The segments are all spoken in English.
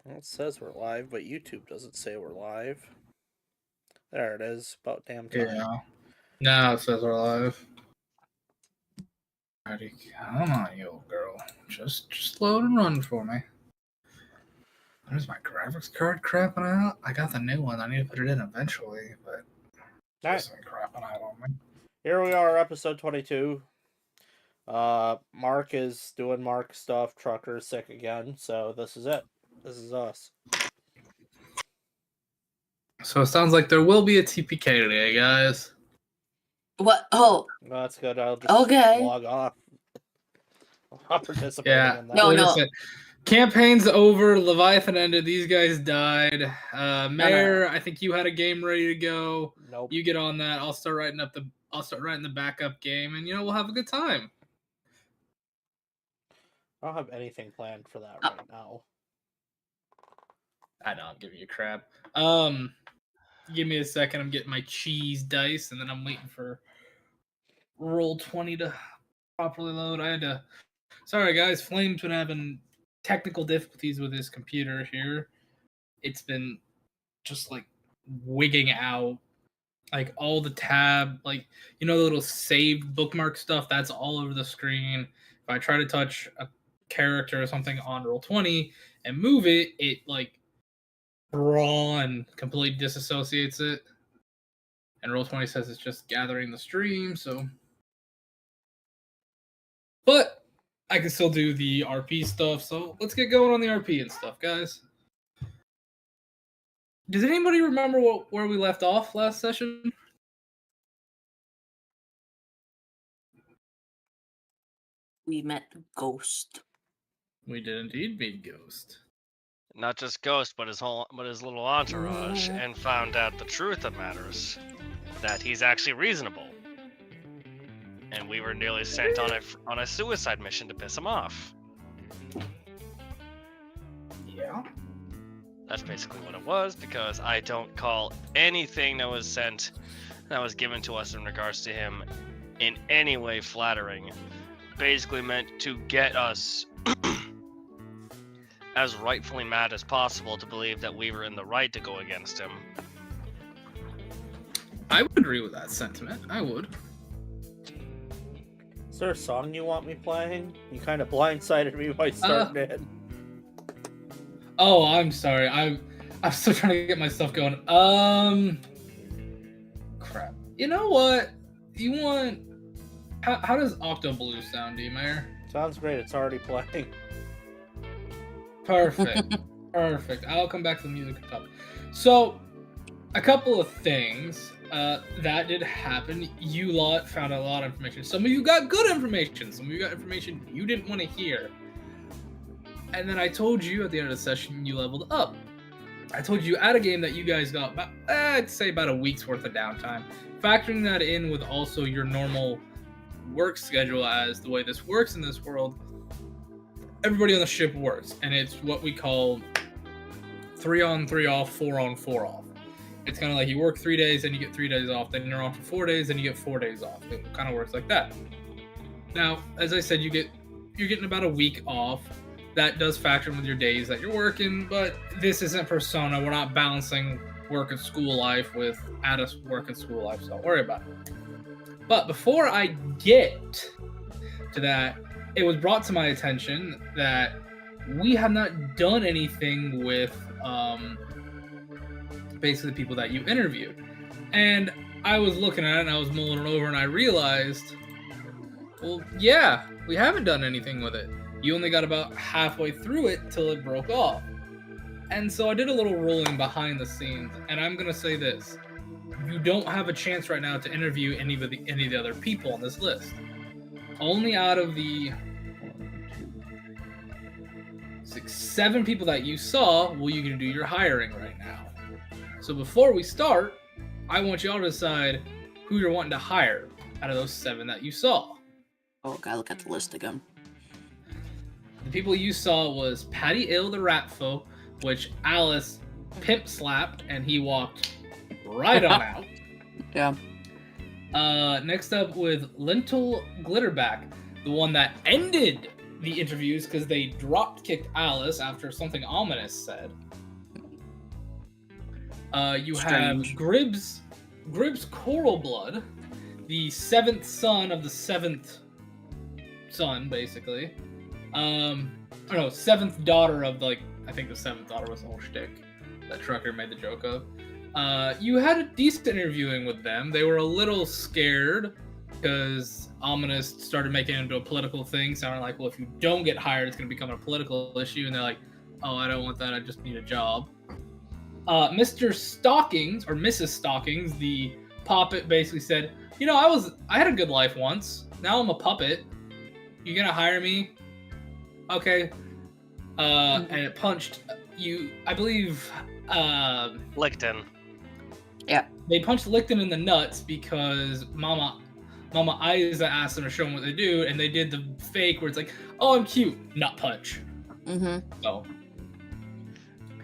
Well, it says we're live, but YouTube doesn't say we're live. There it is. About damn time. Yeah. Now it says we're live. Alrighty, come on, you old girl. Just load and run for me. There's my graphics card crapping out. I got the new one. I need to put it in eventually, but it's crapping out on me. Here we are, episode 22. Mark is doing Mark stuff. Trucker is sick again, so this is it. This is us. So it sounds like there will be a TPK today, guys. What? Oh. Well, that's good. I'll just log off. I'm not participating in that. No. Campaign's over. Leviathan ended. These guys died. Mayor, I think you had a game ready to go. Nope. You get on that. I'll start writing the backup game, and we'll have a good time. I don't have anything planned for that right now. I know, I'm giving you crap. Give me a second. I'm getting my cheese dice, and then I'm waiting for Roll20 to properly load. Sorry, guys. Flame's been having technical difficulties with his computer here. It's been just, wigging out. All the tab, the little saved bookmark stuff, that's all over the screen. If I try to touch a character or something on Roll20 and move it, it, and completely disassociates it. And Roll20 says it's just gathering the stream, so. But I can still do the RP stuff, so let's get going on the RP and stuff, guys. Does anybody remember where we left off last session? We met Ghost. We did indeed meet Ghost. Not just Ghost, but his little entourage, and found out the truth of matters, that he's actually reasonable. And we were nearly sent on a suicide mission to piss him off. Yeah. That's basically what it was, because I don't call anything that was given to us in regards to him in any way flattering. Basically meant to get us as rightfully mad as possible to believe that we were in the right to go against him. I would agree with that sentiment. I would. Is there a song you want me playing? You kind of blindsided me by starting it. Oh, I'm sorry. I'm still trying to get my stuff going. Crap. You know what? You want... How does Octo Blue sound, D-Mayor? Sounds great. It's already playing. Perfect. Perfect. I'll come back to the music top. So, a couple of things that did happen. You lot found a lot of information. Some of you got good information. Some of you got information you didn't want to hear. And then I told you at the end of the session you leveled up. I told you at a game that you guys got about, I'd say about a week's worth of downtime. Factoring that in with also your normal work schedule, as the way this works in this world, everybody on the ship works, and it's what we call 3 on 3 off, 4 on 4 off. It's kind of like you work 3 days and you get 3 days off, then you're on for 4 days and you get 4 days off. It kind of works like that. Now, as I said, you're getting about a week off. That does factor in with your days that you're working, but this isn't Persona. We're not balancing work and school life with work and school life, so don't worry about it. But before I get to that, it was brought to my attention that we have not done anything with basically the people that you interviewed. And I was looking at it and I was mulling it over and I realized, well, yeah, we haven't done anything with it. You only got about halfway through it till it broke off. And so I did a little rolling behind the scenes, and I'm going to say this. You don't have a chance right now to interview any of the other people on this list. Only out of the 7 people that you saw will you can do your hiring right now. So before we start, I want y'all to decide who you're wanting to hire out of those 7 that you saw. Oh, gotta look at the list again. The people you saw was Patty Ill the Ratfo, which Alice pimp slapped and he walked right on out. Yeah. Next up with Lentil Glitterback, the one that ended the interviews because they drop kicked Alice after something ominous said. You have Strange. Gribbs Coral Blood, the seventh son of the seventh son, basically. Seventh daughter of I think the seventh daughter was the whole shtick that Trucker made the joke of. You had a decent interviewing with them. They were a little scared because Ominous started making it into a political thing, sounding like, well, if you don't get hired, it's going to become a political issue. And they're like, oh, I don't want that. I just need a job. Mr. Stockings, or Mrs. Stockings, the puppet, basically said, I had a good life once. Now I'm a puppet. You going to hire me? Okay. And it punched you, I believe... Licton. Yeah. They punched Licton in the nuts because Mama Isa asked them to show them what they do, and they did the fake where it's like, oh, I'm cute, nut punch. Mm-hmm. So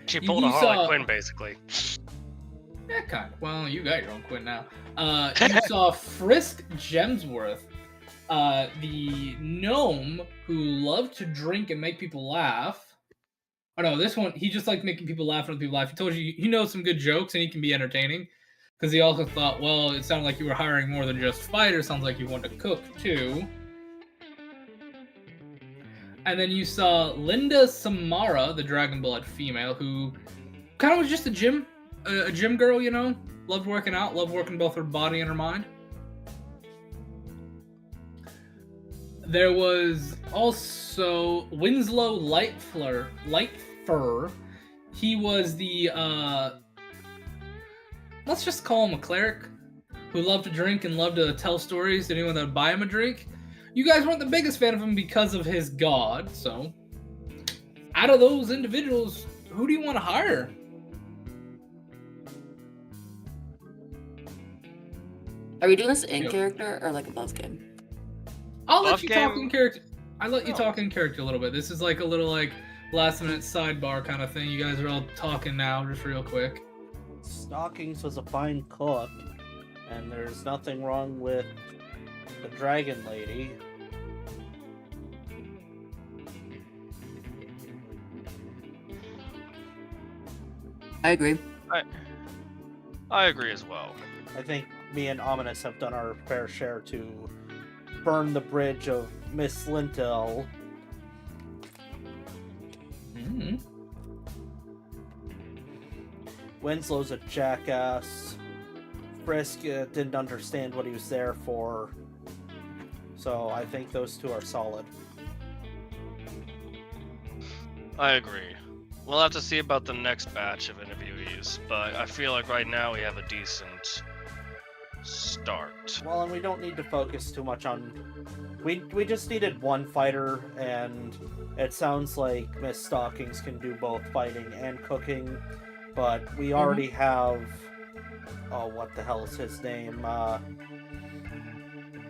She pulled a Harley Quinn, basically. yeah, kind of. Well, you got your own Quinn now. You saw Frisk Gemsworth, the gnome who loved to drink and make people laugh. Oh no, this one, he just liked making people laugh and other people laugh. He told you he knows some good jokes and he can be entertaining. Because he also thought, well, it sounded like you were hiring more than just fighters. Sounds like you want to cook too. And then you saw Linda Samara, the Dragonblood female, who kind of was just a gym girl, Loved working out, loved working both her body and her mind. There was also Winslow Lightfur. He was the, let's just call him a cleric who loved to drink and loved to tell stories to anyone that would buy him a drink. You guys weren't the biggest fan of him because of his god, so out of those individuals, who do you want to hire? Are we doing this in character or above game? I'll let you talk in character. I let you talk in character a little bit. This is a little last minute sidebar kind of thing. You guys are all talking now, just real quick. Stockings was a fine cook, and there's nothing wrong with the dragon lady. I agree. I agree as well. I think me and Ominous have done our fair share to burn the bridge of Miss Lintel. Mm-hmm. Winslow's a jackass. Frisk didn't understand what he was there for. So I think those two are solid. I agree. We'll have to see about the next batch of interviewees, but I feel like right now we have a decent start. Well, and we don't need to focus too much on... We just needed one fighter, and it sounds like Miss Stockings can do both fighting and cooking, but we already have... Oh, what the hell is his name?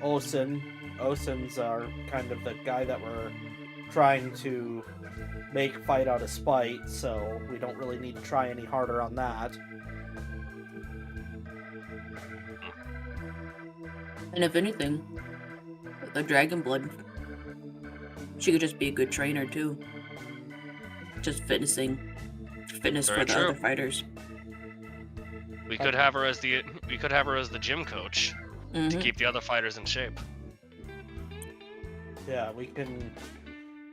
Osen. Osen's our kind of the guy that we're trying to make fight out of spite, so we don't really need to try any harder on that. And if anything, the Dragonblood, she could just be a good trainer too. Just fitness Very for the true. other fighters. We could have her as the gym coach to Mhm. keep the other fighters in shape. Yeah, we can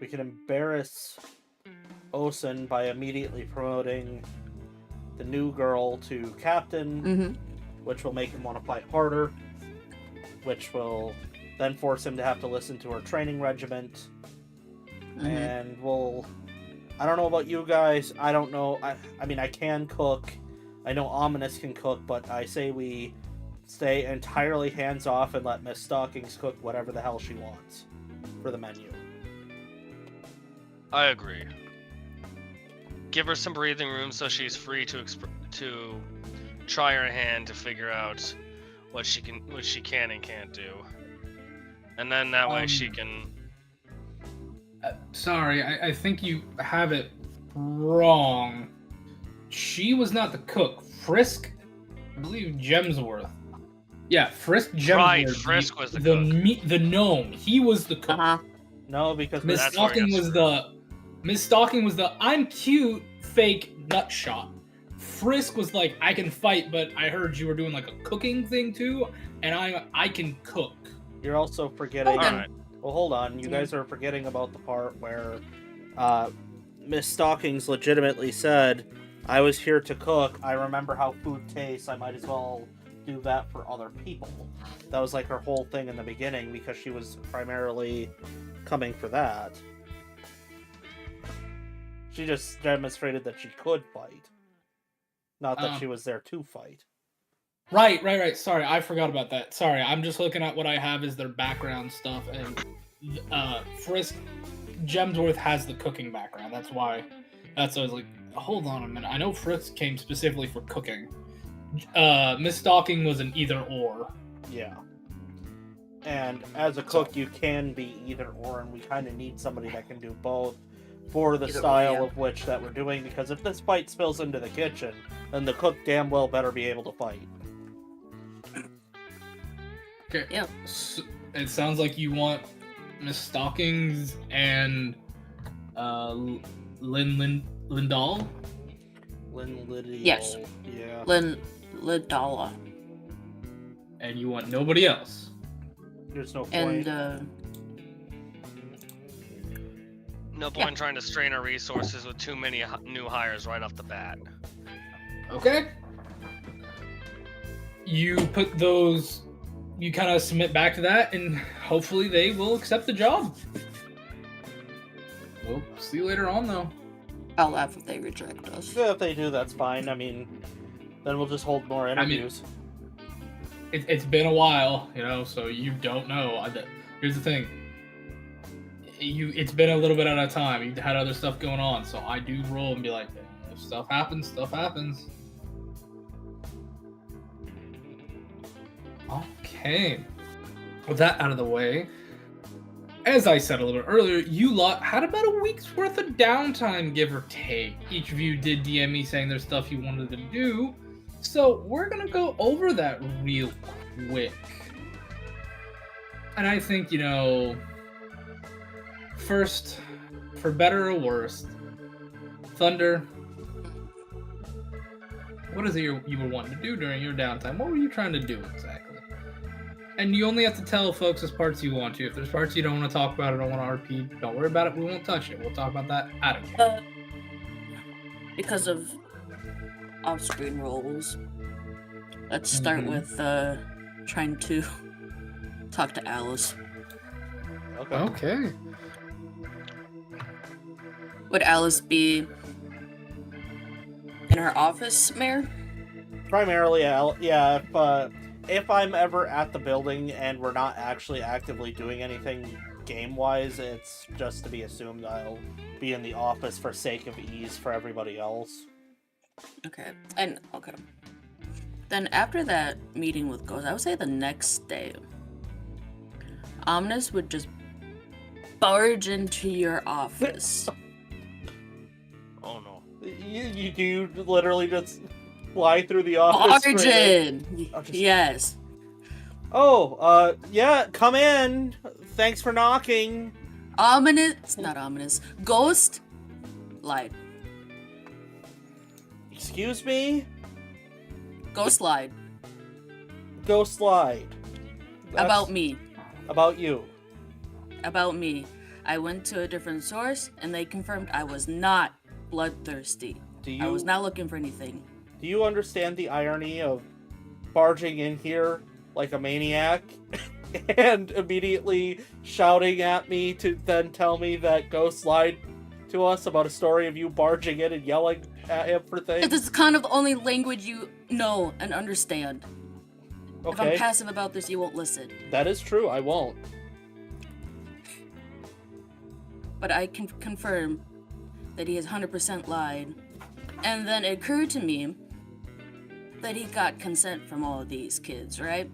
embarrass Osen by immediately promoting the new girl to captain, Mhm. which will make him want to fight harder, which will then force him to have to listen to her training regiment. Mhm. And I don't know about you guys, I don't know, I mean, I can cook, I know Ominous can cook, but I say we stay entirely hands-off and let Miss Stockings cook whatever the hell she wants for the menu. I agree. Give her some breathing room so she's free to try her hand to figure out what she can and can't do, and then that way she can. Sorry, I think you have it wrong. She was not the cook. Frisk, I believe Gemsworth. Yeah, Frisk Gemsworth. Right, Frisk was the cook. The gnome. He was the cook. Uh-huh. No, because Miss That's where it Stalking gets was the Miss Stalking was the I'm cute fake nut shot. Frisk was like I can fight, but I heard you were doing like a cooking thing too, and I can cook. You're also forgetting. Okay. Alright. Well, hold on. You Yeah. guys are forgetting about the part where Miss Stalkings legitimately said, "I was here to cook. I remember how food tastes. I might as well do that for other people." That was like her whole thing in the beginning because she was primarily coming for that. She just demonstrated that she could fight, not that she was there to fight. Right. Sorry, I forgot about that. Sorry, I'm just looking at what I have as their background stuff, and Frisk Gemsworth has the cooking background. That's why. That's why I was like, hold on a minute. I know Frisk came specifically for cooking. Miss Stalking was an either or. Yeah. And as a cook, you can be either or, and we kind of need somebody that can do both for the Either or, style yeah. of which that we're doing, because if this fight spills into the kitchen, then the cook damn well better be able to fight. Okay. Yeah. So, it sounds like you want Miss Stalkings and Lindahl. Lynn Lydia. Yes. Yeah. Lidala. And you want nobody else. There's no And point. No point in trying to strain our resources with too many new hires right off the bat. Okay. You put those. You kind of submit back to that, and hopefully they will accept the job. We'll see you later on, though. I'll laugh if they reject us. Yeah, if they do, that's fine. I mean, then we'll just hold more interviews. It's been a while, so you don't know. Here's the thing. It's been a little bit at a time. You had other stuff going on, so I do roll and be like, if stuff happens, stuff happens. Okay. With that out of the way, as I said a little bit earlier, you lot had about a week's worth of downtime, give or take. Each of you did DM me saying there's stuff you wanted to do, so we're gonna go over that real quick. And I think, first, for better or worse, Thunder, what is it you were wanting to do during your downtime? What were you trying to do exactly? And you only have to tell folks there's parts you want to. If there's parts you don't want to talk about or don't want to RP, don't worry about it. We won't touch it. We'll talk about that out of here. Because of off-screen roles, let's start with trying to talk to Alice. Okay. Would Alice be in her office, Mayor? Primarily, yeah, if I'm ever at the building and we're not actually actively doing anything game-wise, it's just to be assumed I'll be in the office for sake of ease for everybody else. Okay. Then after that meeting with Ghost, I would say the next day, Omnis would just barge into your office. Oh no. You do literally just fly through the office. Barge in! just- Yes. Yeah, come in. Thanks for knocking. Not ominous. Ghost lied. Excuse me? Ghost lied. Ghost lied. About me. About you. About me. I went to a different source and they confirmed I was not bloodthirsty. I was not looking for anything. Do you understand the irony of barging in here like a maniac and immediately shouting at me to then tell me that Ghost lied to us about a story of you barging in and yelling at him for things? This is kind of the only language you know and understand. If I'm Okay, passive about this, you won't listen. that is true. I won't. But I can confirm that he has 100% lied. And then it occurred to me that he got consent from all of these kids, right?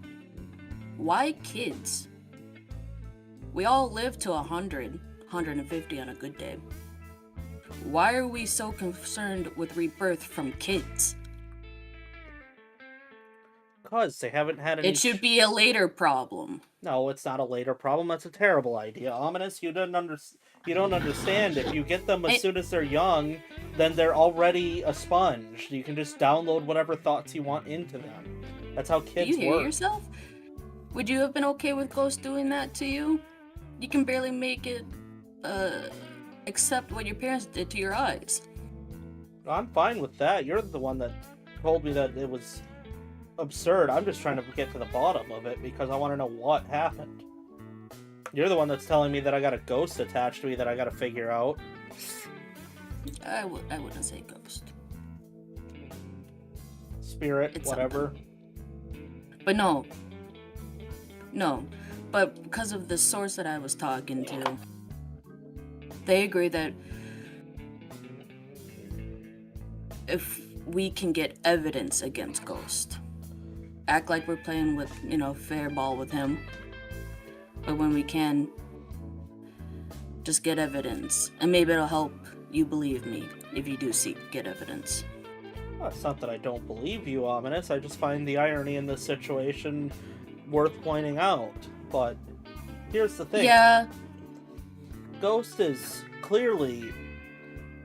Why kids? We all live to 100, 150 on a good day. Why are we so concerned with rebirth from kids? because they haven't had any... It should be a later problem. No, it's not a later problem. That's a terrible idea. Ominous, you don't understand. If you get them as soon as they're young, then they're already a sponge. You can just download whatever thoughts you want into them. That's how kids work. Do you hear yourself? Would you have been okay with Ghost doing that to you? You can barely make it, accept what your parents did to your eyes. I'm fine with that. You're the one that told me that it was absurd. I'm just trying to get to the bottom of it because I want to know what happened. You're the one that's telling me that I got a ghost attached to me that I got to figure out. I wouldn't say ghost. Spirit, It's whatever. But no. But because of the source that I was talking to, they agree that if we can get evidence against Ghost, act like we're playing with, fair ball with him, but when we can, just get evidence, and maybe it'll help you believe me if you do get evidence. Well, it's not that I don't believe you, Ominous. I just find the irony in this situation worth pointing out. But here's the thing. Yeah. Ghost is clearly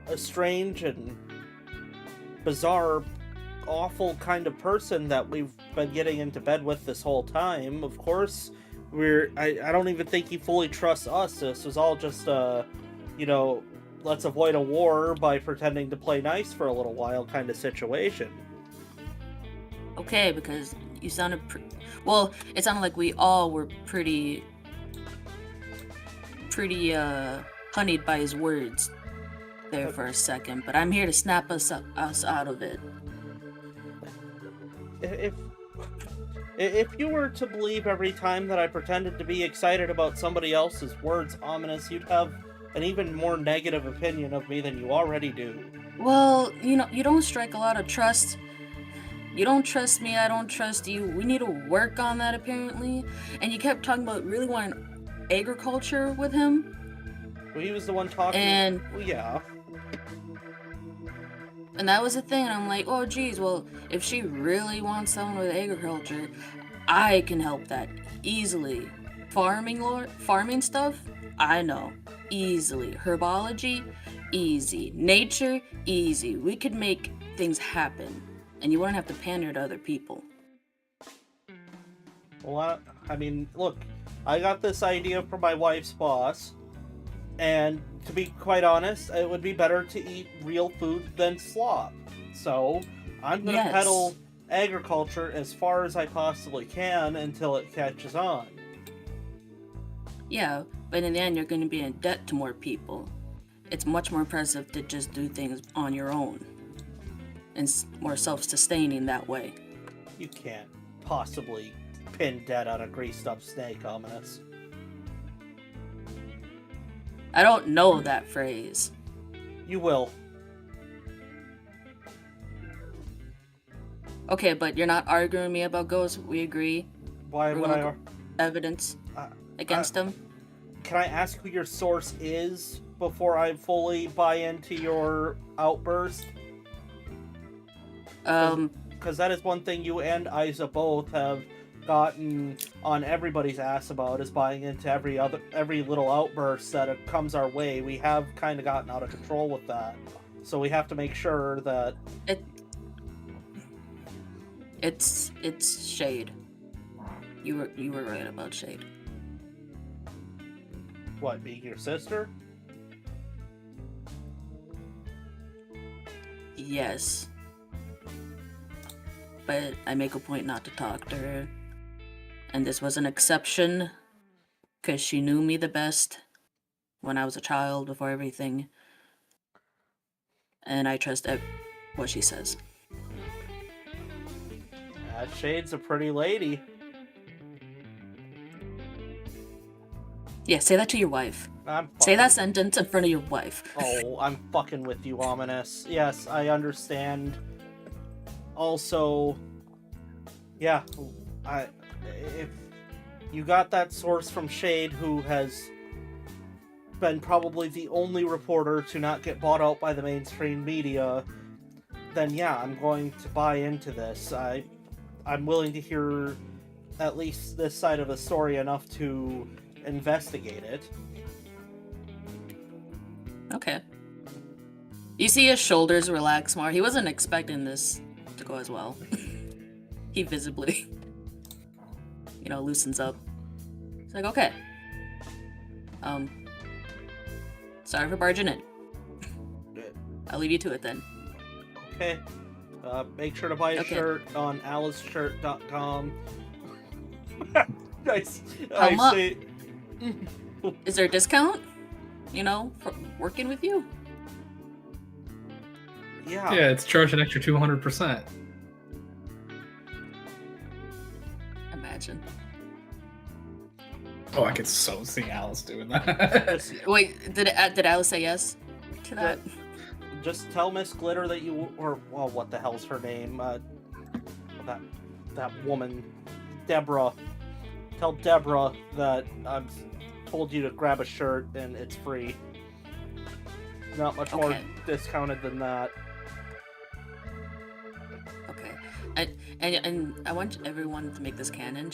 a strange and bizarre, awful kind of person that we've been getting into bed with this whole time. Of course, I don't even think he fully trusts us. This was all just let's avoid a war by pretending to play nice for a little while kind of situation. Okay, because you sounded it sounded like we all were pretty honeyed by his words there for a second, but I'm here to snap us out of it. If you were to believe every time that I pretended to be excited about somebody else's words, Ominous, you'd have an even more negative opinion of me than you already do. Well, you don't strike a lot of trust. You don't trust me, I don't trust you. We need to work on that, apparently. And you kept talking about really wanting agriculture with him. Well, he was the one talking. And well, yeah. And that was the thing, and I'm like, oh geez, well, if she really wants someone with agriculture, I can help that easily. Farming stuff, I know, easily. Herbology, easy. Nature, easy. We could make things happen, and you wouldn't have to pander to other people. Well, I mean, look, I got this idea from my wife's boss, and to be quite honest, it would be better to eat real food than slop. So, I'm going to peddle agriculture as far as I possibly can until it catches on. Yeah, but in the end, you're going to be in debt to more people. It's much more impressive to just do things on your own, and more self-sustaining that way. You can't possibly pin debt on a greased-up snake, Ominous. I don't know that phrase. You will. Okay, but you're not arguing me about ghosts. We agree. Why would I? Evidence against them. Can I ask who your source is before I fully buy into your outburst? Because that is one thing you and Isa both have gotten on everybody's ass about, is buying into every little outburst that comes our way. We have kind of gotten out of control with that, so we have to make sure that it's Shade. You were right about Shade. What, being your sister? Yes, but I make a point not to talk to her. And this was an exception, because she knew me the best when I was a child, before everything. And I trust what she says. Shade's a pretty lady. Yeah, say that to your wife. Say that sentence in front of your wife. Oh, I'm fucking with you, Ominous. Yes, I understand. Also, yeah, if you got that source from Shade, who has been probably the only reporter to not get bought out by the mainstream media, then yeah, I'm going to buy into this. I'm willing to hear at least this side of the story enough to investigate it. Okay. You see his shoulders relax more. He wasn't expecting this to go as well. He visibly, loosens up. It's like, okay. Sorry for barging in. I'll leave you to it then. Okay. Make sure to buy a Okay. shirt on aliceshirt.com. Nice. How I much? say, Is there a discount? For working with you? yeah. Yeah, it's charged an extra 200%. Imagine. Oh, I could so see Alice doing that. Just, Wait, did Alice say yes to that? just tell Miss Glitter that you, or well, what the hell's her name? That woman, Deborah. Tell Deborah that I've told you to grab a shirt and it's free. Not much more Okay. discounted than that. Okay. And I want everyone to make this canon.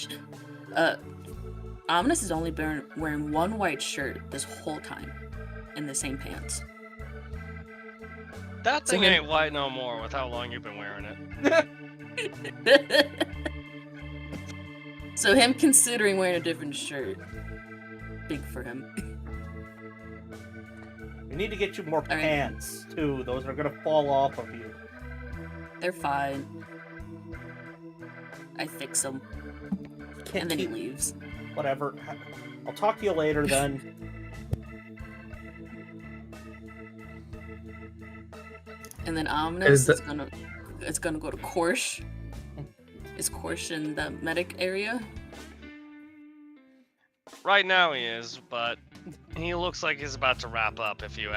Ominous has only been wearing one white shirt this whole time, in the same pants. That So thing him- ain't white no more with how long you've been wearing it. So him considering wearing a different shirt, big for him. We need to get you more All right. pants too. Those are gonna fall off of you. They're fine. I fix them, Can't and then he keep leaves. whatever. I'll talk to you later then. And then Ominous Is is gonna go to Korsh. Is Korsh in the medic area? Right now he is, but he looks like he's about to wrap up. If you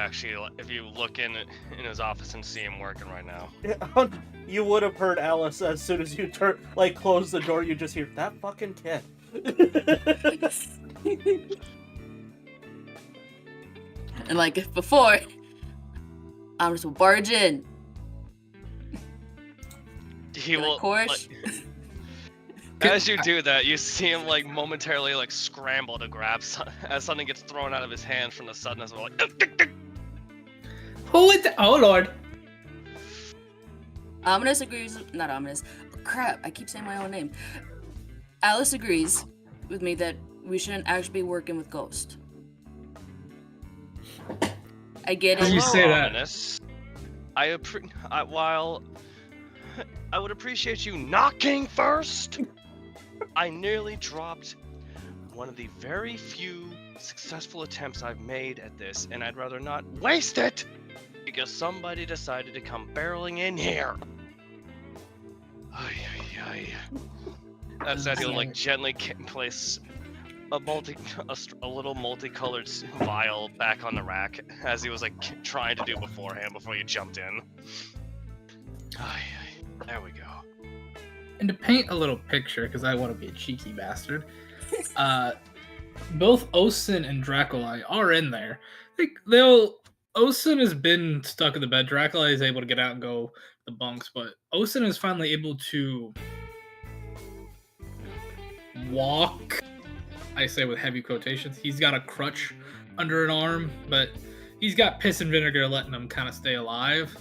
look in his office and see him working right now. You would have heard Alice as soon as you close the door. You just hear that fucking kid. And like if before, Ominous will barge in. He Be like, will. Korsh. As you do that, you see him like momentarily like scramble to grab as something gets thrown out of his hand from the suddenness of like. Who is the- Oh lord. Ominous agrees. Not Ominous. Crap! I keep saying my own name. Alice agrees with me that we shouldn't actually be working with Ghost. I get Did it. you say that? Ominous. While I would appreciate you knocking first, I nearly dropped one of the very few successful attempts I've made at this, and I'd rather not waste it because somebody decided to come barreling in here. Ay, ay, ay. That said, he'll like gently place a little multicolored vial back on the rack as he was like trying to do beforehand before you jumped in. Ay, ay. There we go. And to paint a little picture, because I want to be a cheeky bastard, both Osin and Draculai are in there. Osin has been stuck in the bed. Draculai is able to get out and go the bunks, but Osin is finally able to walk. I say with heavy quotations. He's got a crutch under an arm, but he's got piss and vinegar letting him kind of stay alive.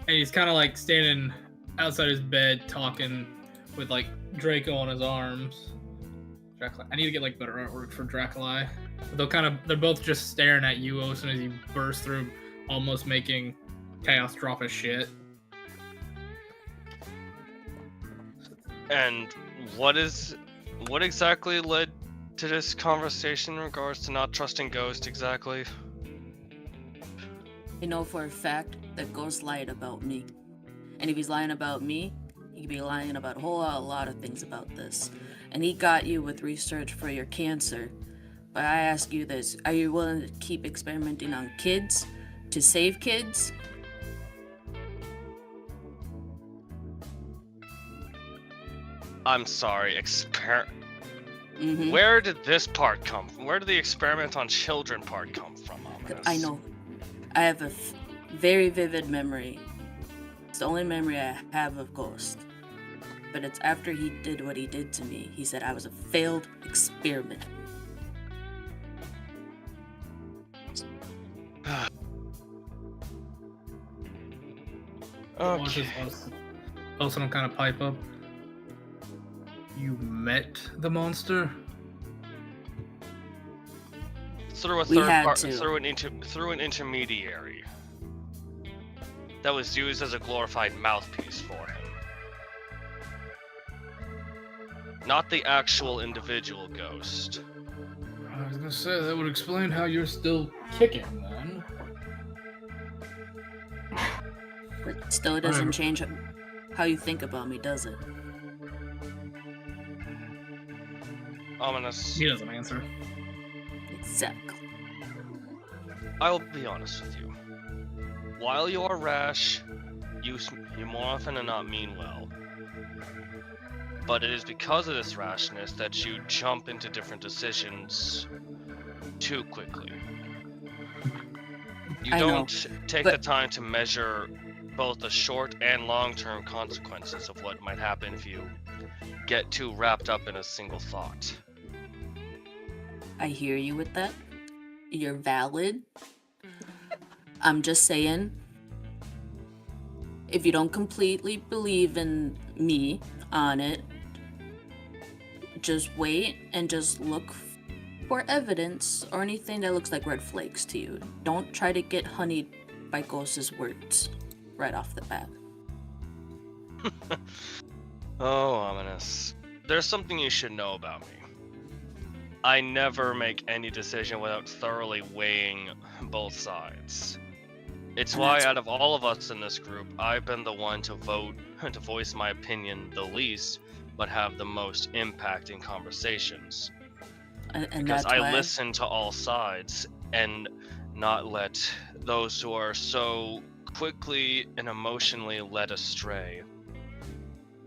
And he's kind of like standing outside his bed talking with like Draco on his arms. Draculai. I need to get like better artwork for Draculai. They're both just staring at you, Osin, as you burst through, almost making Chaos drop his shit. And what exactly led to this conversation in regards to not trusting Ghost exactly? I know for a fact that Ghost lied about me. And if he's lying about me, he could be lying about a lot of things about this. And he got you with research for your cancer. But I ask you this, are you willing to keep experimenting on kids to save kids? I'm sorry, Mm-hmm. Where did this part come from? Where did the experiment on children part come from, Ominous? I know. I have a very vivid memory. It's the only memory I have of Ghost. but it's after he did what he did to me. He said I was a failed experiment. Watch Okay. this. Also, kind of pipe up. You met the monster? Through a We third had part, to. through an intermediary that was used as a glorified mouthpiece for him. Not the actual individual ghost. I was gonna say, that would explain how you're still kicking, then. But still, it doesn't change how you think about me, does it? Ominous. He doesn't answer. Exactly. I will be honest with you. While you are rash, you more often than not mean well. But it is because of this rashness that you jump into different decisions too quickly. You I know, don't take but- the time to measure both the short and long-term consequences of what might happen if you get too wrapped up in a single thought. I hear you with that. You're valid. I'm just saying, if you don't completely believe in me on it, just wait and just look for evidence or anything that looks like red flakes to you. Don't try to get honeyed by Ghost's words right off the bat. Oh, ominous. There's something you should know about me. I never make any decision without thoroughly weighing both sides. It's And why that's- out of all of us in this group, I've been the one to voice my opinion the least, but have the most impact in conversations. And Because that's I why listen to all sides and not let those who are so quickly and emotionally led astray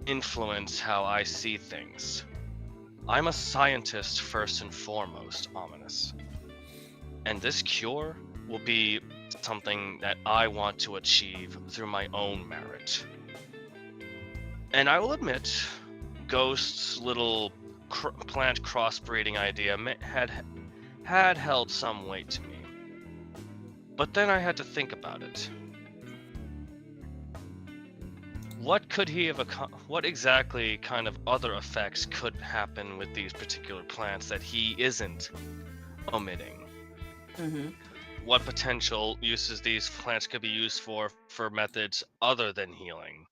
influence how I see things. I'm a scientist first and foremost, Ominous. And this cure will be something that I want to achieve through my own merit. And I will admit, Ghost's little plant crossbreeding idea had held some weight to me. But then I had to think about it. What could he have what exactly kind of other effects could happen with these particular plants that he isn't omitting? Mhm. What potential uses these plants could be used for methods other than healing?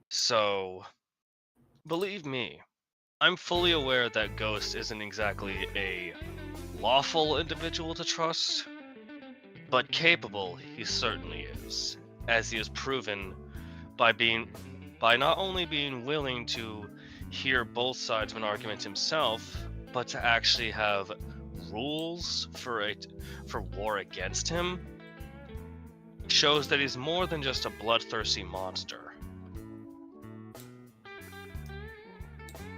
So, believe me, I'm fully aware that Ghost isn't exactly a lawful individual to trust, but capable he certainly is, as he has proven by not only being willing to hear both sides of an argument himself, but to actually have rules for war against him, shows that he's more than just a bloodthirsty monster.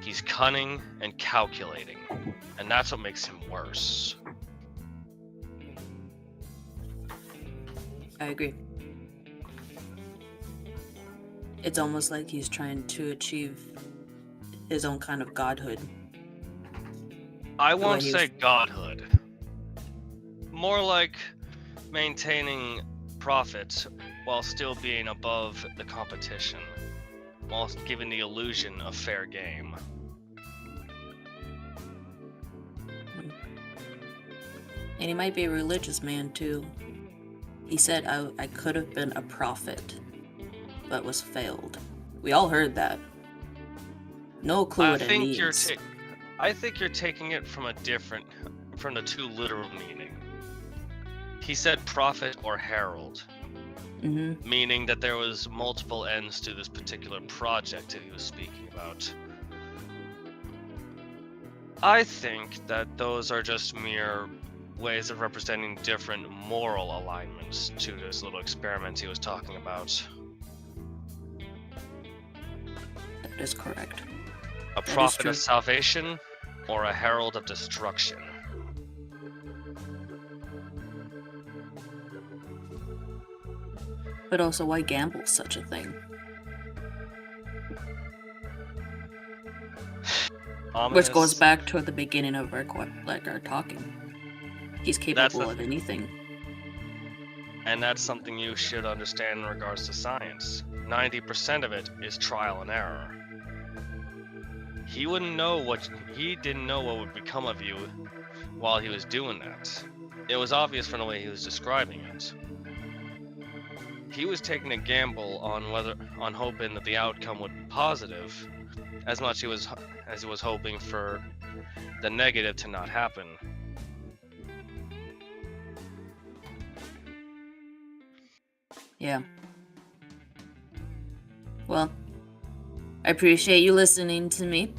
He's cunning and calculating, and that's what makes him worse. I agree. It's almost like he's trying to achieve his own kind of godhood. I The way won't he say was- godhood. More like maintaining profit while still being above the competition, while giving the illusion of fair game. And he might be a religious man too. He said I could have been a prophet, but was failed. We all heard that. No clue what it means. I think you're taking it from the too literal meaning. He said prophet or herald, Mm-hmm. meaning that there was multiple ends to this particular project that he was speaking about. I think that those are just mere ways of representing different moral alignments to this little experiment he was talking about. That is correct. A is prophet true. of salvation or a herald of destruction. But also, why gamble such a thing? Which goes ominous. back to the beginning of our our talking. He's capable of anything. And that's something you should understand in regards to science. 90% of it is trial and error. He didn't know what would become of you while he was doing that. It was obvious from the way he was describing it. He was taking a gamble on hoping that the outcome would be positive, as much as he was hoping for the negative to not happen. Yeah. Well, I appreciate you listening to me.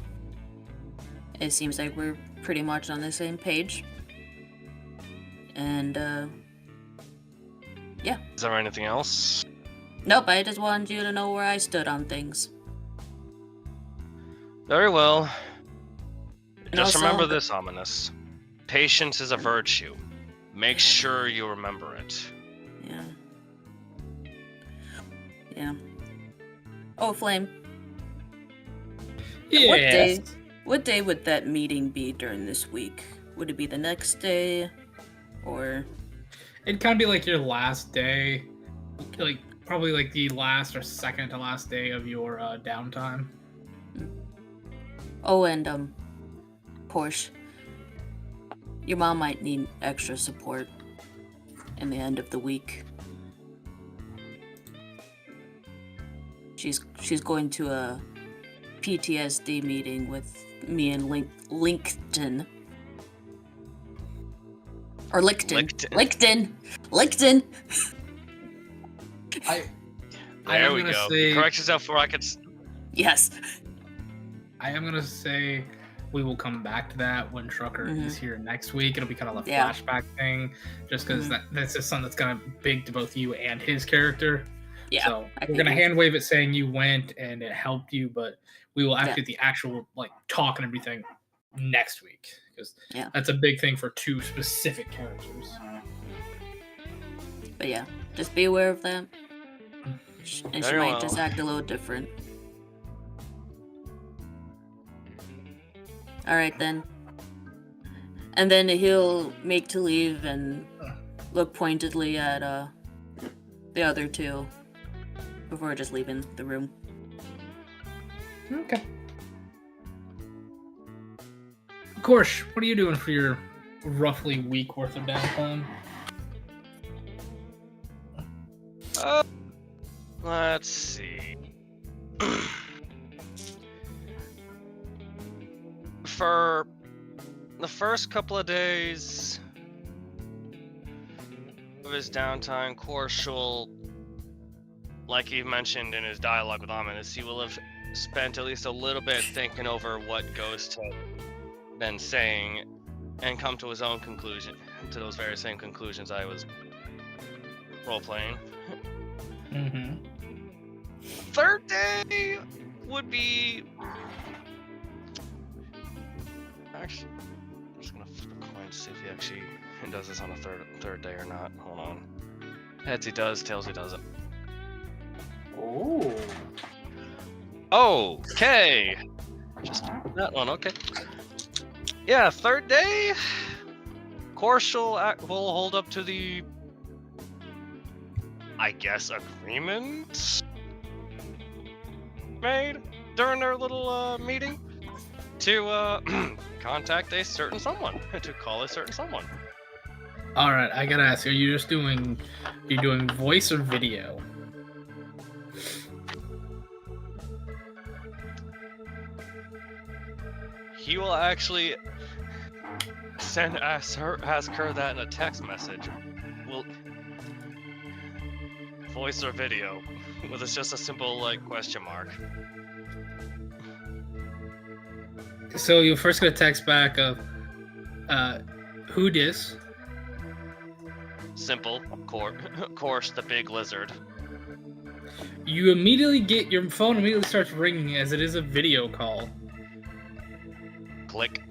It seems like we're pretty much on the same page. And, yeah. Is there anything else? Nope, I just wanted you to know where I stood on things. Very well. And Just also- remember this, Ominous. Patience is a virtue. Make sure you remember it. Yeah. Yeah. Oh, Flame. Yes. What day would that meeting be during this week? Would it be the next day? Or... It'd kind of be like your last day. Like, probably like the last or second to last day of your downtime. Oh, and, Porsche. Your mom might need extra support in the end of the week. She's going to a PTSD meeting with me and Linkton. Or Lickton. Lickton! I There am we gonna go. say- Correct yourself before I could. Yes. I am gonna say we will come back to that when Trucker Mhm. is here next week. It'll be kind of a Yeah. flashback thing, just because Mhm. that's just something that's kind of big to both you and his character. Yeah. So I we're gonna figured. hand wave it saying you went and it helped you, but we will Yeah. actually get the actual like talk and everything next week because Yeah. that's a big thing for two specific characters. But yeah, just be aware of that. And she Very might well. just act a little different. Alright then. And then he'll make to leave and look pointedly at the other two before just leaving the room. Okay. Of course, what are you doing for your roughly week worth of downtime? Let's see. For the first couple of days of his downtime, Korshul, like he mentioned in his dialogue with Ominous, he will have spent at least a little bit thinking over what Ghost had been saying and come to his own conclusion, to those very same conclusions I was role-playing. Mm-hmm. Third day would be... Actually, I'm just gonna flip a coin to see if he actually does this on a third day or not. Hold on. Heads he does, tails he doesn't. Oh. Okay. Just that one. Okay. Yeah, third day. Korshul will hold up to the, I guess, agreement made during their little meeting to contact a certain someone, to call a certain someone. All right, I gotta ask: are you just doing voice or video? He will actually ask her that in a text message. Will voice or video? With it's just a simple like question mark. So you'll first get a text back of, who dis? Simple, of course, the big lizard. You immediately get your phone immediately starts ringing as it is a video call. Click.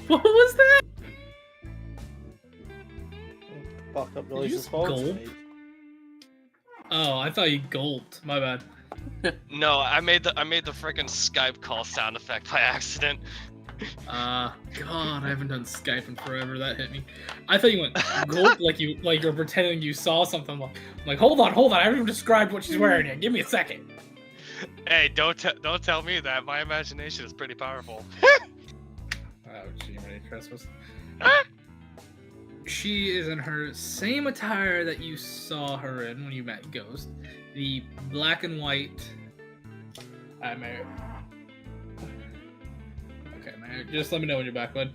What was that? Fucked up you noises just phones gulp? made. Oh, I thought you gulped. My bad. No, I made the freaking Skype call sound effect by accident. God, I haven't done Skype in forever. That hit me. I thought you went gulp like you're pretending you saw something. Like hold on. I haven't even described what she's wearing yet. Give me a second. Hey, don't tell me that. My imagination is pretty powerful. Oh, gee, Merry Christmas. She is in her same attire that you saw her in when you met Ghost. The black and white. Mary. Okay, Mary, just let me know when you're back, bud.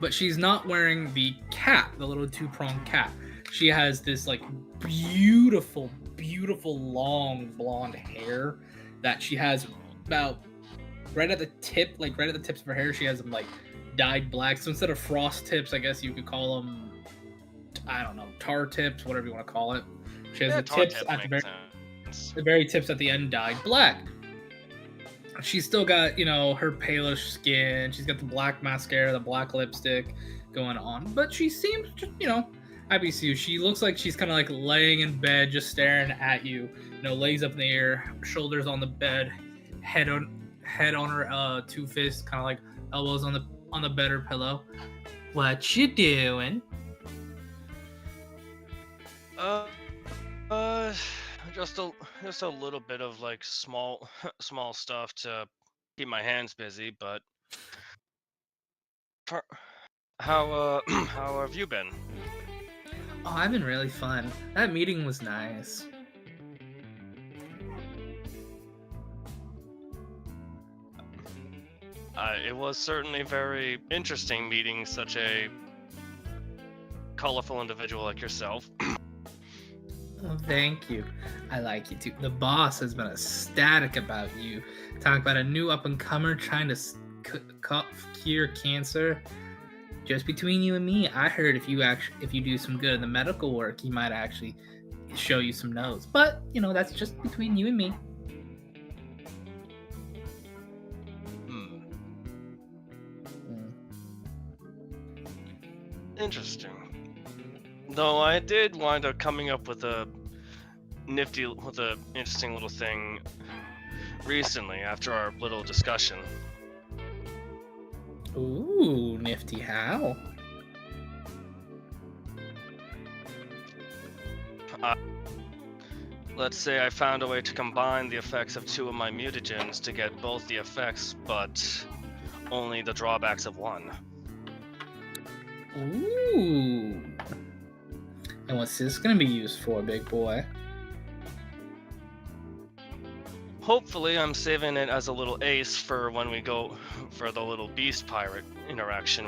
But she's not wearing the cap, the little two-pronged cap. She has this like beautiful long blonde hair that she has about right at the tip, like right at the tips of her hair. She has them like dyed black. So instead of frost tips, I guess you could call them, I don't know, tar tips, whatever you want to call it. She has the tips at the very tips at the end dyed black. She's still got, her palish skin. She's got the black mascara, the black lipstick going on. But she seems, happy to see you. She looks like she's kind of like laying in bed, just staring at you. Legs up in the air, shoulders on the bed, head on her two fists, kind of like elbows on the bed or pillow. What you doing? Just a little bit of like small stuff to keep my hands busy, but how have you been? Oh, I've been really fun. That meeting was nice. It was certainly very interesting meeting such a colorful individual like yourself. Oh, thank you. I like you too. The boss has been ecstatic about you. Talking about a new up-and-comer trying to cure cancer. Just between you and me, I heard if you do some good in the medical work, he might actually show you some nose. But, that's just between you and me. Interesting. Though I did wind up coming up with a interesting little thing recently after our little discussion. Ooh, nifty how? Let's say I found a way to combine the effects of two of my mutagens to get both the effects, but only the drawbacks of one. Ooh. And what's this gonna be used for, big boy? Hopefully, I'm saving it as a little ace for when we go for the little beast pirate interaction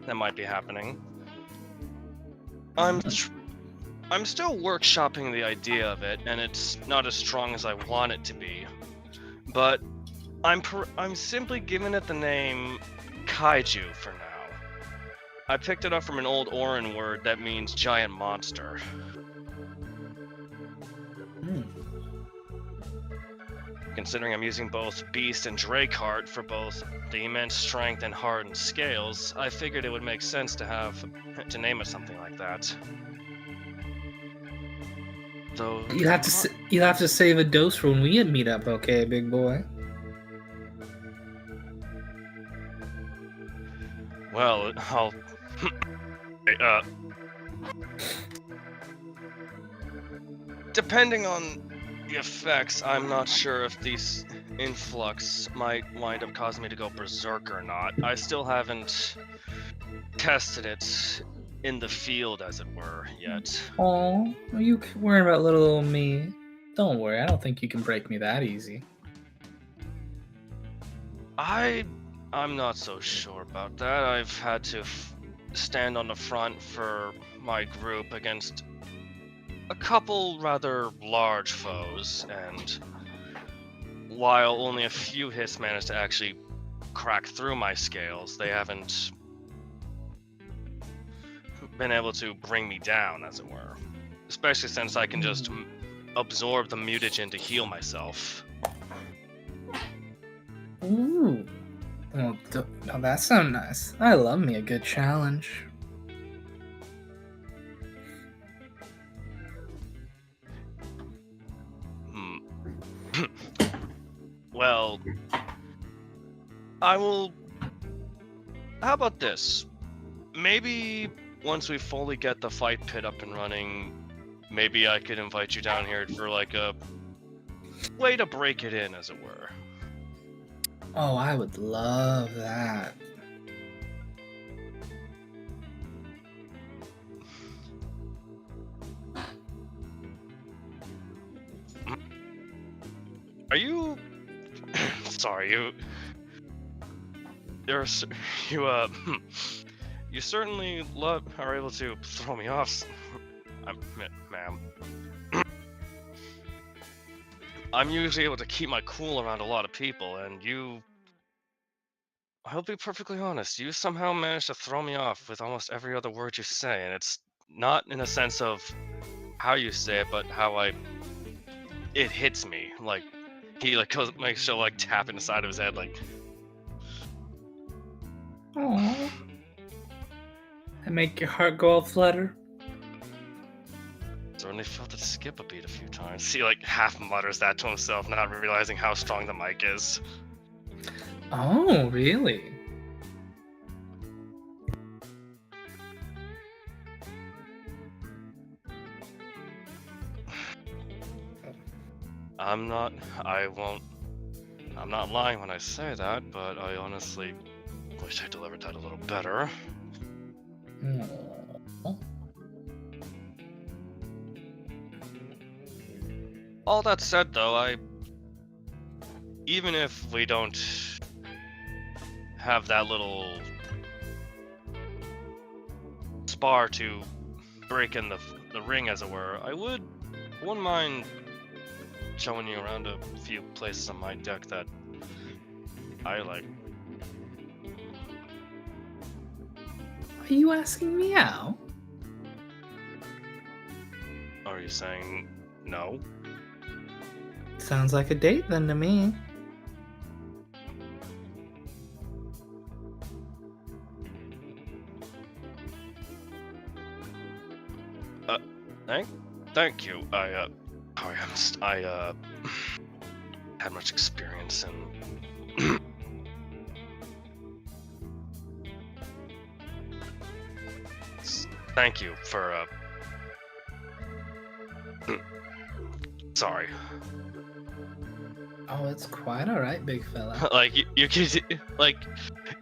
that might be happening. I'm still workshopping the idea of it, and it's not as strong as I want it to be. But I'm simply giving it the name Kaiju for now. I picked it up from an old Orin word that means giant monster. Considering I'm using both Beast and Drakeheart for both the immense strength and hardened scales, I figured it would make sense to name it something like that. Though you have to save a dose for when we meet up, okay, big boy? Well, I'll depending on the effects, I'm not sure if these influx might wind up causing me to go berserk or not. I still haven't tested it in the field, as it were, yet. Oh, are you worrying about little old me? Don't worry, I don't think you can break me that easy. I'm not so sure about that. I've had to stand on the front for my group against a couple rather large foes, and while only a few hits managed to actually crack through my scales, they haven't been able to bring me down, as it were. Especially since I can just absorb the mutagen to heal myself. Ooh. Oh, that sounds nice. I love me a good challenge. well, I will. How about this? Maybe once we fully get the fight pit up and running, maybe I could invite you down here for like a way to break it in, as it were. Oh, I would love that. Are you? Sorry, you certainly are able to throw me off, ma'am. I'm usually able to keep my cool around a lot of people, and I'll be perfectly honest, you somehow managed to throw me off with almost every other word you say, and it's not in a sense of how you say it, but how it hits me. Like, he makes sure tapping the side of his head, like. Aww. I make your heart go all flutter. Certainly felt it skip a beat a few times. He half mutters that to himself, not realizing how strong the mic is. Oh, really? I'm not lying when I say that, but I honestly wish I delivered that a little better. Aww. All that said, though, even if we don't have that little spar to break in the ring, as it were, I wouldn't mind showing you around a few places on my deck that I like. Are you asking me out? Are you saying no? Sounds like a date then to me. Thank you. I had much experience in thank you for sorry. Oh, it's quite alright, big fella. You could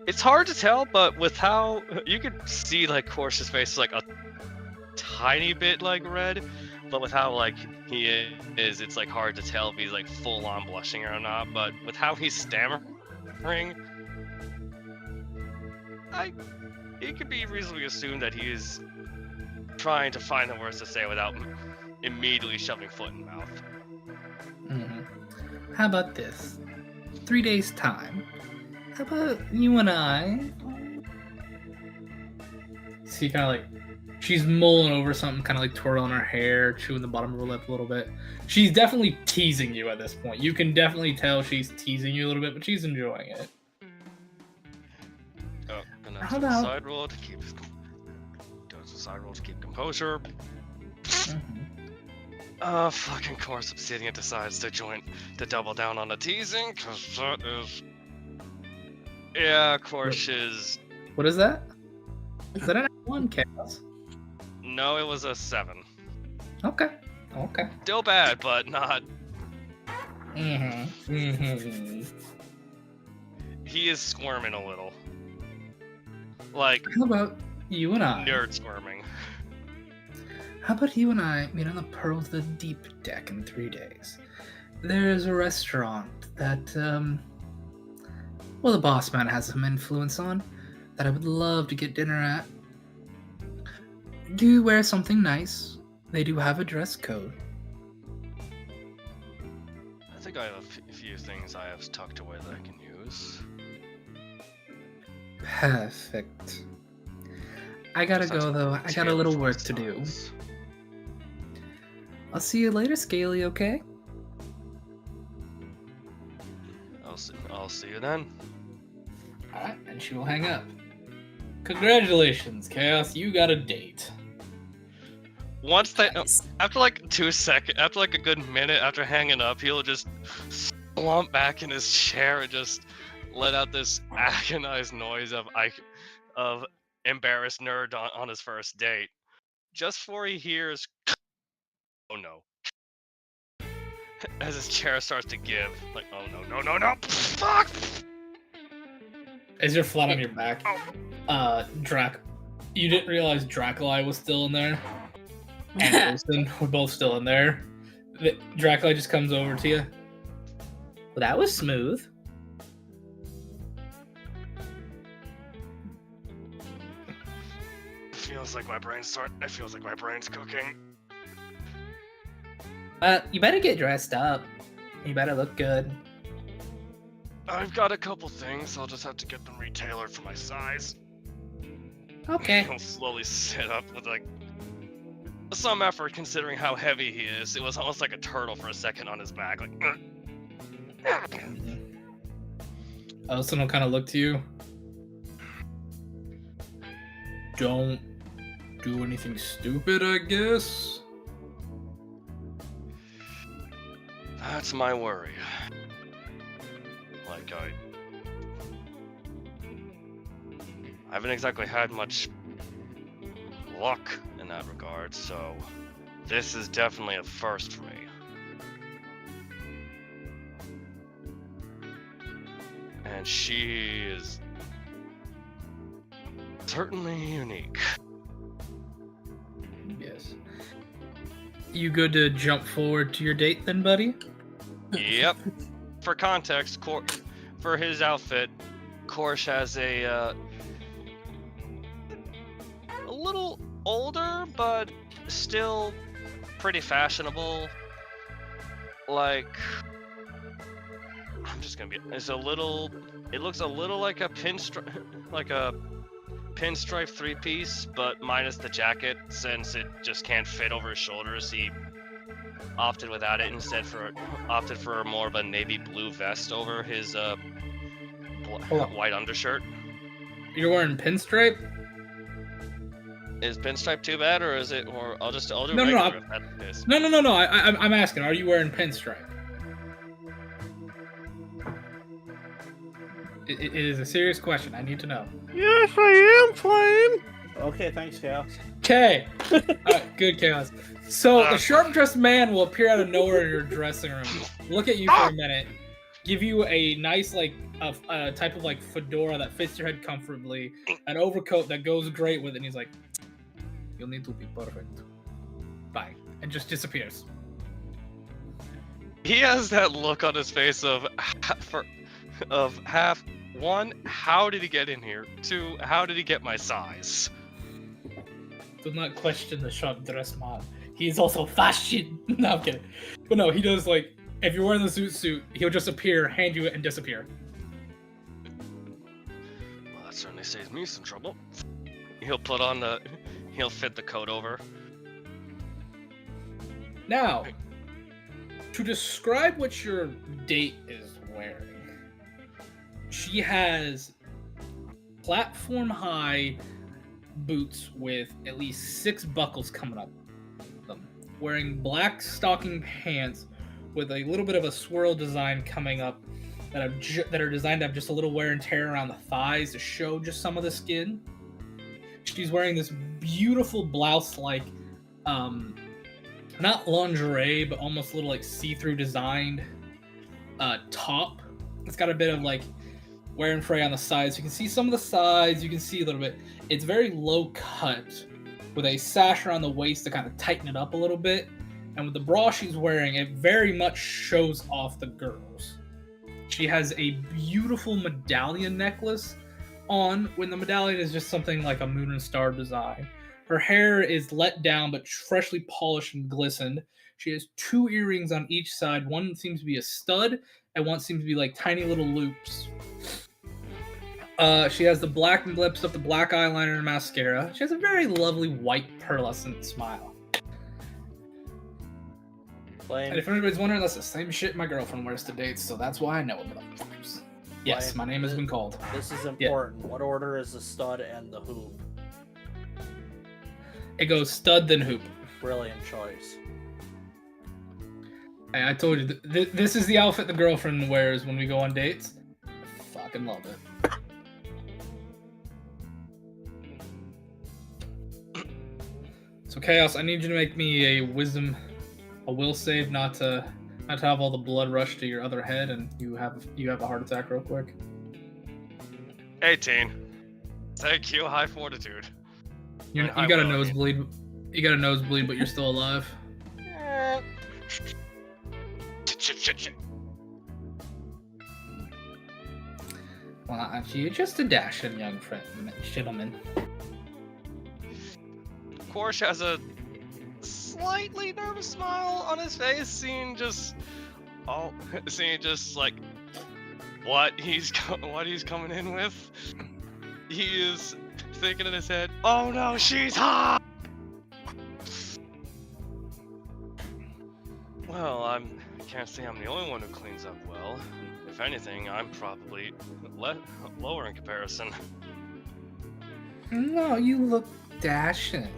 it's hard to tell, but with how you could see Corsa's face is a tiny bit red, but with how he is, it's hard to tell if he's full on blushing or not. But with how he's stammering, it could be reasonably assumed that he is trying to find the words to say without immediately shoving foot in mouth. Mm-hmm. How about this? 3 days time. How about you and I? See, kind of she's mulling over something, kind of twirling her hair, chewing the bottom of her lip a little bit. She's definitely teasing you at this point. You can definitely tell she's teasing you a little bit, but she's enjoying it. Oh, gonna How do a about- side roll to keep composure. Mm-hmm. Fucking course, Obsidian decides to double down on the teasing, cause that is. Yeah, course is. What is that? Is that an 1 chaos? No, it was a 7. Okay. Still bad, but not. Mm-hmm. Mm-hmm. He is squirming a little. How about you and I? Nerd squirming. How about you and I meet on the Pearls of the Deep deck in 3 days? There's a restaurant that, the boss man has some influence on that I would love to get dinner at. Do wear something nice. They do have a dress code. I think I have a few things I have tucked away that I can use. Perfect. I gotta go though. I got a little work to do. I'll see you later, Scaly, okay? I'll see you then. Alright, and she will hang up. Congratulations, Chaos, you got a date. Once they, Nice. after 2 seconds, after a good minute after hanging up, he'll just slumped back in his chair and just let out this agonized noise of embarrassed nerd on his first date. Just before he hears, oh no, as his chair starts to give, like, oh no, fuck! As you're flat on your back, you didn't realize Draculi was still in there, and Wilson were both still in there. Draculi just comes over to you. Well, that was smooth. It feels like my brain's cooking. You better get dressed up. You better look good. I've got a couple things. I'll just have to get them retailored for my size. Okay. He'll slowly sit up with like some effort, considering how heavy he is. It was almost like a turtle for a second on his back. Like, Elson will kind of look to you. Don't do anything stupid, I guess. That's my worry. Like, I haven't exactly had much luck in that regard, so this is definitely a first for me. And she is certainly unique. Yes. You good to jump forward to your date then, buddy? Yep. For context, for his outfit, Korsh has a little older, but still pretty fashionable. Like, I'm just gonna be. It looks a little like a pinstripe three-piece, but minus the jacket, since it just can't fit over his shoulders. He opted without it, opted for more of a navy blue vest over his white undershirt. You're wearing pinstripe? Is pinstripe too bad, or is it? Or I'll do No, regular if that's the case. No. I'm asking. Are you wearing pinstripe? It is a serious question. I need to know. Yes, I am, Flame. Okay, thanks, Chaos. Okay. Alright, good, Chaos. So the sharp-dressed man will appear out of nowhere in your dressing room. Look at you for a minute. Give you a nice, like, a type of like fedora that fits your head comfortably, an overcoat that goes great with it, and he's like, "You'll need to be perfect. Bye," and just disappears. He has that look on his face of half. One, how did he get in here? Two, how did he get my size? Do not question the sharp-dressed man. He is also fashion. No, I'm kidding. But no, he does, like, if you're wearing the suit, he'll just appear, hand you it, and disappear. Well, that certainly saves me some trouble. He'll fit the coat over. Now, to describe what your date is wearing, she has platform-high boots with at least 6 buckles coming up them, wearing black stocking pants with a little bit of a swirl design coming up that are designed to have just a little wear and tear around the thighs to show just some of the skin. She's wearing this beautiful blouse-like, not lingerie, but almost a little like see-through designed top. It's got a bit of like wear and fray on the sides. You can see some of the sides. You can see a little bit. It's very low cut with a sash around the waist to kind of tighten it up a little bit. And with the bra she's wearing, it very much shows off the girls. She has a beautiful medallion necklace on, when the medallion is just something like a moon and star design. Her hair is let down but freshly polished and glistened. She has 2 earrings on each side. One seems to be a stud, and one seems to be like tiny little loops. She has the black lips up, the black eyeliner and mascara. She has a very lovely white pearlescent smile. Flame. And if anybody's wondering, that's the same shit my girlfriend wears to dates, so that's why I know about it. Yes, my name has been called. This is important. What order is the stud and the hoop? It goes stud, then hoop. Brilliant choice. Hey, I told you, this is the outfit the girlfriend wears when we go on dates. I fucking love it. So Chaos, I need you to make me a will save, not to have all the blood rush to your other head, and you have a heart attack real quick. 18. Thank you, high fortitude. You got a nosebleed. You got a nosebleed, but you're still alive. Shit. Well, aren't you just a dashing young gentleman? Korsh has a slightly nervous smile on his face, seeing just like what he's coming in with. He is thinking in his head, "Oh no, she's hot." Well, I can't say I'm the only one who cleans up well. If anything, I'm probably lower in comparison. No, you look dashing.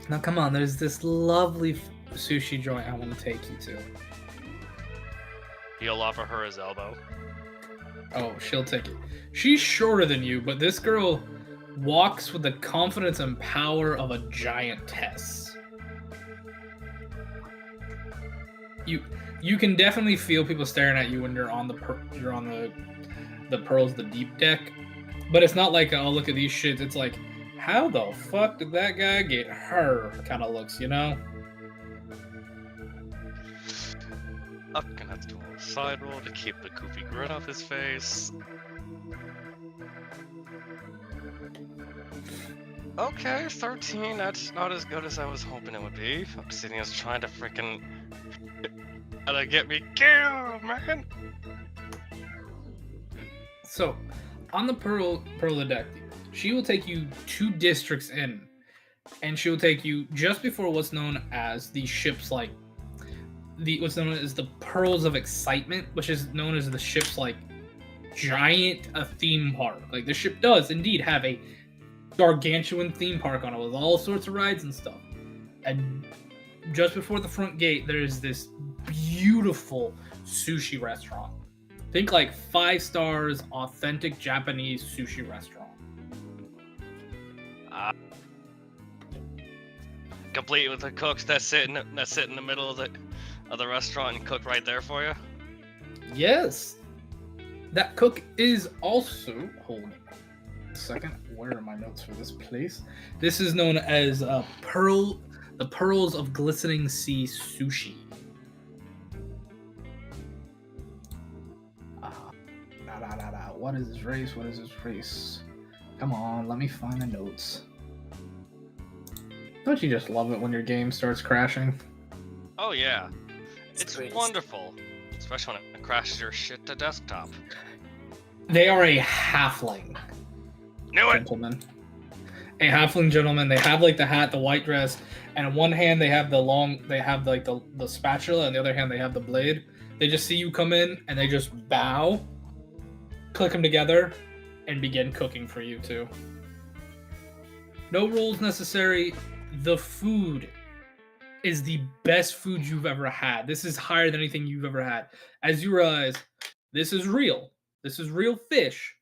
Now come on, there's this lovely sushi joint I want to take you to. He'll offer her his elbow. Oh, she'll take it. She's shorter than you, but this girl walks with the confidence and power of a giantess. You can definitely feel people staring at you when you're on the pearls, the deep deck, but it's not like, oh, look at these shits. It's like, how the fuck did that guy get her? Kind of looks, you know. I'm gonna have to do a little side roll to keep the goofy grin off his face. Okay, 13. That's not as good as I was hoping it would be. Obsidian's trying to freaking get me killed, man. So, on the pearl of the deck, she will take you 2 districts in, and she will take you just before what's known as the ship's like what's known as the Pearls of Excitement, which is known as the ship's like giant theme park. Like the ship does indeed have a gargantuan theme park on it with all sorts of rides and stuff. And just before the front gate, there's this beautiful sushi restaurant. Think like 5 stars, authentic Japanese sushi restaurant. Complete with the cooks that sit in the middle of the restaurant and cook right there for you. Yes, that cook is also. Hold on a second. Where are my notes for this place? This is known as the Pearls of Glistening Sea Sushi. What is his race? Come on, let me find the notes. Don't you just love it when your game starts crashing? Oh yeah, it's greatest. wonderful, especially when it crashes your shit to desktop. They are a halfling. Knew it. Gentleman. A halfling gentleman. They have like the hat, the white dress, and in one hand they have the spatula, and the other hand they have the blade. They just see you come in and they just bow, click them together, and begin cooking for you too. No rolls necessary. The food is the best food you've ever had. This is higher than anything you've ever had. As you realize, this is real. This is real fish.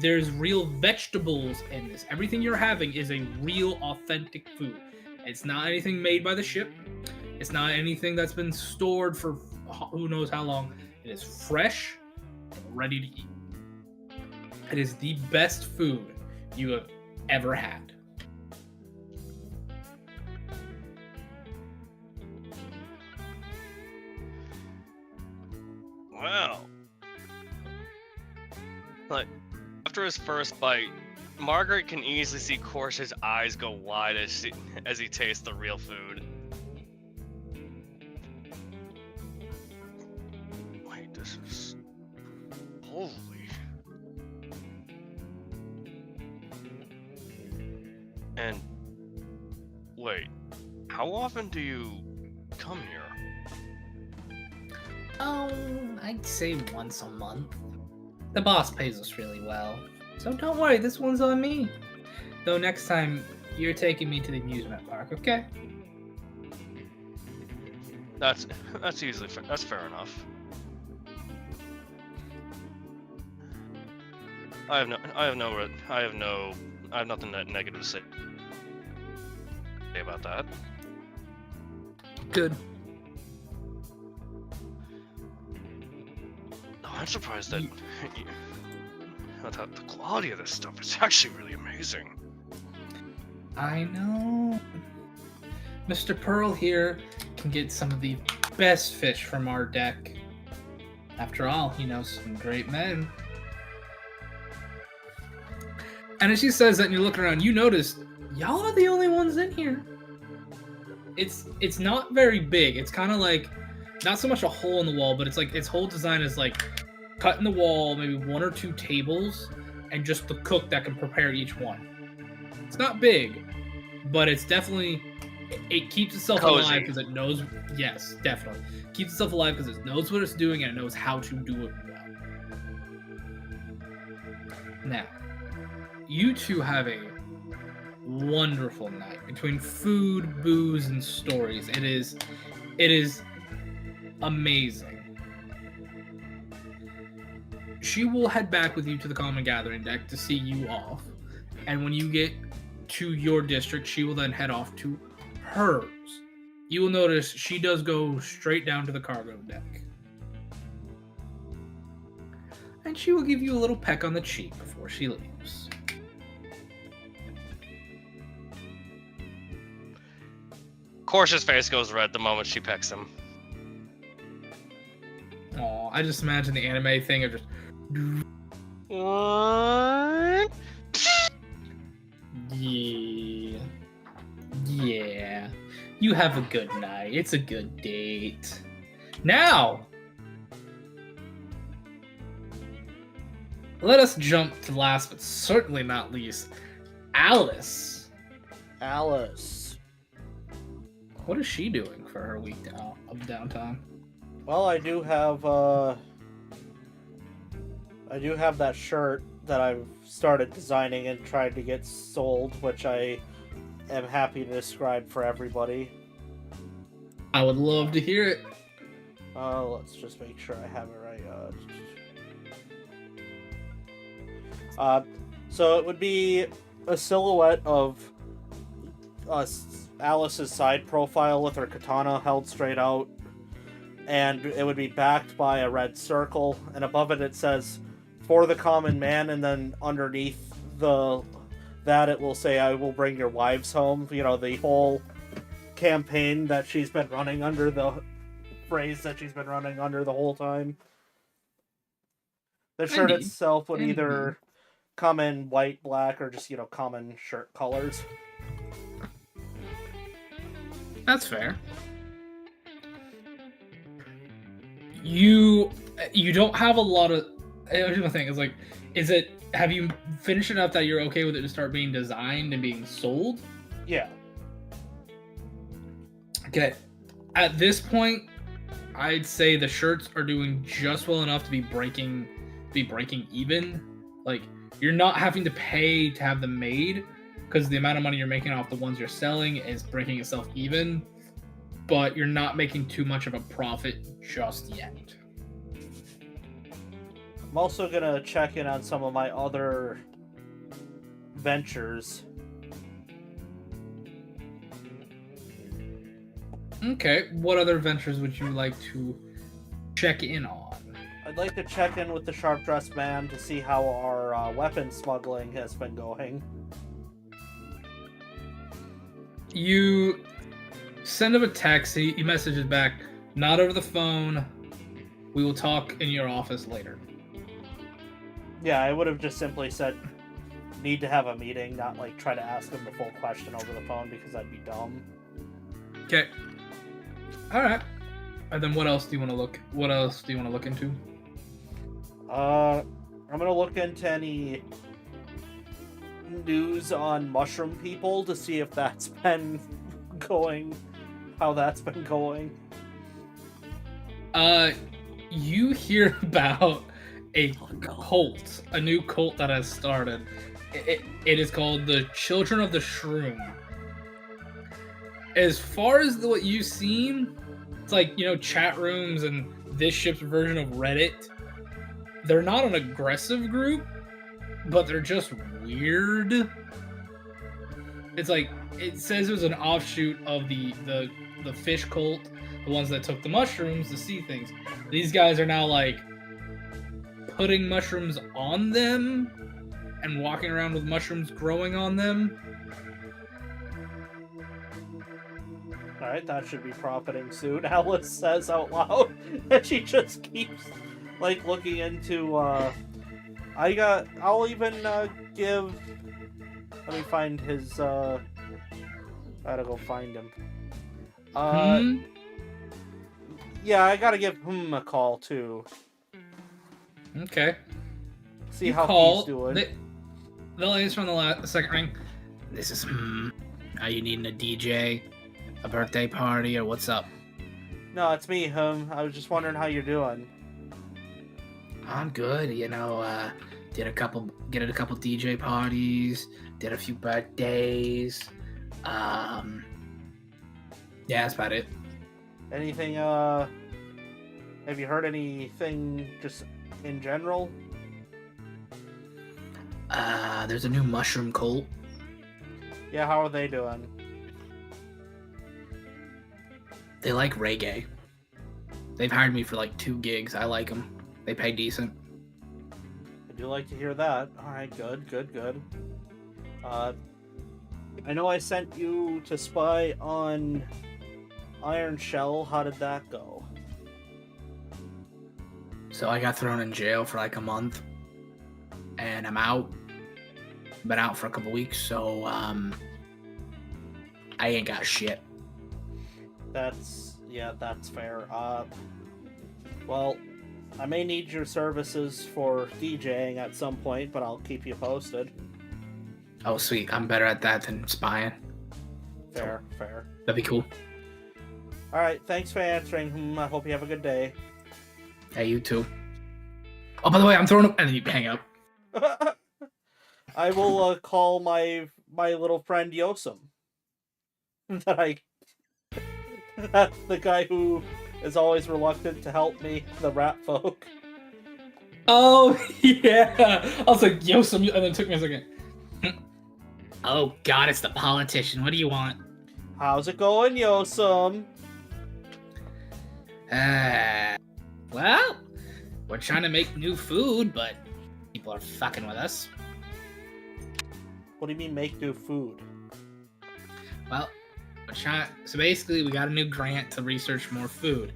There's real vegetables in this. Everything you're having is a real, authentic food. It's not anything made by the ship. It's not anything that's been stored for who knows how long. It is fresh and ready to eat. It is the best food you have ever had. Wow. Like, after his first bite, Margaret can easily see Korsh's eyes go wide as he tastes the real food. Wait, this is... Holy... And... Wait, how often do you come here? Oh, I'd say once a month. The boss pays us really well, so don't worry, this one's on me. Though next time, you're taking me to the amusement park, okay? That's easily that's fair enough. I have nothing negative to say about that. Good. No, I'm surprised that the quality of this stuff is actually really amazing. I know. Mr. Pearl here can get some of the best fish from our deck. After all, he knows some great men. And as she says that and you're looking around, you notice y'all are the only ones in here. It's not very big. It's kind of like, not so much a hole in the wall, but it's like its whole design is like cut in the wall, maybe 1 or 2 tables, and just the cook that can prepare each one. It's not big, but it's definitely, it keeps itself alive because it knows, yes, definitely. Keeps itself alive because it knows what it's doing and it knows how to do it well. Now, you two have a wonderful night between food, booze, and stories. It is amazing. She will head back with you to the Common Gathering deck to see you off, and when you get to your district, she will then head off to hers. You will notice she does go straight down to the cargo deck, and she will give you a little peck on the cheek before she leaves. Korsha's face goes red the moment she pecks him. Aw, I just imagine the anime thing of just... What? Yeah. Yeah. You have a good night. It's a good date. Now, let us jump to last but certainly not least, Alice. Alice. What is she doing for her week of downtime? Well, I do have that shirt that I've started designing and tried to get sold, which I am happy to describe for everybody. I would love to hear it. Let's just make sure I have it right. So it would be a silhouette of Alice's side profile with her katana held straight out, and it would be backed by a red circle, and above it says "For the Common Man," and then underneath that it will say "I will bring your wives home." You know, the whole campaign that she's been running under, the phrase that she's been running under the whole time. The shirt itself would either come in white, black, or just, common shirt colors. That's fair. You don't have a lot of... Here's my thing. Have you finished enough that you're okay with it to start being designed and being sold? Yeah. Okay. At this point, I'd say the shirts are doing just well enough to be breaking even. Like, you're not having to pay to have them made, because the amount of money you're making off the ones you're selling is breaking itself even, but you're not making too much of a profit just yet. I'm also going to check in on some of my other ventures. Okay, what other ventures would you like to check in on? I'd like to check in with the Sharp Dressed Man to see how our weapon smuggling has been going. You send him a text, he messages back, not over the phone, we will talk in your office later. Yeah, I would have just simply said, need to have a meeting, not try to ask him the full question over the phone, because that'd be dumb. Okay. Alright. And then what else do you want to look into? I'm gonna look into any news on mushroom people to see if that's been going, how that's been going. You hear about a cult, a new cult that has started. It is called the Children of the Shroom. As far as what you've seen, It's like, chat rooms and this ship's version of Reddit. They're not an aggressive group, but they're just weird. It's like, it says it was an offshoot of the fish cult, the ones that took the mushrooms to see things. These guys are now like putting mushrooms on them and walking around with mushrooms growing on them. Alright, that should be profiting soon, Alice says out loud. And she just keeps, like, looking into, I'll even, give... Let me find his, I gotta go find him. Yeah, I gotta give him a call, too. Okay. See You how call, he's doing. They'll answer on the second ring. This is, are you needing a DJ? A birthday party, or what's up? No, it's me, I was just wondering how you're doing. I'm good, did a couple DJ parties, did a few birthdays. Yeah, that's about it. Anything, have you heard anything just in general? There's a new mushroom cult. Yeah, how are they doing? They like reggae. They've hired me for like 2 gigs. I like them. They pay decent. I do like to hear that. Alright, good. I know I sent you to spy on Iron Shell. How did that go? So I got thrown in jail for like a month. And I'm out. Been out for a couple weeks, so I ain't got shit. That's fair. Well, I may need your services for DJing at some point, but I'll keep you posted. Oh, sweet. I'm better at that than spying. Fair. That'd be cool. Alright, thanks for answering. I hope you have a good day. Hey, you too. Oh, by the way, I'm throwing up, and then you hang up. I will call my little friend Yosem. That's the guy who is always reluctant to help me, the rat folk. Oh, yeah. I was like, Yosem, and then it took me a second. Oh, God, it's the politician. What do you want? How's it going, Yosem? Well, we're trying to make new food, but people are fucking with us. What do you mean, make new food? Well, so basically, we got a new grant to research more food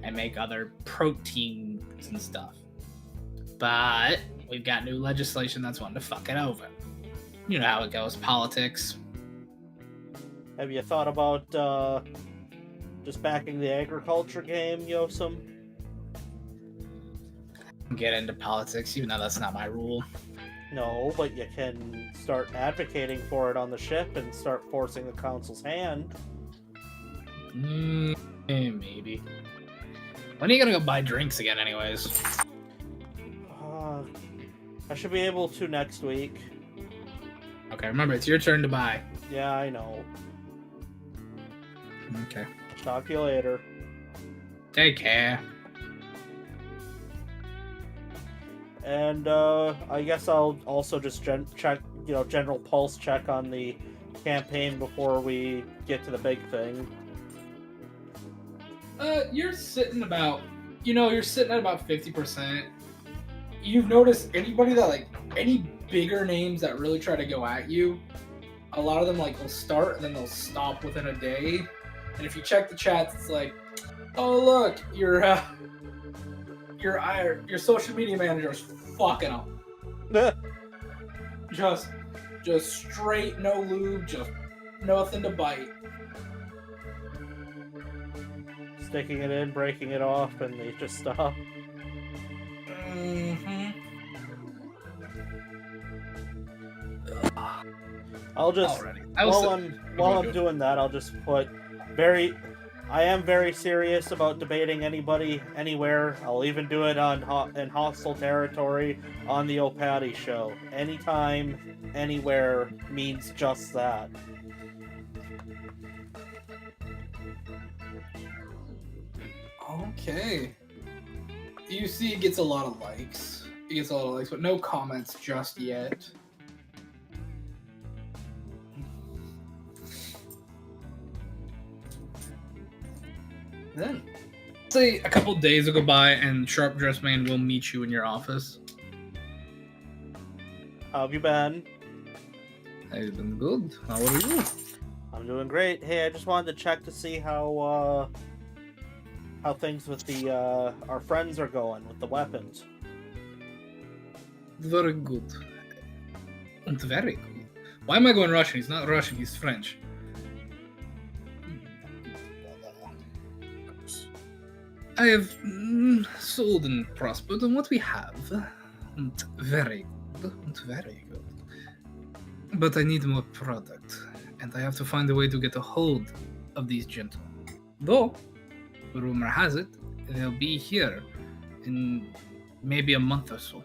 and make other proteins and stuff. But we've got new legislation that's wanting to fuck it over. You know how it goes, politics. Have you thought about just backing the agriculture game, Yosem? Get into politics, even though that's not my rule. No, but you can start advocating for it on the ship and start forcing the council's hand. Maybe. When are you gonna go buy drinks again, anyways? I should be able to next week. Okay, remember, it's your turn to buy. Yeah, I know. Okay. Talk to you later. Take care. And I guess I'll also just check, general pulse check on the campaign before we get to the big thing. You're sitting at about 50%. You've noticed anybody that any bigger names that really try to go at you, a lot of them will start and then they'll stop within a day. And if you check the chats, it's like, oh look, your social media manager is fucking up. just straight, no lube, just nothing to bite. Sticking it in, breaking it off, and they just stop. Mm-hmm. I'll just while I'm doing that, I'll just put I am very serious about debating anybody anywhere. I'll even do it in hostile territory on the Opati show. Anytime, anywhere means just that. Okay. You see, it gets a lot of likes. It gets a lot of likes, but no comments just yet. Then, say a couple days will go by, and Sharp Dressed Man will meet you in your office. How have you been? I've been good. How are you? I'm doing great. Hey, I just wanted to check to see how things with the our friends are going with the weapons. Very good. And very good. Why am I going Russian? He's not Russian, he's French. I have sold and prospered on what we have. And very good. And very good. But I need more product. And I have to find a way to get a hold of these gentlemen. Though, rumor has it, they'll be here in maybe a month or so.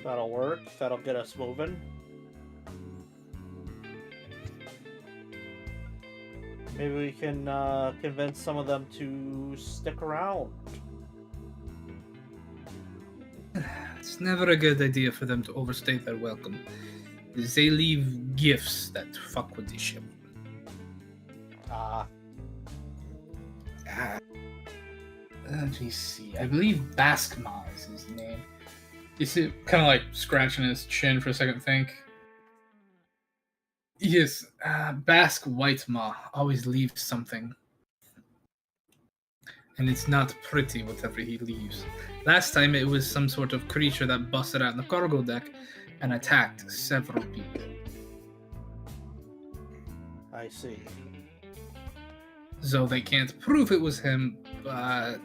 That'll work. That'll get us moving. Maybe we can convince some of them to stick around. It's never a good idea for them to overstay their welcome. They leave gifts that fuck with the ship. Let me see. I believe Baskma is his name. You see, kind of like scratching his chin for a second, think. Yes, Basque Whitema always leaves something. And it's not pretty whatever he leaves. Last time it was some sort of creature that busted out in the cargo deck and attacked several people. I see. So they can't prove it was him, but...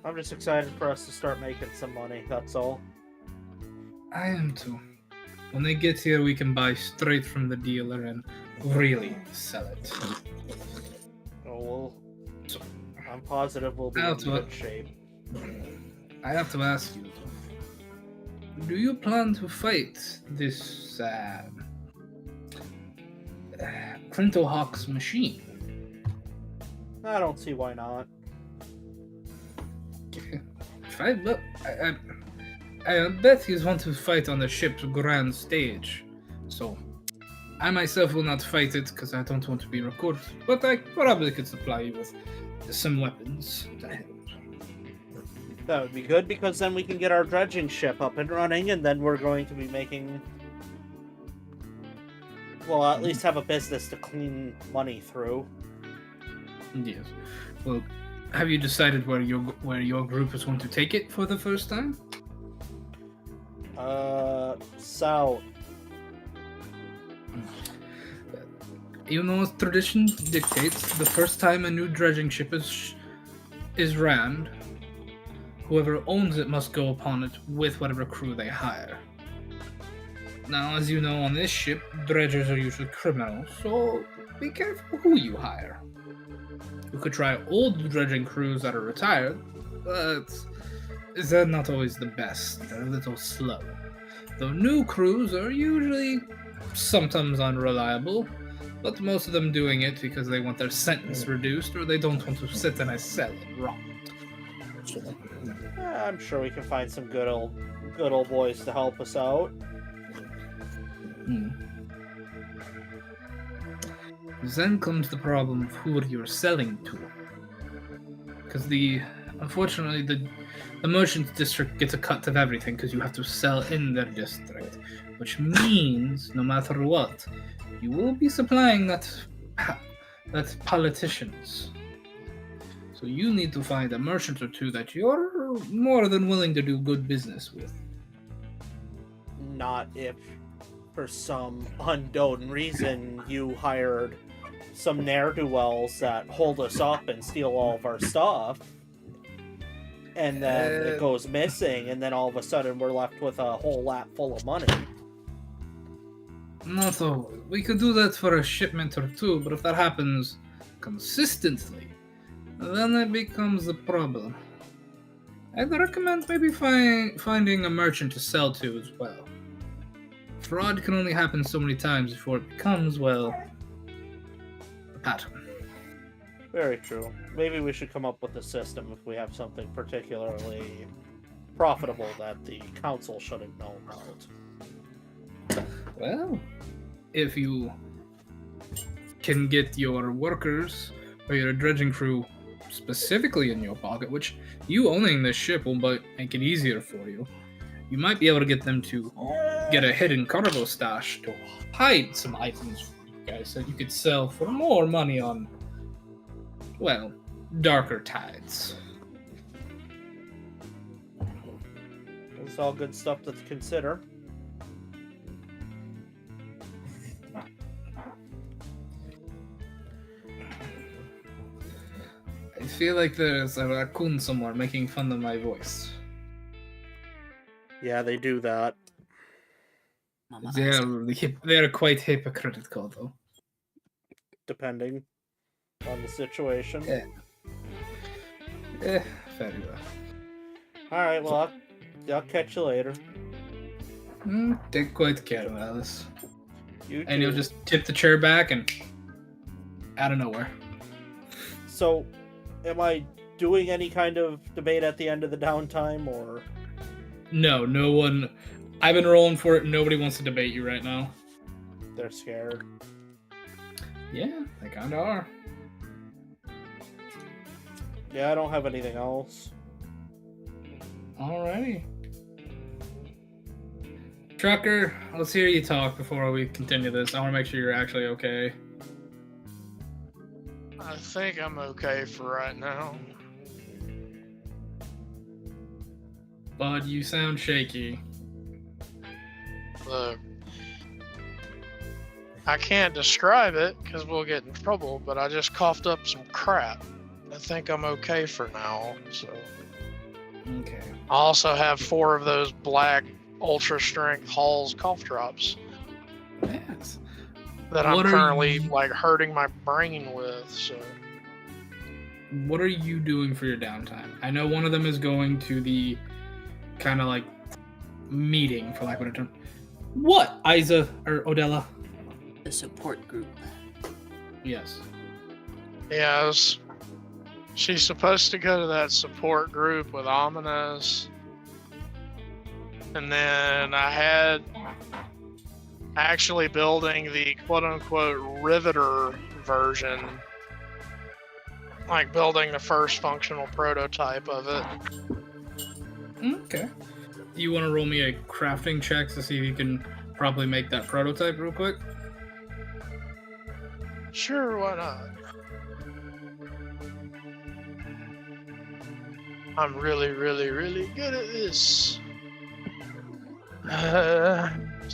I'm just excited for us to start making some money, that's all. I am too. When they get here, we can buy straight from the dealer and really sell it. Oh, I'm positive we'll be in good shape. I have to ask you, do you plan to fight this Clinto Hawk's machine? I don't see why not. I bet he's want to fight on the ship's grand stage. So, I myself will not fight it because I don't want to be recorded. But I probably could supply you with some weapons to help. That would be good because then we can get our dredging ship up and running, and then we're going to be making. Well, at least have a business to clean money through. Yes. Well, have you decided where your group is going to take it for the first time? South. You know, as tradition dictates, the first time a new dredging ship is ran, whoever owns it must go upon it with whatever crew they hire. Now, as you know, on this ship, dredgers are usually criminals, so be careful who you hire. You could try old dredging crews that are retired, but they're not always the best. They're a little slow. Though new crews are usually sometimes unreliable, but most of them doing it because they want their sentence reduced or they don't want to sit in a cell and rot. I'm sure we can find some good old boys to help us out. Then comes the problem of who you're selling to. Because unfortunately, the merchants district gets a cut of everything because you have to sell in their district. Which means, no matter what, you will be supplying that politicians. So you need to find a merchant or two that you're more than willing to do good business with. Not if, for some unknown reason, you hired some ne'er-do-wells that hold us up and steal all of our stuff. And then it goes missing, and then all of a sudden we're left with a whole lap full of money. Not always. We could do that for a shipment or two, but if that happens consistently, then it becomes a problem. I'd recommend maybe finding a merchant to sell to as well. fraud can only happen so many times before it becomes, well, a pattern. Very true. Maybe we should come up with a system if we have something particularly profitable that the council shouldn't know about. Well, if you can get your workers or your dredging crew specifically in your pocket, which you owning this ship will make it easier for you, you might be able to get them to get a hidden cargo stash to hide some items for you guys that you could sell for more money on, well, darker tides. It's all good stuff to consider. I feel like there's a raccoon somewhere making fun of my voice. Yeah, they do that. Mama They're quite hypocritical, though. Depending on the situation. Yeah. Very well. Alright, well, I'll catch you later. Take quite care of Alice. You And too. you'll just tip the chair back and out of nowhere. So, am I doing any kind of debate at the end of the downtime, or... No one. I've been rolling for it. Nobody wants to debate you right now. they're scared? Yeah, they kind of are. Yeah, I don't have anything else. Alrighty. Trucker, let's hear you talk before we continue this. I want to make sure you're actually okay. I think I'm okay for right now. Bud, you sound shaky. Look, I can't describe it because we'll get in trouble, but I just coughed up some crap. I think I'm okay for now, so. Okay. I also have 4 of those black ultra strength Hall's cough drops Yes. that I'm What are currently you- like hurting my brain with, so. What are you doing for your downtime? I know one of them is going to the kind of like meeting, for lack of a better term. What, Isa or Odella? The support group. Yes. Yes. She's supposed to go to that support group with Ominous. And then I had actually building the quote-unquote Riveter version. Like building the first functional prototype of it. Okay. Do you want to roll me a crafting check to see if you can probably make that prototype real quick? Sure, why not? I'm really, really, really good at this.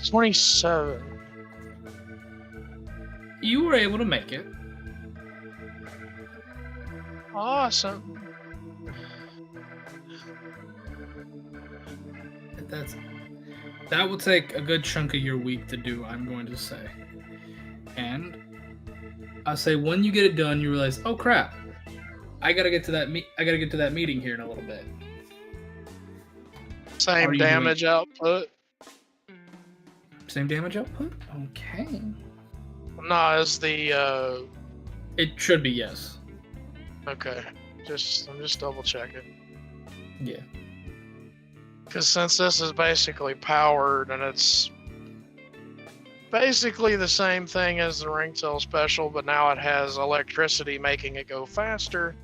27. You were able to make it. Awesome. That will take a good chunk of your week to do, I'm going to say. And I'll say when you get it done, you realize, oh crap, I gotta get to that meeting here in a little bit. How are Same you damage output. Same damage output? Okay. No, as the It should be yes. okay. I'm just double checking. Yeah. Because since this is basically powered and it's basically the same thing as the Ringtail Special, but now it has electricity making it go faster.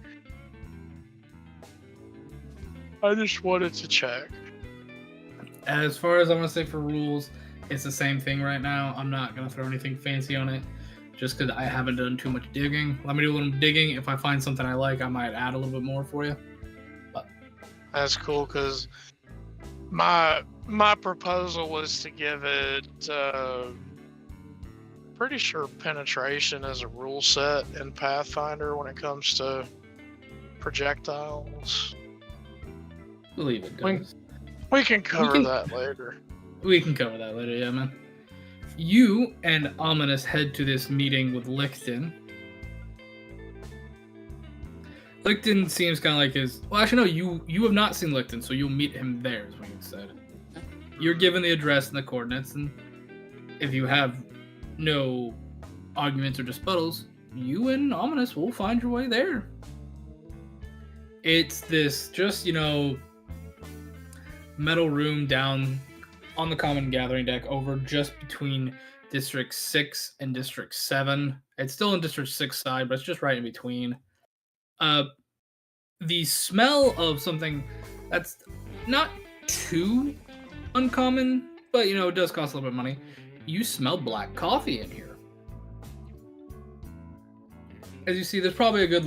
I just wanted to check. As far as I want to say for rules, it's the same thing right now. I'm not going to throw anything fancy on it just because I haven't done too much digging. Let me do a little digging. If I find something I like, I might add a little bit more for you. But That's cool because my proposal was to give it pretty sure penetration as a rule set in Pathfinder when it comes to projectiles. believe it Wink. does. We can cover can- that later. We can cover that later, yeah, man. You and Ominous head to this meeting with Licton. Licton seems kind of like his... Well, actually, no, you have not seen Licton, so you'll meet him there, is what you said. You're given the address and the coordinates, and if you have no arguments or disputtals, you and Ominous will find your way there. It's this just, metal room down on the common gathering deck over just between District 6 and District 7. It's still in District 6 side, but it's just right in between. The smell of something that's not too uncommon, but it does cost a little bit of money. You smell black coffee in here. As you see, there's probably a good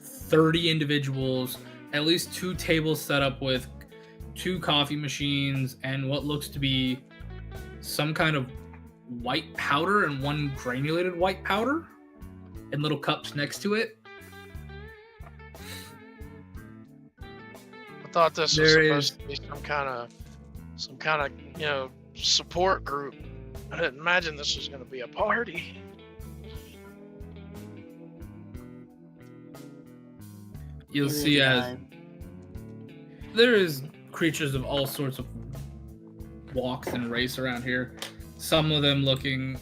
30 individuals, at least 2 tables set up with 2 coffee machines and what looks to be some kind of white powder and 1 granulated white powder and little cups next to it. I thought this was supposed to be some kind of support group. I didn't imagine this was going to be a party. You'll see as there is creatures of all sorts of walks and race around here. Some of them looking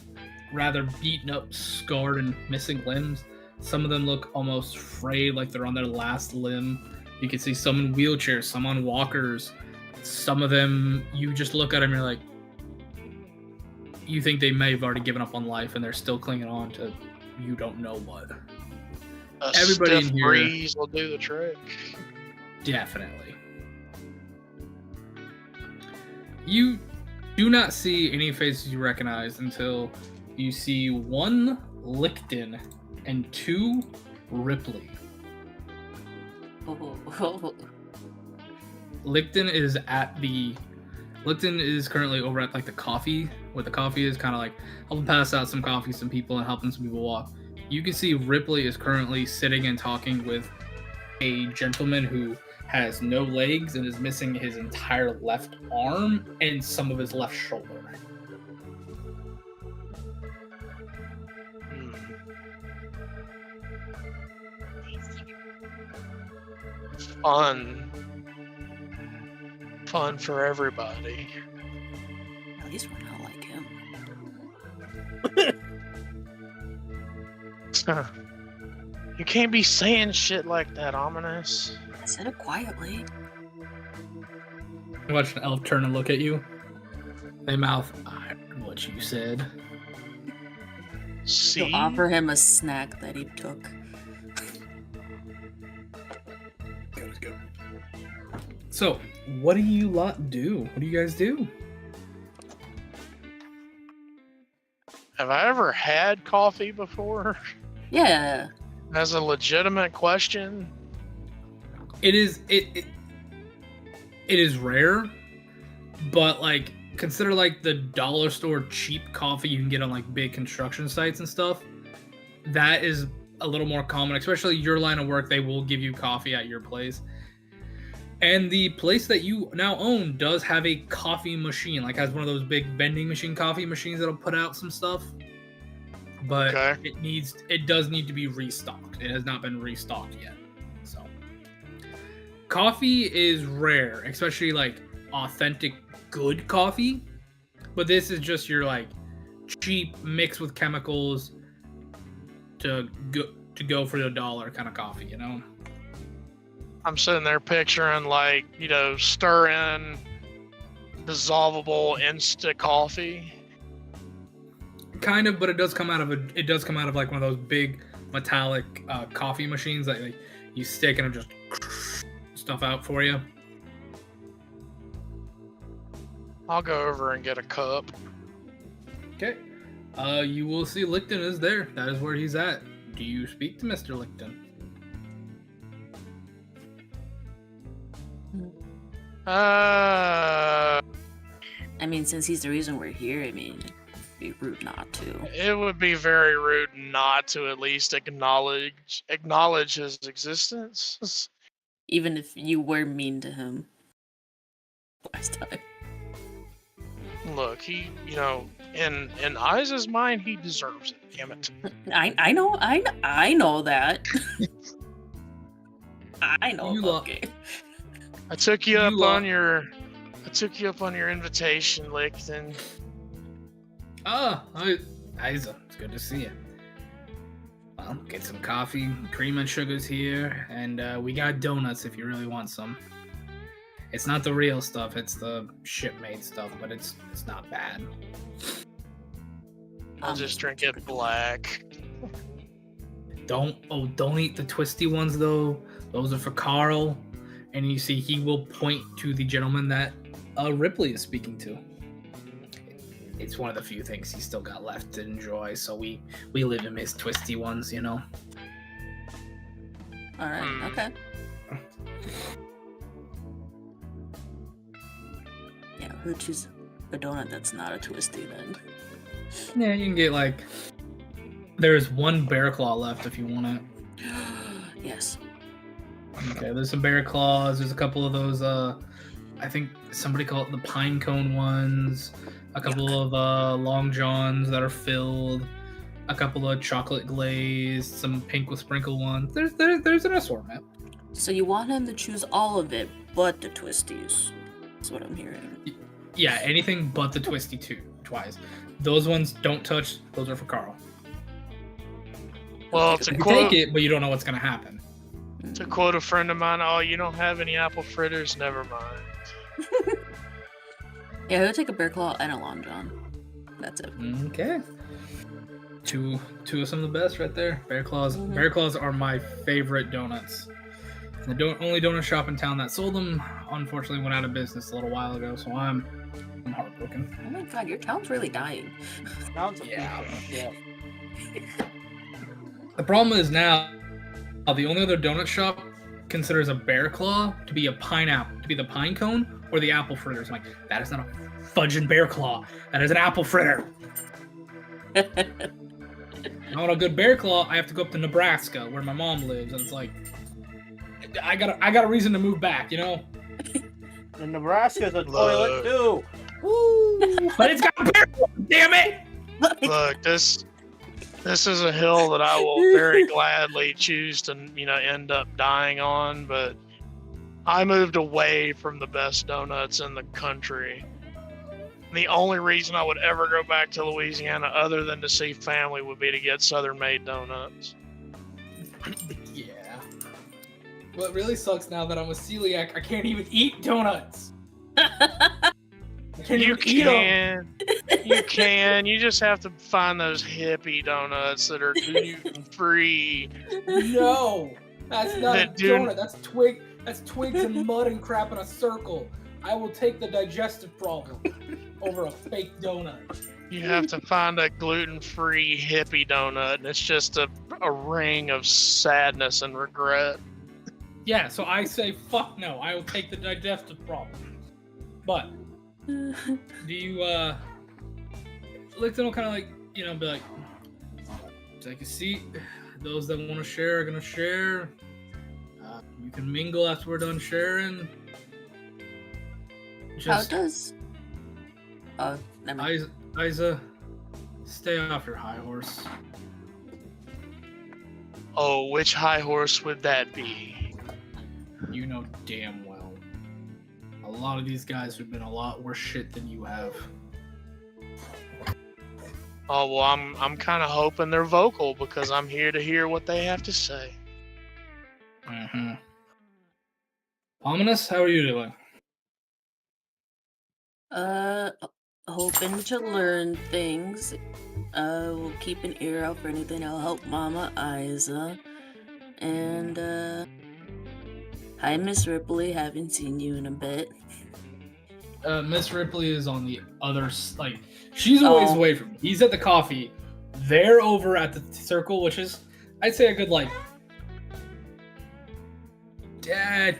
rather beaten up, scarred, and missing limbs. Some of them look almost frayed, like they're on their last limb. You can see some in wheelchairs, some on walkers. Some of them, you just look at them, you're like, you think they may have already given up on life, and they're still clinging on to you don't know what. Everybody in here breeze will do the trick. Definitely. You do not see any faces you recognize until you see 1 Licton and 2 Ripley. Licton is currently over at the coffee, where the coffee is, kind of helping pass out some coffee to some people and helping some people walk. You can see Ripley is currently sitting and talking with a gentleman who has no legs and is missing his entire left arm and some of his left shoulder. Fun for everybody. At least we're not like him. You can't be saying shit like that, Ominous. I said it quietly. You watch an elf turn and look at you. They mouth, I heard what you said. See? You'll offer him a snack that he took. Let's go. So, what do you lot do? What do you guys do? Have I ever had coffee before? Yeah. As a legitimate question. It is rare, but consider the dollar store cheap coffee you can get on big construction sites and stuff. That is a little more common, especially your line of work. They will give you coffee at your place. And the place that you now own does have a coffee machine, has one of those big vending machine coffee machines that'll put out some stuff. But okay. It does need to be restocked. It has not been restocked yet. So coffee is rare, especially authentic good coffee. But this is just your cheap mixed with chemicals to go for $1 kind of coffee, I'm sitting there picturing stir in dissolvable instant coffee. Kind of, but it does come out of one of those big metallic coffee machines that you stick and it just stuff out for you. I'll go over and get a cup. Okay. You will see Licton is there. That is where he's at. Do you speak to Mr. Licton? I mean, since he's the reason we're here, it'd be rude not to. It would be very rude not to at least acknowledge his existence. Even if you were mean to him last time. Look, he, in Iz's mind, he deserves it. Damn it. I know that. I know. Okay. I took you up on your invitation, Licton. Hi, Isa. It's good to see you. Well, get some coffee, cream and sugars here, and we got donuts if you really want some. It's not the real stuff; it's the ship-made stuff, but it's not bad. I'll just drink it black. Don't eat the twisty ones though. Those are for Carl. And you see, he will point to the gentleman that Ripley is speaking to. It's one of the few things he's still got left to enjoy, so we live him his twisty ones, you know. All right. Okay. Yeah, we'll choose a donut that's not a twisty then. Yeah, you can get like. There's one bear claw left if you want it. Yes. Okay, there's some bear claws. There's a couple of those. I think somebody called it the pine cone ones. A couple of long johns that are filled. A couple of chocolate glazed. Some pink with sprinkle ones. There's an assortment. So you want him to choose all of it, but the twisties. That's what I'm hearing. Yeah, anything but the twisty twice. Those ones don't touch. Those are for Carl. Well, You can take it, but you don't know what's gonna happen. to quote a friend of mine, "Oh, you don't have any apple fritters? Never mind." Yeah, he'll take a bear claw and a long john. That's it. Okay. Two of some of the best right there. Bear claws. Mhm. Bear claws are my favorite donuts. The only donut shop in town that sold them, unfortunately, went out of business a little while ago. So I'm heartbroken. Oh my god, your town's really dying. Sounds Yeah. yeah. The problem is now, the only other donut shop considers a bear claw to be a pineapple, to be the pine cone or the apple fritters. I'm like, that is not a fudging bear claw. That is an apple fritter. I want a good bear claw. I have to go up to Nebraska where my mom lives, and it's like, I got a reason to move back, you know. And Nebraska's a toilet too. Woo! But it's got bear claw. Damn it! Look, this is a hill that I will very gladly choose to, end up dying on, but I moved away from the best donuts in the country. The only reason I would ever go back to Louisiana other than to see family would be to get Southern made donuts. Yeah. What really sucks now that I'm a celiac, I can't even eat donuts. I can't You even eat 'em. can. You just have to find those hippie donuts that are gluten free. No, that's not That a dude- donut. That's twigs and mud and crap in a circle. I will take the digestive problem over a fake donut. You have to find a gluten free hippie donut, and it's just a ring of sadness and regret. Yeah, so I say fuck no. I will take the digestive problem. But do you like to kind of like be like, take a seat. Those that want to share are gonna share. You can mingle after we're done sharing. How Just does? Oh, never mind. Isa, stay off your high horse. Oh, which high horse would that be? You know damn well. A lot of these guys have been a lot worse shit than you have. Oh, well, I'm kind of hoping they're vocal because I'm here to hear what they have to say. Mm-hmm. Ominous, how are you doing? Hoping to learn things. We'll keep an ear out for anything that'll help Mama Isa. And, hi, Miss Ripley. Haven't seen you in a bit. Miss Ripley is on the other she's a ways Oh. away from me. He's at the coffee. They're over at the circle, which is, I'd say, a good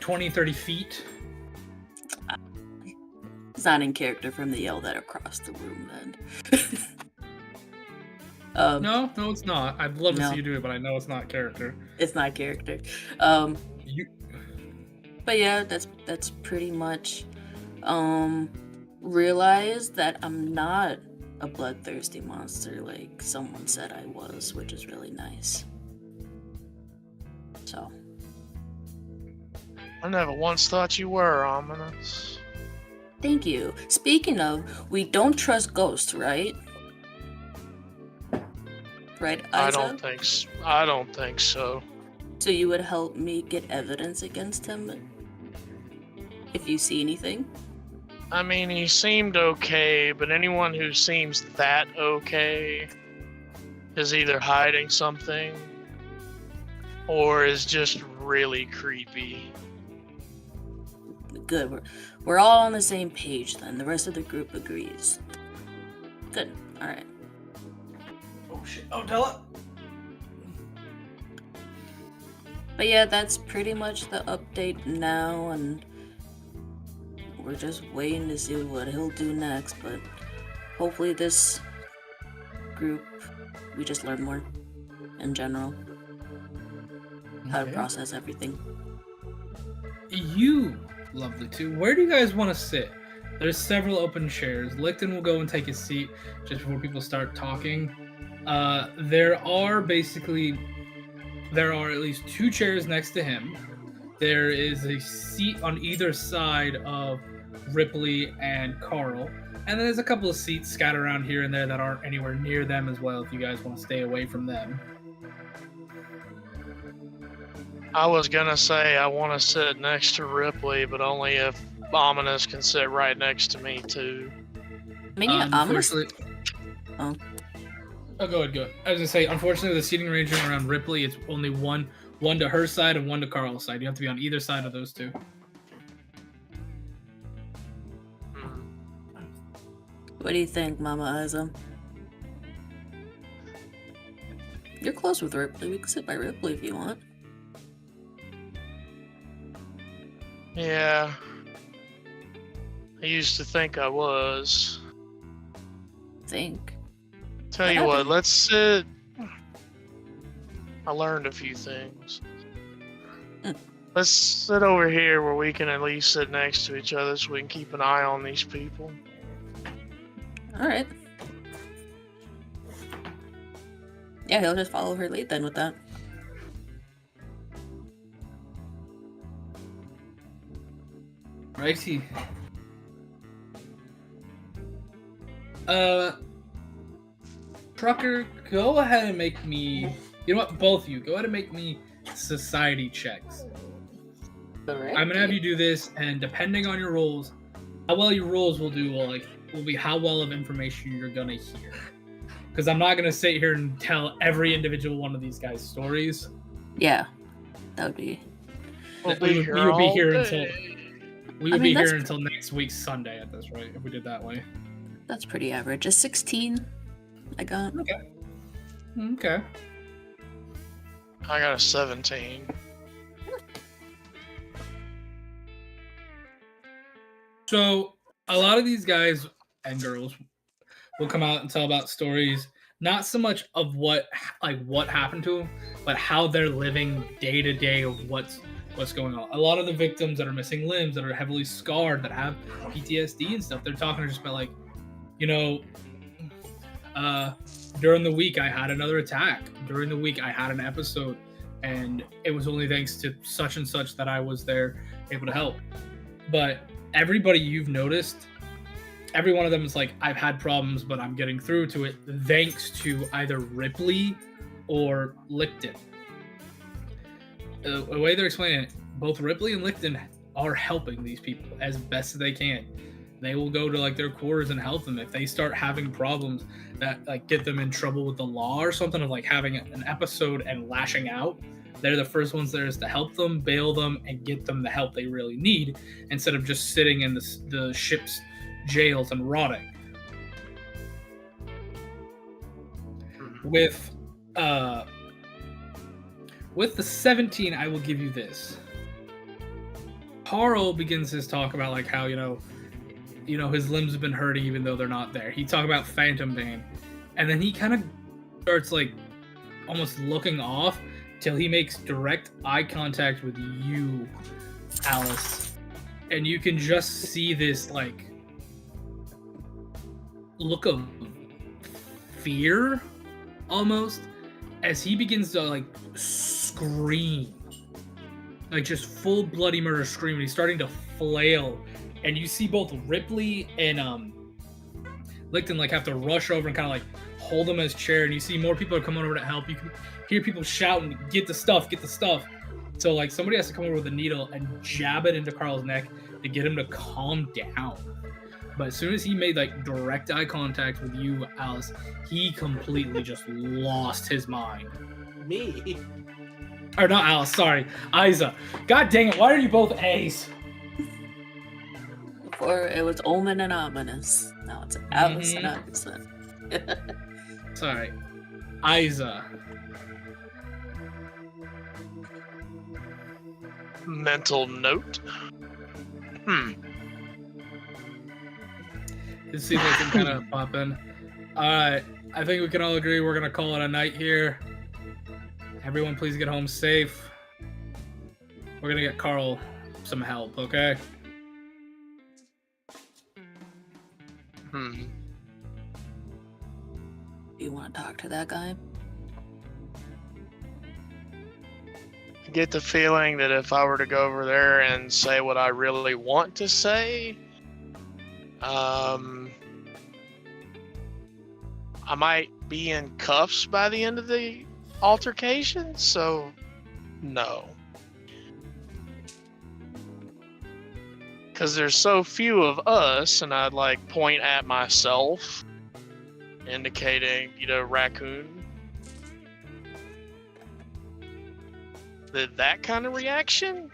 20, 30 feet. It's not in character from the yell that across the room then. No, it's not. I'd love to No. see you do it, but I know it's not character. It's not character. You But yeah, that's pretty much realize that I'm not a bloodthirsty monster like someone said I was, which is really nice. So I never once thought you were ominous. thank you. Speaking of, we don't trust ghosts, right? right, Isa? I don't think so. So you would help me get evidence against him if you see anything? I mean, he seemed okay, but anyone who seems that okay is either hiding something or is just really creepy. Good. We're all on the same page then. The rest of the group agrees. Good. All right. Oh shit! Oh, tell it. But yeah, that's pretty much the update now, and we're just waiting to see what he'll do next. But hopefully, this group, we just learn more in general how to Okay. process everything. You, lovely too. Where do you guys want to sit? There's several open chairs. Licton will go and take his seat just before people start talking. There are at least 2 chairs next to him. There is a seat on either side of Ripley and Carl. And then there's a couple of seats scattered around here and there that aren't anywhere near them as well if you guys want to stay away from them. I was gonna say I want to sit next to Ripley, but only if Ominous can sit right next to me too. I mean, yeah, Ominous. Unfortunately- Oh. Oh, go ahead. I was gonna say, unfortunately, the seating arrangement around Ripley, it's only one to her side and one to Carl's side. You have to be on either side of those two. What do you think, Mama Isa? You're close with Ripley. We can sit by Ripley if you want. Yeah. I used to think I was. Think. Tell you what, let's sit. I learned a few things. Let's sit over here where we can at least sit next to each other so we can keep an eye on these people. All right. Yeah, he'll just follow her lead then with that. Righty. Trucker, go ahead and make me. You know what? Both of you, go ahead and make me society checks. All right. I'm gonna have you do this, and depending on your rolls, how well your rolls will be how well of information you're gonna hear. Because I'm not gonna sit here and tell every individual one of these guys' stories. Yeah, that would be. We'll We be would- here we would be all here day. We I would mean, be here that's- until next week's Sunday at this rate, if we did that way. That's pretty average. A 16. I got. Okay. I got a 17. So a lot of these guys and girls will come out and tell about stories, not so much of what happened to them, but how they're living day to day of what's going on. A lot of the victims that are missing limbs, that are heavily scarred, that have PTSD and stuff, they're talking just about during the week I had another attack. During the week I had an episode, and it was only thanks to such and such that I was there able to help. But everybody you've noticed, every one of them is like, I've had problems, but I'm getting through to it thanks to either Ripley or Licton. The way they're explaining it, both Ripley and Licton are helping these people as best as they can. They will go to their quarters and help them if they start having problems that get them in trouble with the law or something, of having an episode and lashing out. They're the first ones there is to help them, bail them, and get them the help they really need, instead of just sitting in the ship's jails and rotting. With the 17, I will give you this. Carl begins his talk about how his limbs have been hurting even though they're not there. He talked about phantom pain, and then he kind of starts almost looking off till he makes direct eye contact with you, Alice, and you can just see this look of fear almost as he begins to scream, just full bloody murder scream, and he's starting to flail, and you see both Ripley and Licton have to rush over and kind of hold him as chair, and you see more people are coming over to help. You can hear people shouting, "Get the stuff! Get the stuff!" So like somebody has to come over with a needle and jab it into Carl's neck to get him to calm down. But as soon as he made like direct eye contact with you, Alice, he completely just lost his mind. Me? Or not Alice, sorry, Isa. God dang it! Why are you both A's? Before it was Omen and Ominous. Now it's Alice and Allison. Sorry, Isa. Mental note. Let's see if I can kind of pop in. Alright, I think we can all agree we're gonna call it a night here. Everyone please get home safe. We're gonna get Carl some help, okay? Do you want to talk to that guy? I get the feeling that if I were to go over there and say what I really want to say, I might be in cuffs by the end of the altercation, so no. Because there's so few of us, and I'd like point at myself, indicating, raccoon. That kind of reaction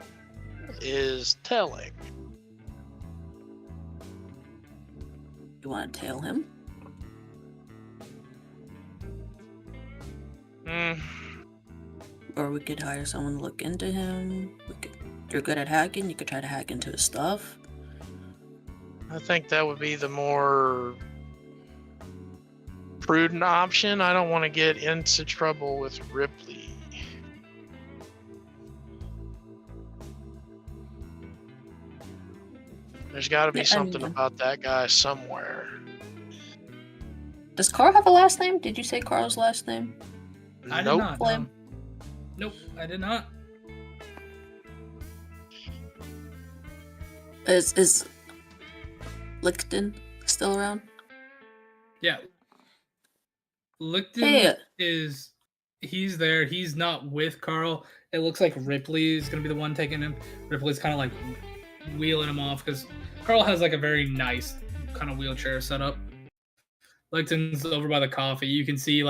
is telling. You want to tail him? Or we could hire someone to look into him. You're good at hacking, you could try to hack into his stuff. I think that would be the more prudent option. I don't want to get into trouble with Ripley. There's got to be something about that guy somewhere. Does Carl have a last name? Did you say Carl's last name? I Nope. did not. Flame. Nope, I did not. Is Lichten still around? Yeah. Lichten Hey. he's there. He's not with Carl. It looks like Ripley is going to be the one taking him. Ripley's kind of like wheeling him off because Carl has like a very nice kind of wheelchair setup. Lichten's over by the coffee. You can see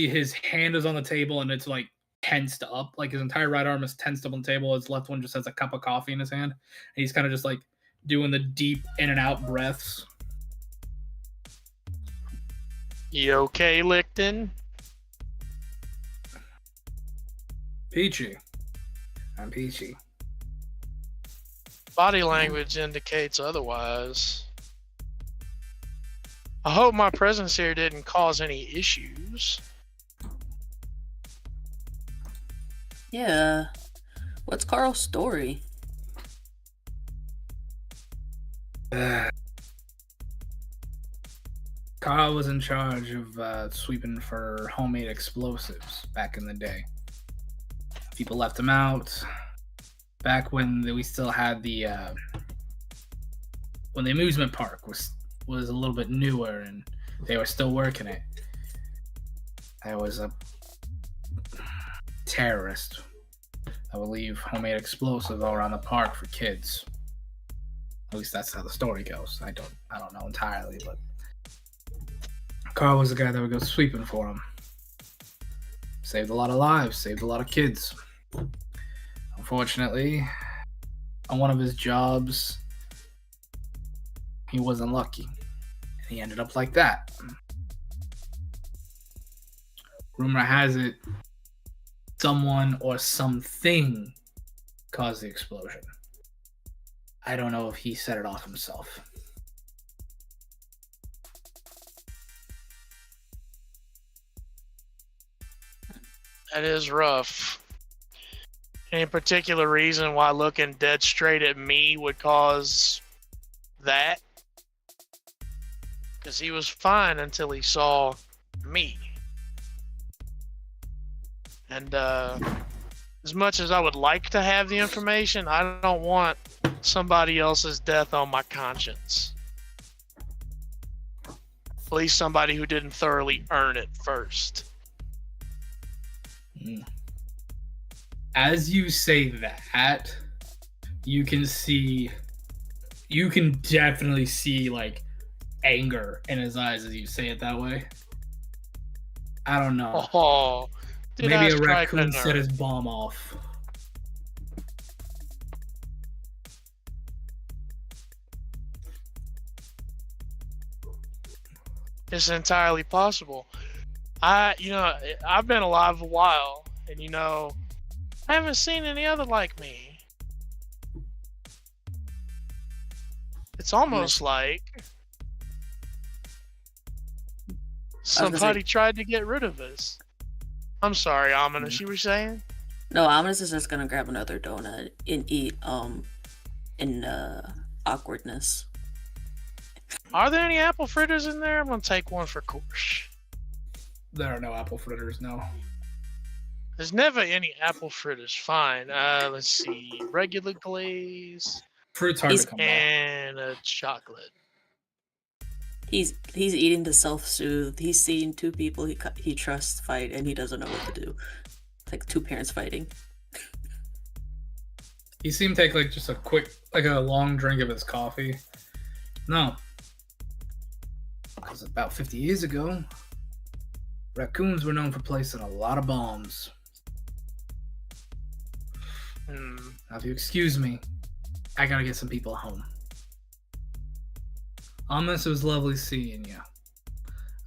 his hand is on the table and it's like tensed up. Like his entire right arm is tensed up on the table. His left one just has a cup of coffee in his hand. And he's kind of just like doing the deep in and out breaths. You okay, Lichten? Peachy. I'm peachy. Body language indicates otherwise. I hope my presence here didn't cause any issues. Yeah. What's Carl's story? Carl was in charge of sweeping for homemade explosives back in the day. People left him out. Back when we still had when the amusement park was a little bit newer and they were still working it. There was a terrorist that would leave homemade explosives all around the park for kids. At least that's how the story goes. I don't know entirely, but Carl was the guy that would go sweeping for him. Saved a lot of lives, saved a lot of kids. Unfortunately, on one of his jobs, he wasn't lucky. He ended up like that. Rumor has it, someone or something caused the explosion. I don't know if he set it off himself. That is rough. Any particular reason why looking dead straight at me would cause that? Because he was fine until he saw me. And as much as I would like to have the information, I don't want somebody else's death on my conscience. At least somebody who didn't thoroughly earn it first. As you say that, you can definitely see like anger in his eyes as you say it that way. I don't know. Oh, did Maybe I a strike raccoon a set nerve? his bomb off. It's entirely possible. I've been alive a while, and I haven't seen any other like me. It's almost like somebody tried to get rid of us. I'm sorry, Ominous, you were saying? No, Ominous is just gonna grab another donut and eat in awkwardness. Are there any apple fritters in there? I'm gonna take one for course. There are no apple fritters, no. There's never any apple fritters. Fine. Let's see. Regular glaze Fruit's hard to come by. and a chocolate. He's eating to self-soothe. He's seeing two people he trusts fight, and he doesn't know what to do. It's like two parents fighting. You see him take like just a long drink of his coffee. No. Because about 50 years ago, raccoons were known for placing a lot of bombs. Now, if you excuse me, I gotta get some people home. Ominous, it was lovely seeing you.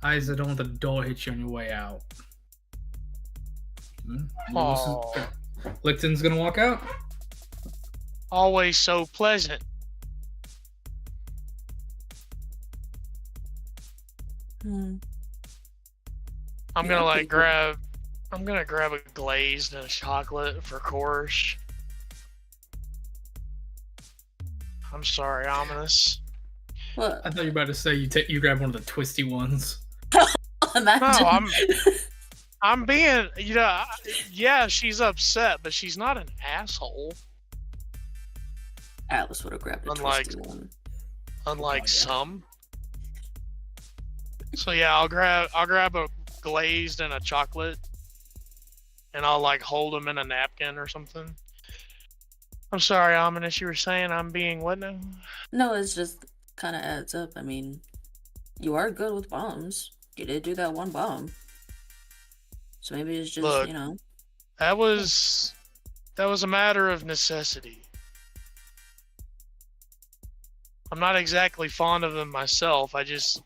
Eyes, I don't want the door hit you on your way out. Licton's gonna walk out? Always so pleasant. I'm gonna grab a glazed and a chocolate for course. I'm sorry, Ominous. What? I thought you were about to say you grab one of the twisty ones. Imagine. No, I'm being, yeah, she's upset, but she's not an asshole. Atlas would have grabbed a twisty one. Unlike some. So yeah, I'll grab a glazed and a chocolate, and I'll hold them in a napkin or something. I'm sorry, Ominous, you were saying I'm being what now? No, it's just kind of adds up. I mean, you are good with bombs. You did do that one bomb. So maybe it's just, Look, that was a matter of necessity. I'm not exactly fond of them myself. I just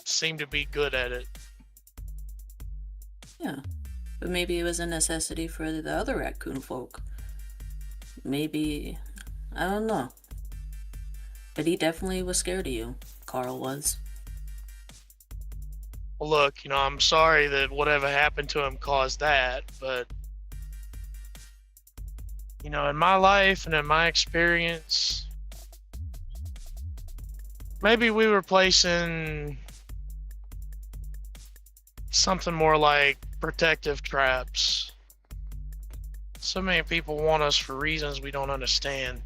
seem to be good at it. Yeah. But maybe it was a necessity for the other raccoon folk. Maybe, I don't know. But he definitely was scared of you. Carl was. Well, look, I'm sorry that whatever happened to him caused that, but in my life and in my experience, maybe we were placing something more like protective traps. So many people want us for reasons we don't understand.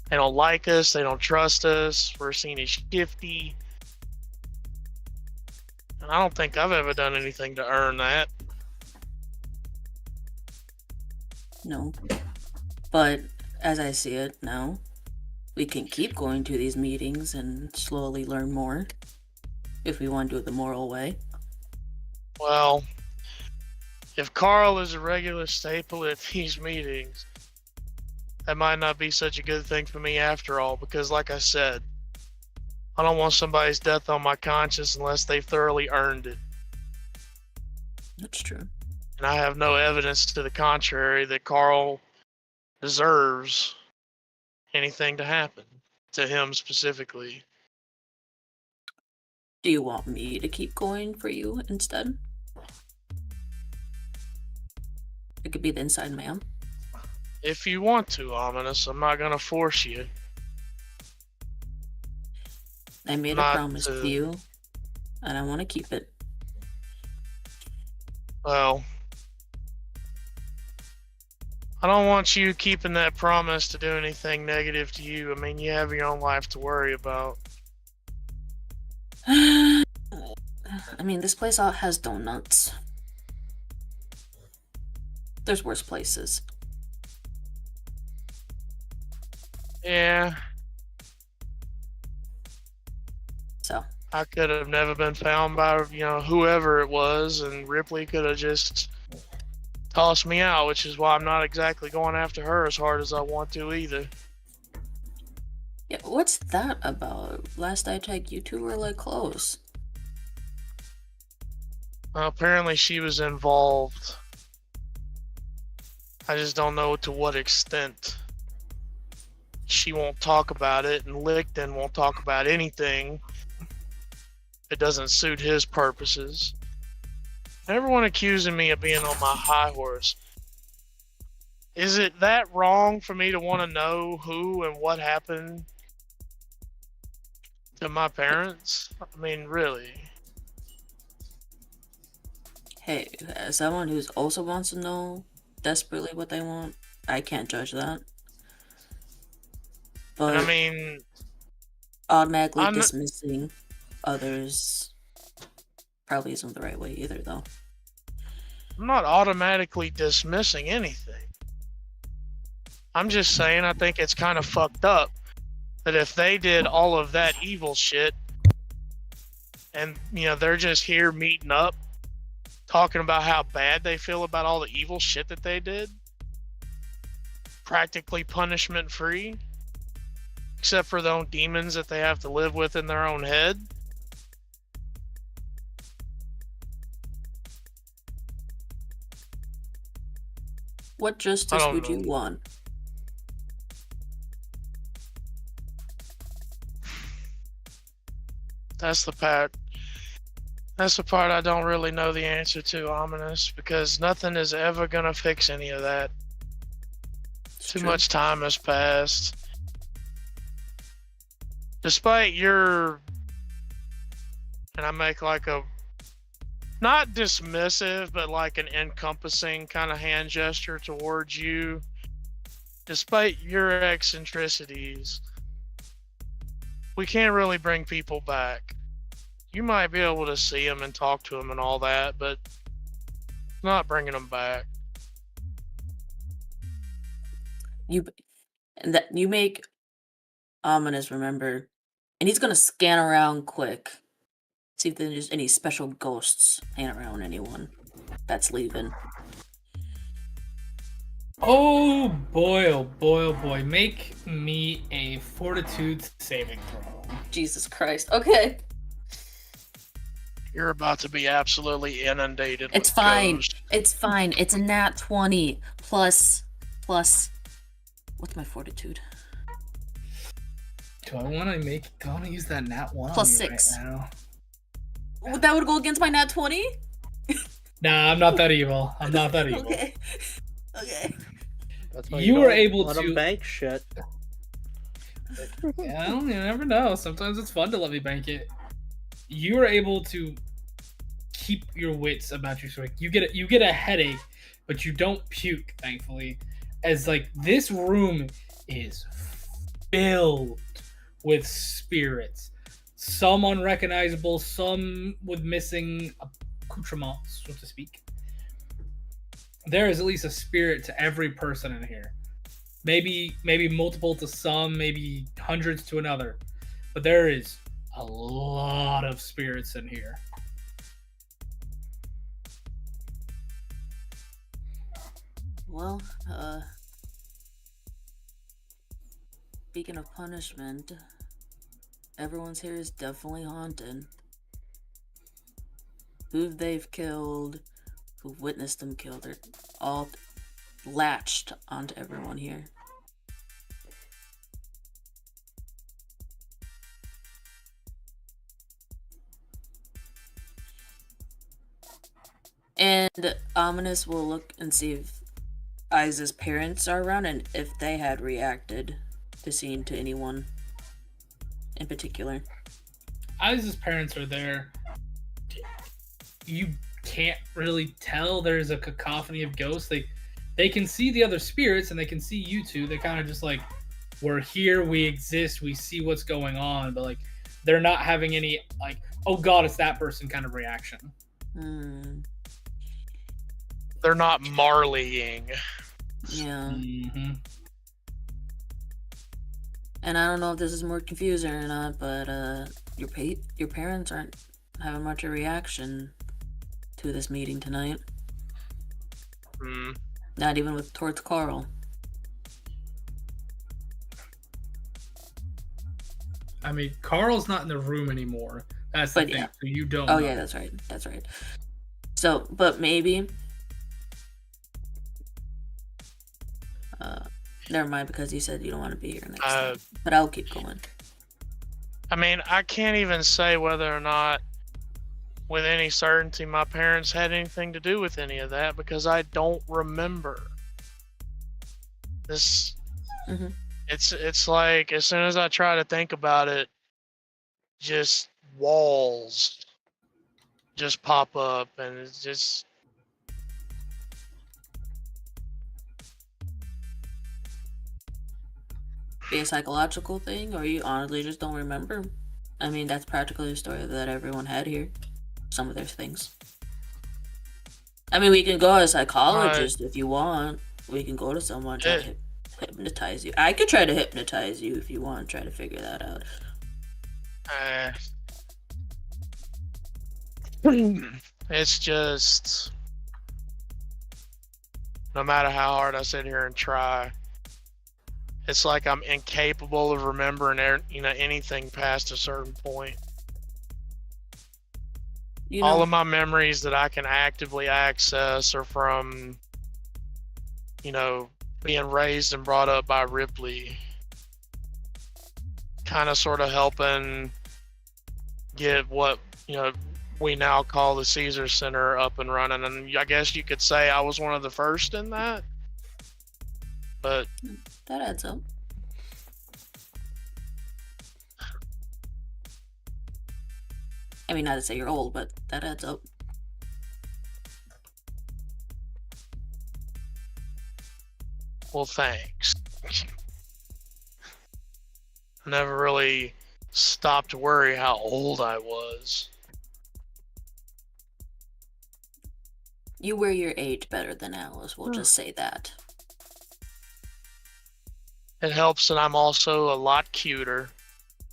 They don't like us, they don't trust us, we're seen as shifty. And I don't think I've ever done anything to earn that. No. But as I see it now, we can keep going to these meetings and slowly learn more. If we want to do it the moral way. Well, if Carl is a regular staple at these meetings, that might not be such a good thing for me after all, because like I said, I don't want somebody's death on my conscience unless they've thoroughly earned it. That's true. And I have no evidence to the contrary that Carl deserves anything to happen to him specifically. Do you want me to keep going for you instead? It could be the inside man. If you want to, Ominous, I'm not gonna force you. I made a promise to you, and I want to keep it. Well, I don't want you keeping that promise to do anything negative to you. I mean, you have your own life to worry about. I mean, this place all has donuts. There's worse places. Yeah, So, I could have never been found by, whoever it was, and Ripley could have just tossed me out, which is why I'm not exactly going after her as hard as I want to either. yeah, what's that about? Last I checked, you two were like close. Well, apparently she was involved. I just don't know to what extent. She won't talk about it, and Licton won't talk about anything. It doesn't suit his purposes. Everyone accusing me of being on my high horse. Is it that wrong for me to want to know who and what happened to my parents? I mean, really. Hey, as someone who also wants to know desperately what they want, I can't judge that. But And I mean, automatically I'm not- dismissing others probably isn't the right way either, though. I'm not automatically dismissing anything. I'm just saying I think it's kind of fucked up that if they did all of that evil shit and, they're just here meeting up, talking about how bad they feel about all the evil shit that they did, practically punishment free, except for their own demons that they have to live with in their own head. What justice don't would you know. want? That's the part. That's the part I don't really know the answer to, Ominous, because nothing is ever gonna fix any of that. It's Too true. much time has passed. Despite your, and I make like a, not dismissive, but like an encompassing kind of hand gesture towards you. Despite your eccentricities, we can't really bring people back. You might be able to see them and talk to them and all that, but not bringing them back. You make Ominous remember, and he's gonna scan around quick, see if there's any special ghosts hanging around anyone that's leaving. Oh boy, oh boy, oh boy. Make me a fortitude saving throw. Jesus Christ. Okay. You're about to be absolutely inundated It's with fine. ghosts. It's fine. It's a nat 20 plus what's my fortitude? Do I want to use that nat 1 Plus on you 6. right now? That would go against my nat 20? Nah, I'm not that evil. I'm not that evil. Okay. Okay. That's why You you were don't able let 'em to- bank shit. Yeah, you never know. Sometimes it's fun to let me bank it. You were able to keep your wits about you. So you get a headache, but you don't puke, thankfully. As like this room is filled with spirits. Some unrecognizable, some with missing accoutrements, so to speak. There is at least a spirit to every person in here. Maybe multiple to some, maybe hundreds to another. But there is a lot of spirits in here. Well, speaking of punishment, everyone's here is definitely haunted. Who they've killed, who've witnessed them killed, they're all latched onto everyone here. And Ominous will look and see if Isa's parents are around and if they had reacted to seeing to anyone in particular. Isa's parents are there. You can't really tell. There's a cacophony of ghosts. They can see the other spirits and they can see you two. They're kind of just like, we're here, we exist, we see what's going on, but like they're not having any like oh god, it's that person kind of reaction. Hmm. They're not Marleying. Yeah. Mm-hmm. And I don't know if this is more confusing or not, but your parents aren't having much of a reaction to this meeting tonight. Hmm. Not even towards Carl. I mean, Carl's not in the room anymore. That's the But thing. yeah. So you don't. Oh know. yeah, that's right. That's right. So, but maybe. Never mind, because you said you don't want to be here next time. But I'll keep going. I mean, I can't even say whether or not, with any certainty, my parents had anything to do with any of that because I don't remember. This, Mhm. it's like as soon as I try to think about it, just walls just pop up, and it's just. Be a psychological thing, or you honestly just don't remember? I mean, that's practically the story that everyone had here. Some of their things. I mean, we can go to a psychologist if you want. We can go to someone try to hypnotize you. I could try to hypnotize you if you want. Try to figure that out. It's just, no matter how hard I sit here and try, it's like I'm incapable of remembering, anything past a certain point. You know, All of my memories that I can actively access are from, being raised and brought up by Ripley. Kind of sort of helping get what, we now call the Caesar Center up and running. And I guess you could say I was one of the first in that. But that adds up. I mean, not to say you're old, but that adds up. well, thanks. Never really stopped to worry how old I was. You wear your age better than Alice, we'll just say that. It helps that I'm also a lot cuter.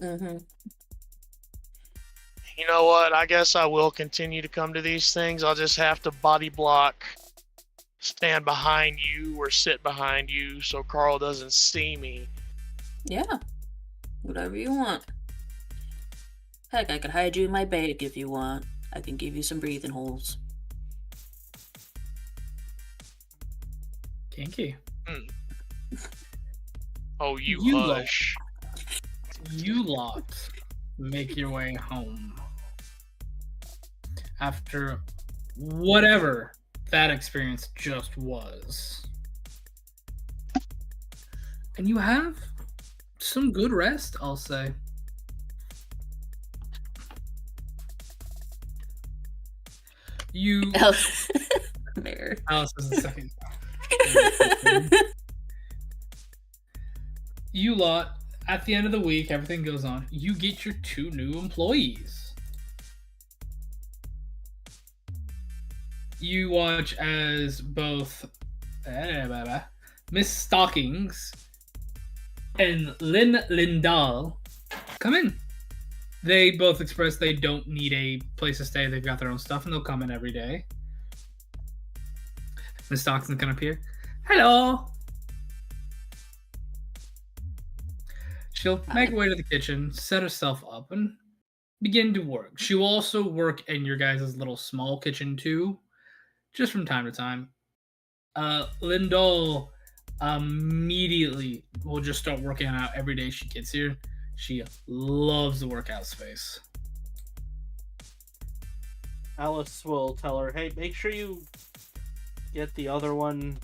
Mm-hmm. You know what? I guess I will continue to come to these things. I'll just have to body block, stand behind you or sit behind you so Carl doesn't see me. Yeah. Whatever you want. Heck, I could hide you in my bag if you want. I can give you some breathing holes. Kinky. Oh, you hush. You lot make your way home. After whatever that experience just was. And you have some good rest, I'll say. You... Mayor. Alice is the second. You lot, at the end of the week, everything goes on. You get your 2 new employees. You watch as both Miss Stockings and Lynn Lindahl come in. They both express they don't need a place to stay. They've got their own stuff, and they'll come in every day. Miss Stockings can appear. Hello. She'll make her way to the kitchen, set herself up, and begin to work. She will also work in your guys' little small kitchen too, just from time to time. Lindahl immediately will just start working out every day she gets here. She loves the workout space. Alice will tell her, hey, make sure you get the other one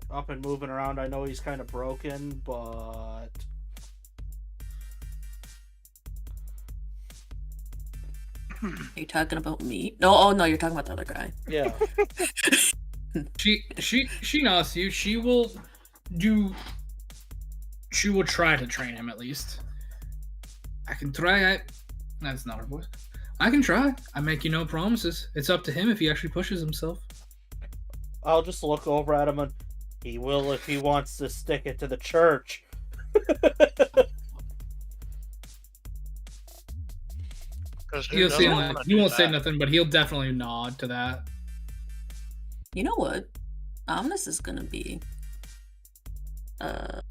up and moving around. I know he's kind of broken, but... Are you talking about me? No, oh no, you're talking about the other guy. Yeah. She knows you. She will try to train him at least. I can try. That's not her voice. I can try. I make you no promises. It's up to him if he actually pushes himself. I'll just look over at him and he will if he wants to stick it to the church. 'Cause who He'll doesn't say wanna like, do he won't say that? nothing, but he'll definitely nod to that. You know what? Ominous is gonna be a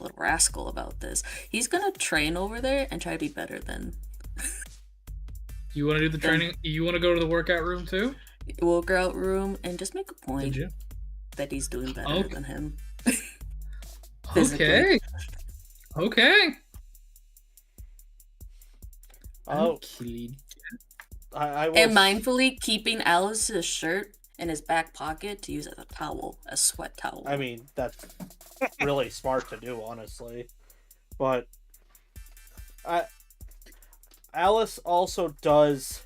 little rascal about this. He's gonna train over there and try to be better than You want to do the training? You want to go to the workout room too? workout room and just make a Did point you? that he's doing better Okay. than him. Okay. Physically. Okay. Oh, Okay. I will. And mindfully keeping Alice's shirt in his back pocket to use as a towel, a sweat towel. I mean, that's really smart to do, honestly. But Alice also does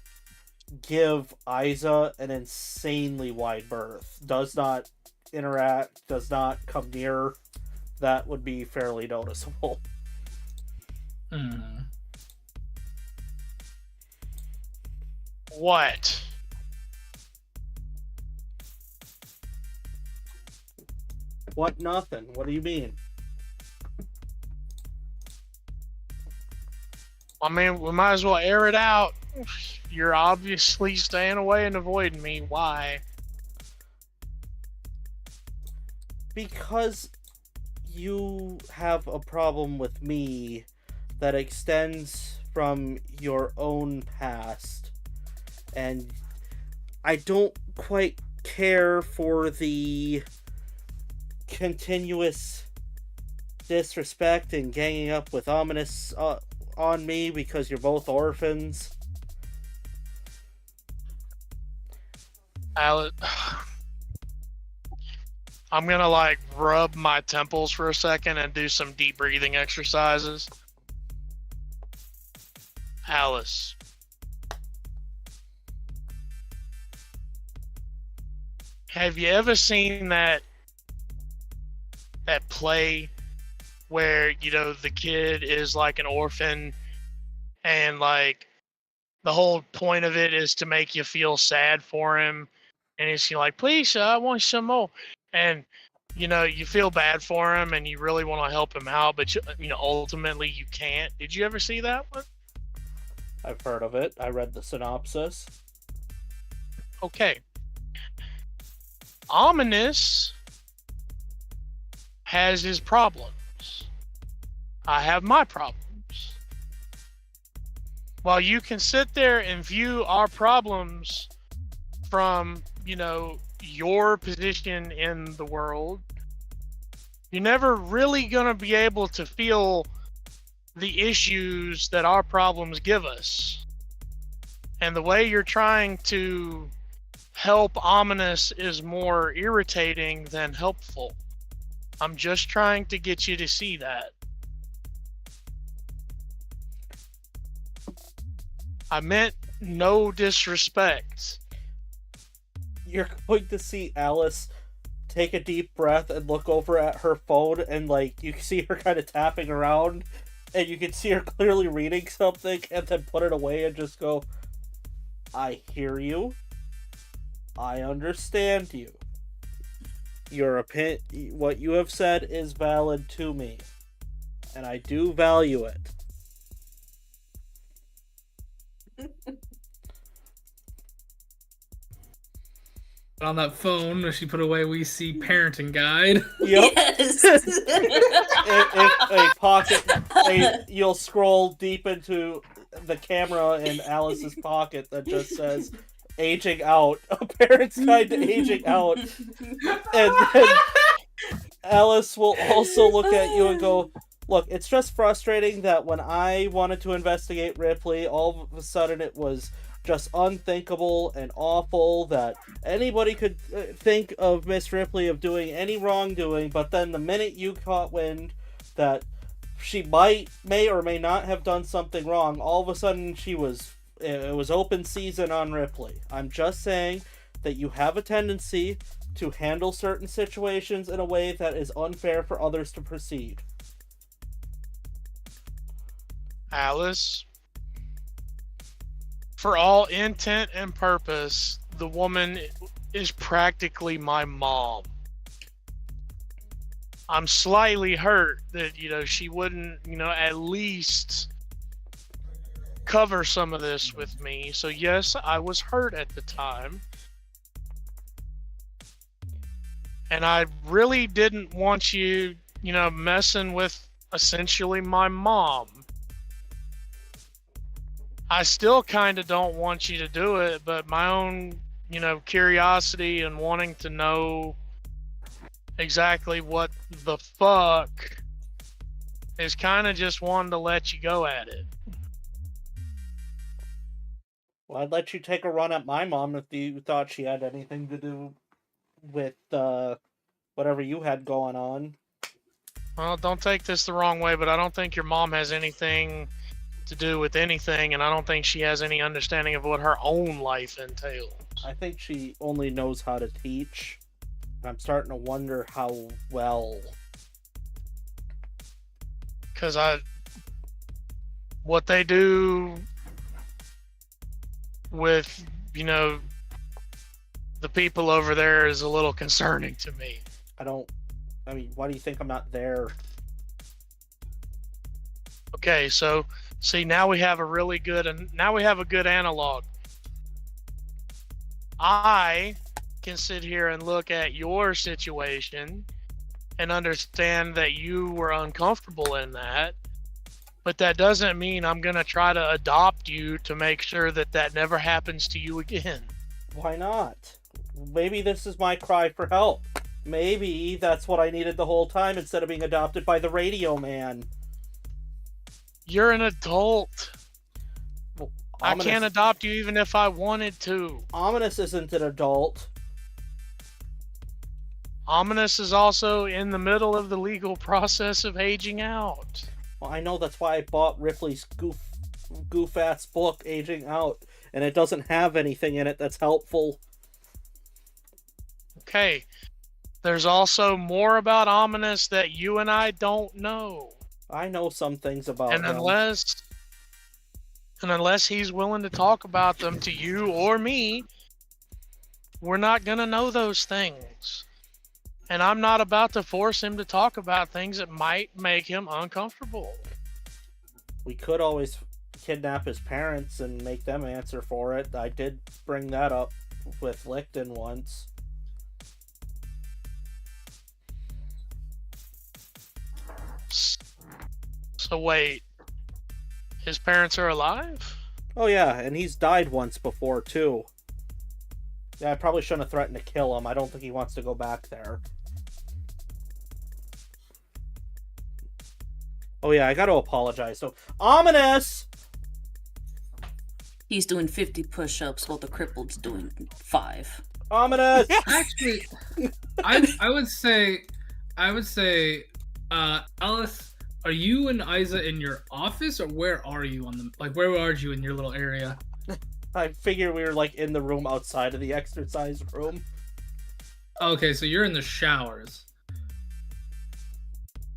give Isa an insanely wide berth. Does not interact, does not come near. That would be fairly noticeable. Hmm. What? What? Nothing. What do you mean? I mean, we might as well air it out. You're obviously staying away and avoiding me. Why? Because you have a problem with me that extends from your own past, and I don't quite care for the continuous disrespect and ganging up with Ominous on me because you're both orphans. Alice, I'm gonna like rub my temples for a second and do some deep breathing exercises. Alice, have you ever seen that play where, you know, the kid is like an orphan and like the whole point of it is to make you feel sad for him, and he's like, please, I want some more, and you know, you feel bad for him and you really want to help him out, but you know, ultimately you can't. Did you ever see that one? I've heard of it. I read the synopsis. Okay. Ominous has his problems. I have my problems. While you can sit there and view our problems from, you know, your position in the world, you're never really going to be able to feel the issues that our problems give us. And the way you're trying to help Ominous is more irritating than helpful. I'm just trying to get you to see that. I meant no disrespect. You're going to see Alice take a deep breath and look over at her phone, and like you see her kind of tapping around, and you can see her clearly reading something, and then put it away and just go, I hear you. I understand you. Your what you have said is valid to me, and I do value it. On that phone that she put away, we see parenting guide. Yep. Yes. If a pocket, you'll scroll deep into the camera in Alice's pocket that just says aging out, a parent's guide to aging out, and then Alice will also look at you and go, look, it's just frustrating that when I wanted to investigate Ripley, all of a sudden it was just unthinkable and awful that anybody could think of Miss Ripley of doing any wrongdoing, but then the minute you caught wind that she may or may not have done something wrong, all of a sudden it was open season on Ripley. I'm just saying that you have a tendency to handle certain situations in a way that is unfair for others to proceed. Alice, For all intent and purpose, the woman is practically my mom. I'm slightly hurt that, she wouldn't, at least cover some of this with me. So yes, I was hurt at the time. And I really didn't want you, messing with essentially my mom. I still kind of don't want you to do it, but my own, curiosity and wanting to know exactly what the fuck is kind of just wanting to let you go at it. Well, I'd let you take a run at my mom if you thought she had anything to do with whatever you had going on. Well, don't take this the wrong way, but I don't think your mom has anything to do with anything, and I don't think she has any understanding of what her own life entails. I think she only knows how to teach. And I'm starting to wonder how well. Because what they do with, the people over there is a little concerning to me. I mean, why do you think I'm not there? Okay, so see, now we have a good analog. I can sit here and look at your situation and understand that you were uncomfortable in that, but that doesn't mean I'm going to try to adopt you to make sure that never happens to you again. Why not? Maybe this is my cry for help. Maybe that's what I needed the whole time instead of being adopted by the radio man. You're an adult. Well, I can't adopt you even if I wanted to. Ominous isn't an adult. Ominous is also in the middle of the legal process of aging out. Well, I know, that's why I bought Ripley's goof-ass book, Aging Out, and it doesn't have anything in it that's helpful. Okay. There's also more about Ominous that you and I don't know. I know some things about him. Unless he's willing to talk about them to you or me, we're not going to know those things. And I'm not about to force him to talk about things that might make him uncomfortable. We could always kidnap his parents and make them answer for it. I did bring that up with Licton once. So wait, his parents are alive? Oh yeah, and he's died once before too. Yeah, I probably shouldn't have threatened to kill him. I don't think he wants to go back there. Oh yeah, I gotta apologize. So, Ominous! He's doing 50 push-ups while the crippled's doing 5. Ominous! Actually, I would say, Alice, are you and Isa in your office, or where are you where are you in your little area? I figure we were in the room outside of the exercise room. Okay, so you're in the showers.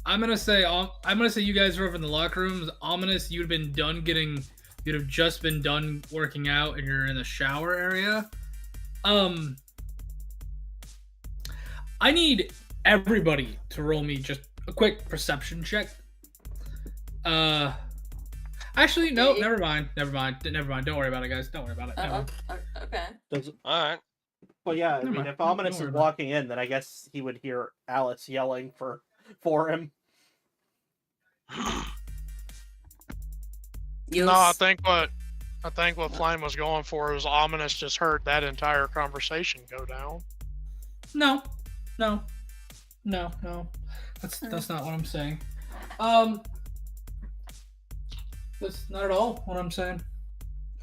I'm gonna say you guys are over in the locker rooms. Ominous, you'd have just been done working out, and you're in the shower area. I need everybody to roll me just a quick perception check. Actually, no, never mind. Don't worry about it, guys. Don't worry about it. Okay. Alright. Well, yeah, I Never mean, mind. if Ominous Don't worry is about it. walking in, then I guess he would hear Alice yelling for him. No, I think what Flame was going for was Ominous just heard that entire conversation go down. No. That's not what I'm saying. That's not at all what I'm saying.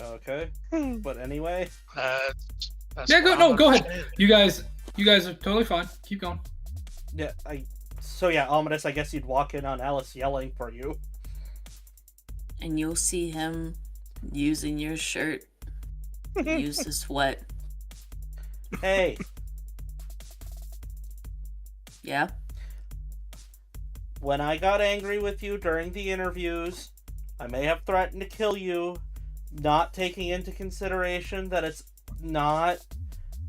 Okay. But anyway. That's Yeah, what go I'm ahead. understanding. You guys are totally fine. Keep going. Yeah, So yeah, Ominous, I guess you'd walk in on Alice yelling for you. And you'll see him using your shirt. Use the sweat. Hey, Yeah? when I got angry with you during the interviews, I may have threatened to kill you, not taking into consideration that it's not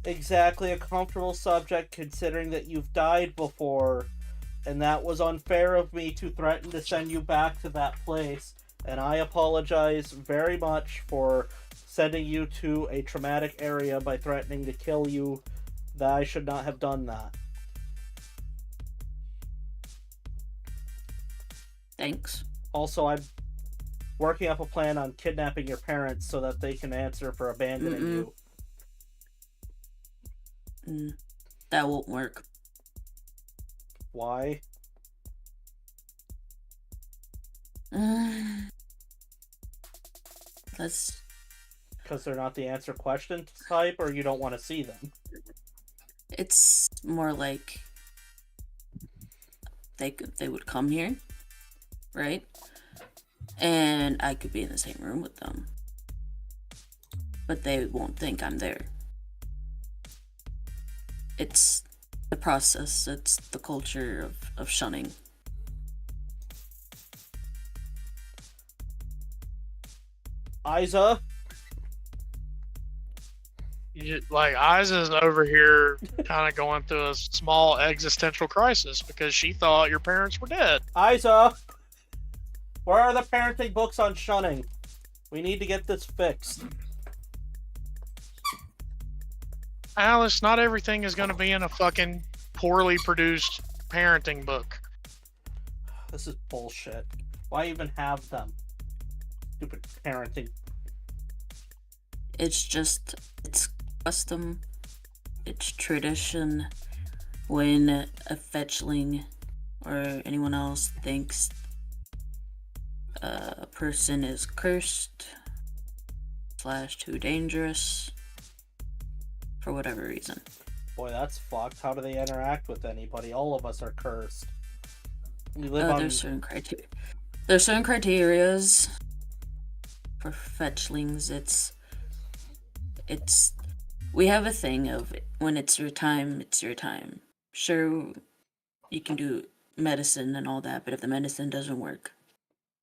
exactly a comfortable subject considering that you've died before, and that was unfair of me to threaten to send you back to that place, and I apologize very much for sending you to a traumatic area by threatening to kill you. That I should not have done that. Thanks. Also, I'm working up a plan on kidnapping your parents so that they can answer for abandoning you. That won't work. Why? That's Because they're not the answer question type, or you don't want to see them? it's more like they would come here, right? And I could be in the same room with them, but they won't think I'm there. It's the process, it's the culture of shunning. Isa? Like, Isa's over here kind of going through a small existential crisis because she thought your parents were dead. Isa! Where are the parenting books on shunning? We need to get this fixed. Alice, not everything is going to be in a fucking poorly produced parenting book. This is bullshit. Why even have them? Stupid parenting. It's custom, it's tradition. When a fetchling or anyone else thinks a person is cursed / too dangerous for whatever reason. Boy, that's fucked. How do they interact with anybody? All of us are cursed. We live on... There's certain criteria. There's certain criterias for fetchlings. It's we have a thing of when it's your time, it's your time. Sure, you can do medicine and all that, but if the medicine doesn't work,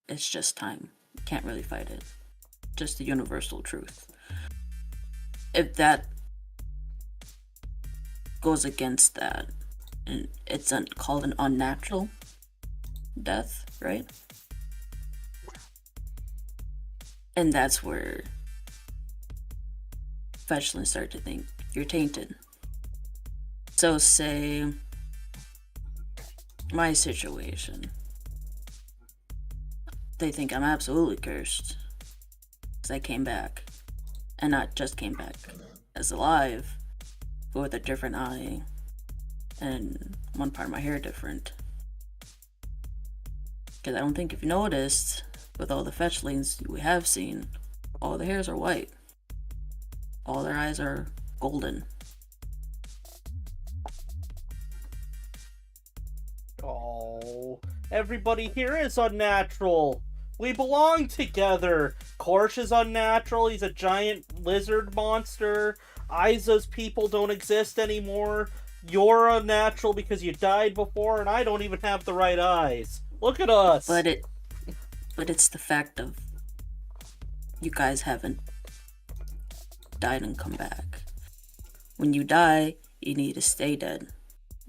it's just time. You can't really fight it. Just the universal truth. If that goes against that, and it's called an unnatural death, right? And that's where fetchlings start to think you're tainted. So say my situation, they think I'm absolutely cursed because I came back, and not just came back as alive, but with a different eye and one part of my hair different. Because I don't think if you noticed, with all the fetchlings we have seen, all the hairs are white. All their eyes are golden. Oh, everybody here is unnatural. We belong together. Korsh is unnatural. He's a giant lizard monster. Isa's people don't exist anymore. You're unnatural because you died before, and I don't even have the right eyes. Look at us. But it's the fact of you guys haven't died and come back. When you die, you need to stay dead.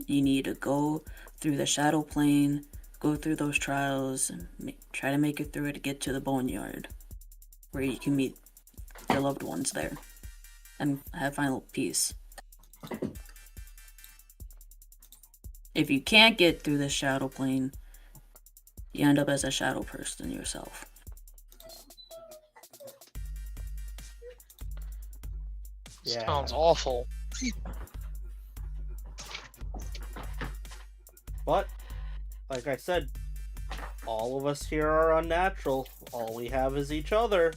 You need to go through the shadow plane, go through those trials, and try to make it through it to get to the boneyard, where you can meet your loved ones there and have final peace. If you can't get through the shadow plane, you end up as a shadow person yourself. Yeah. Sounds awful. But, like I said, all of us here are unnatural. All we have is each other.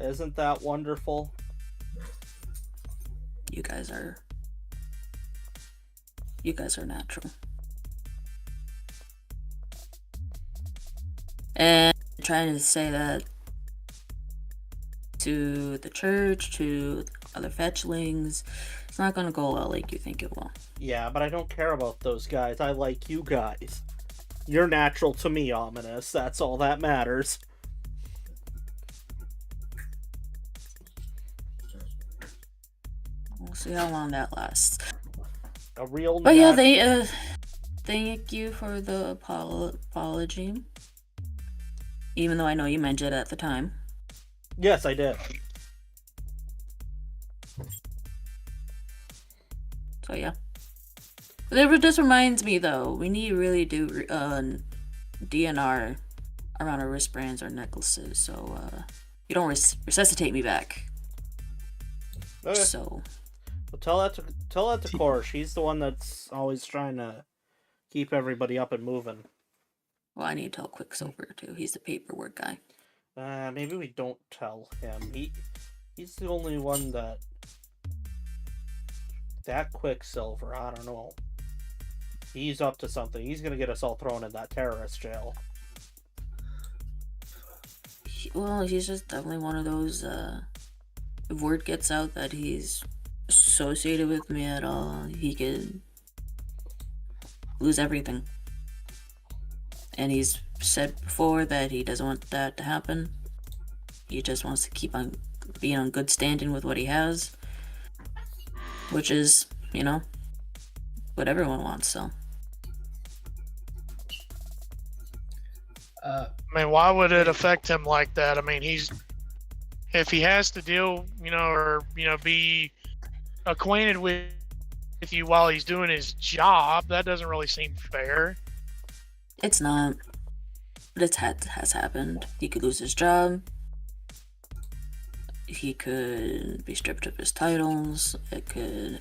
Isn't that wonderful? You guys are natural. And trying to say that to the church, to other fetchlings, it's not gonna go well like you think it will. Yeah, but I don't care about those guys. I like you guys. You're natural to me, Ominous. That's all that matters. We'll see how long that lasts. A real. But yeah, nat- thank you for the apology. Even though I know you meant it at the time. Yes, I did. So yeah. This reminds me though, we need to really do DNR around our wristbands or necklaces, so you don't resuscitate me back. Okay. So Well, tell that to Core. She's the one that's always trying to keep everybody up and moving. well, I need to tell Quicksilver too. He's the paperwork guy. Maybe we don't tell him. He's the only one that Quicksilver. I don't know. He's up to something. He's gonna get us all thrown in that terrorist jail. Well, he's just definitely one of those. If word gets out that he's associated with me at all, he could lose everything. And he's said before that he doesn't want that to happen. He just wants to keep on being on good standing with what he has, which is, what everyone wants. So. I mean, why would it affect him like that? I mean, if he has to deal, or be acquainted with you while he's doing his job, that doesn't really seem fair. It's not, but it has happened. He could lose his job. He could be stripped of his titles. He could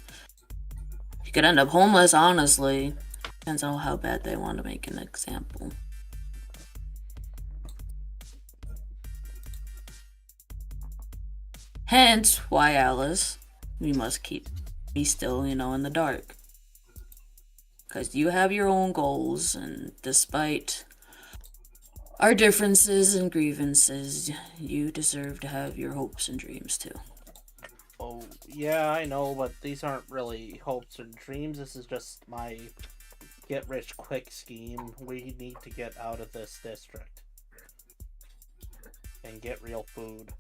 end up homeless. Honestly, depends on how bad they want to make an example. Hence, why, Alice, we must be still, in the dark. Because you have your own goals, and despite our differences and grievances, you deserve to have your hopes and dreams too. Oh, yeah, I know, but these aren't really hopes and dreams. This is just my get-rich-quick scheme. We need to get out of this district and get real food.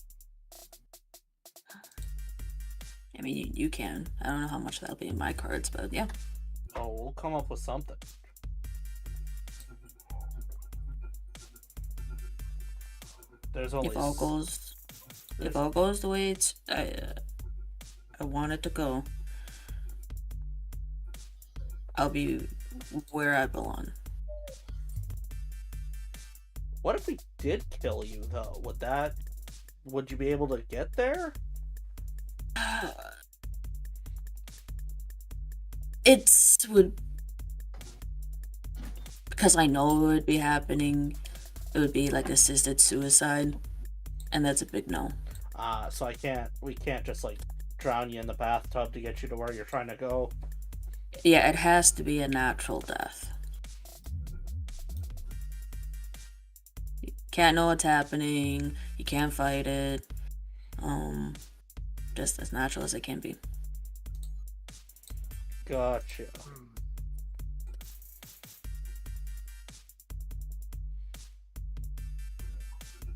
I mean, you can. I don't know how much that'll be in my cards, but yeah. Oh, we'll come up with something. There's only If all goes the way I want it to go, I'll be where I belong. What if we did kill you, though? Would you be able to get there? Because I know it would be happening. It would be like assisted suicide, and that's a big no. So we can't just drown you in the bathtub to get you to where you're trying to go. Yeah, it has to be a natural death. You can't know what's happening. You can't fight it. Just as natural as it can be. Gotcha.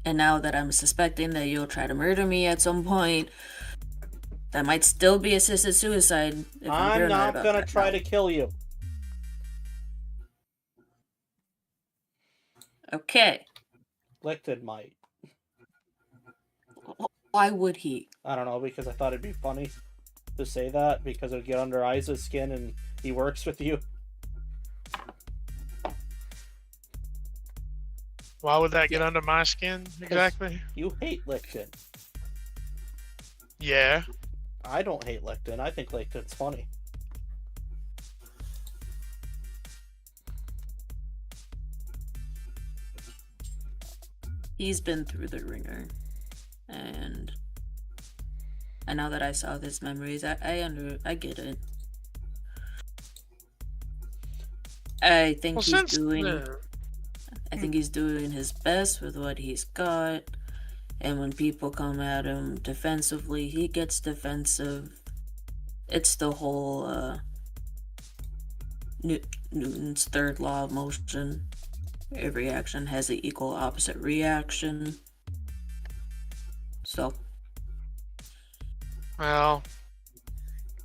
And now that I'm suspecting that you'll try to murder me at some point, that might still be assisted suicide. I'm not gonna try to kill you. Okay. Licton might. Why would he? I don't know, because I thought it'd be funny to say that, because it would get under Isa's skin and he works with you. Why would that get under my skin exactly? You hate Licton. Yeah. I don't hate Licton. I think Licton's funny. He's been through the ringer, and now that I saw his memories, I get it. I think he's doing his best with what he's got, and when people come at him defensively, he gets defensive. It's the whole Newton's third law of motion. Every action has an equal opposite reaction. So. Well,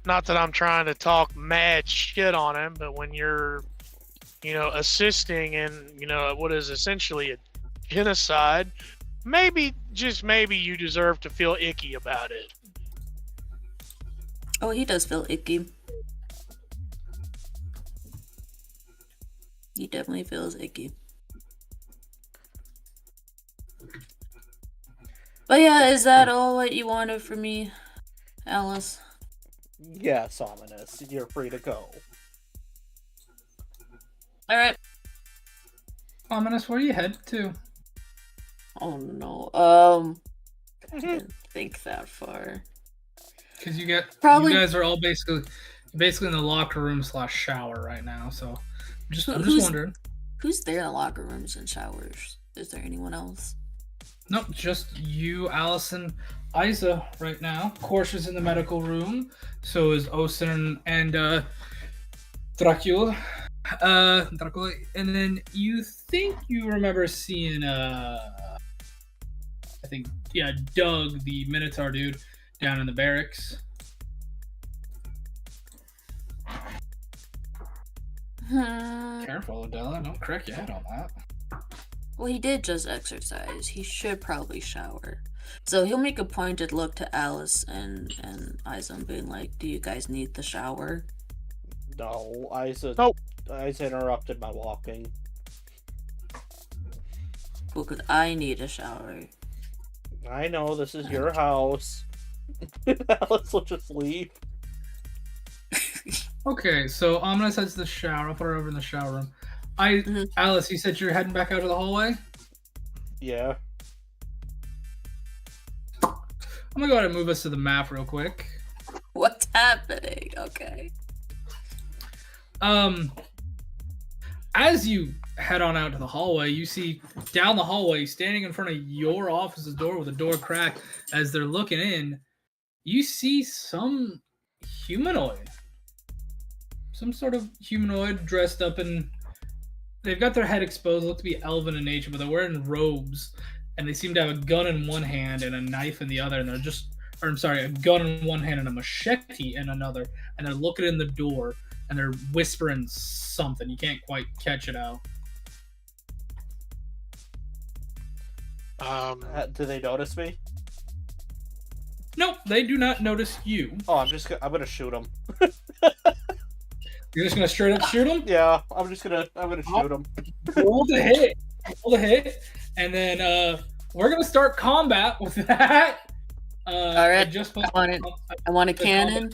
not that I'm trying to talk mad shit on him, but when you're, assisting in, what is essentially a genocide, maybe, just maybe, you deserve to feel icky about it. Oh, he does feel icky. He definitely feels icky. But yeah, is that all what you wanted from me, Alice? Yes, Ominous. You're free to go. Alright. Ominous, where do you head to? Oh no. I didn't think that far. Because you Probably- guys are all basically in the locker room / shower right now. So I'm just wondering. Who's there in the locker rooms and showers? Is there anyone else? Nope, just you, Allison, Isa right now. Korsh in the medical room. So is Osen and Dracula. Dracula. And then you think you remember seeing I think Doug, the Minotaur dude, down in the barracks. Careful, Adela. Don't crack your head on that. Well, he did just exercise. He should probably shower. So he'll make a pointed look to Alice and Isa and being like, do you guys need the shower? No, Isa. Nope. Isa interrupted my walking. Well, because I need a shower. I know, this is your house. Alice will just leave. Okay, so Ominous heads to the shower. I'll put her over in the shower room. Alice, you said you're heading back out of the hallway? Yeah. I'm gonna go ahead and move us to the map real quick. What's happening? Okay. As you head on out to the hallway, you see down the hallway, standing in front of your office's door with the door cracked, as they're looking in, you see some humanoid. Some sort of humanoid dressed up in... They've got their head exposed, look to be elven in nature, but they're wearing robes, and they seem to have a gun in one hand and a knife in the other, and they're just... Or, I'm sorry, a gun in one hand and a machete in another, and they're looking in the door, and they're whispering something. You can't quite catch it out. Do they notice me? Nope, they do not notice you. Oh, I'm gonna shoot him. You're just gonna straight up shoot them? Yeah, I'm gonna shoot him. Roll the hit. Roll the hit. And then we're gonna start combat with that. Alright, I want a cannon.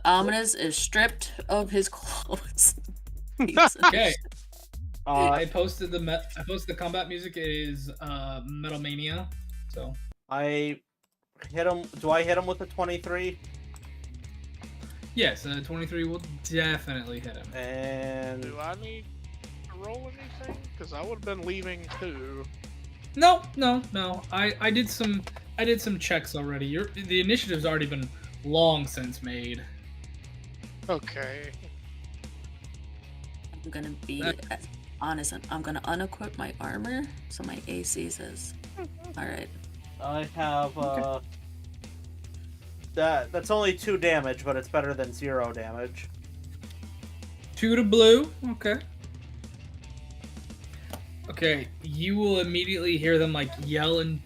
Ominous is stripped of his clothes. Okay. I posted the combat music. It is Metal Mania. So I hit him. Do I hit him with a 23? Yes, 23 will definitely hit him. And Do I need to roll anything? Because I would have been leaving too. No. I did some checks already. The initiative's already been long since made. Okay. I'm gonna be honest. I'm gonna unequip my armor so my AC says. All right. I have that's only 2 damage, but it's better than 0 damage. 2 to blue. Okay, you will immediately hear them yell and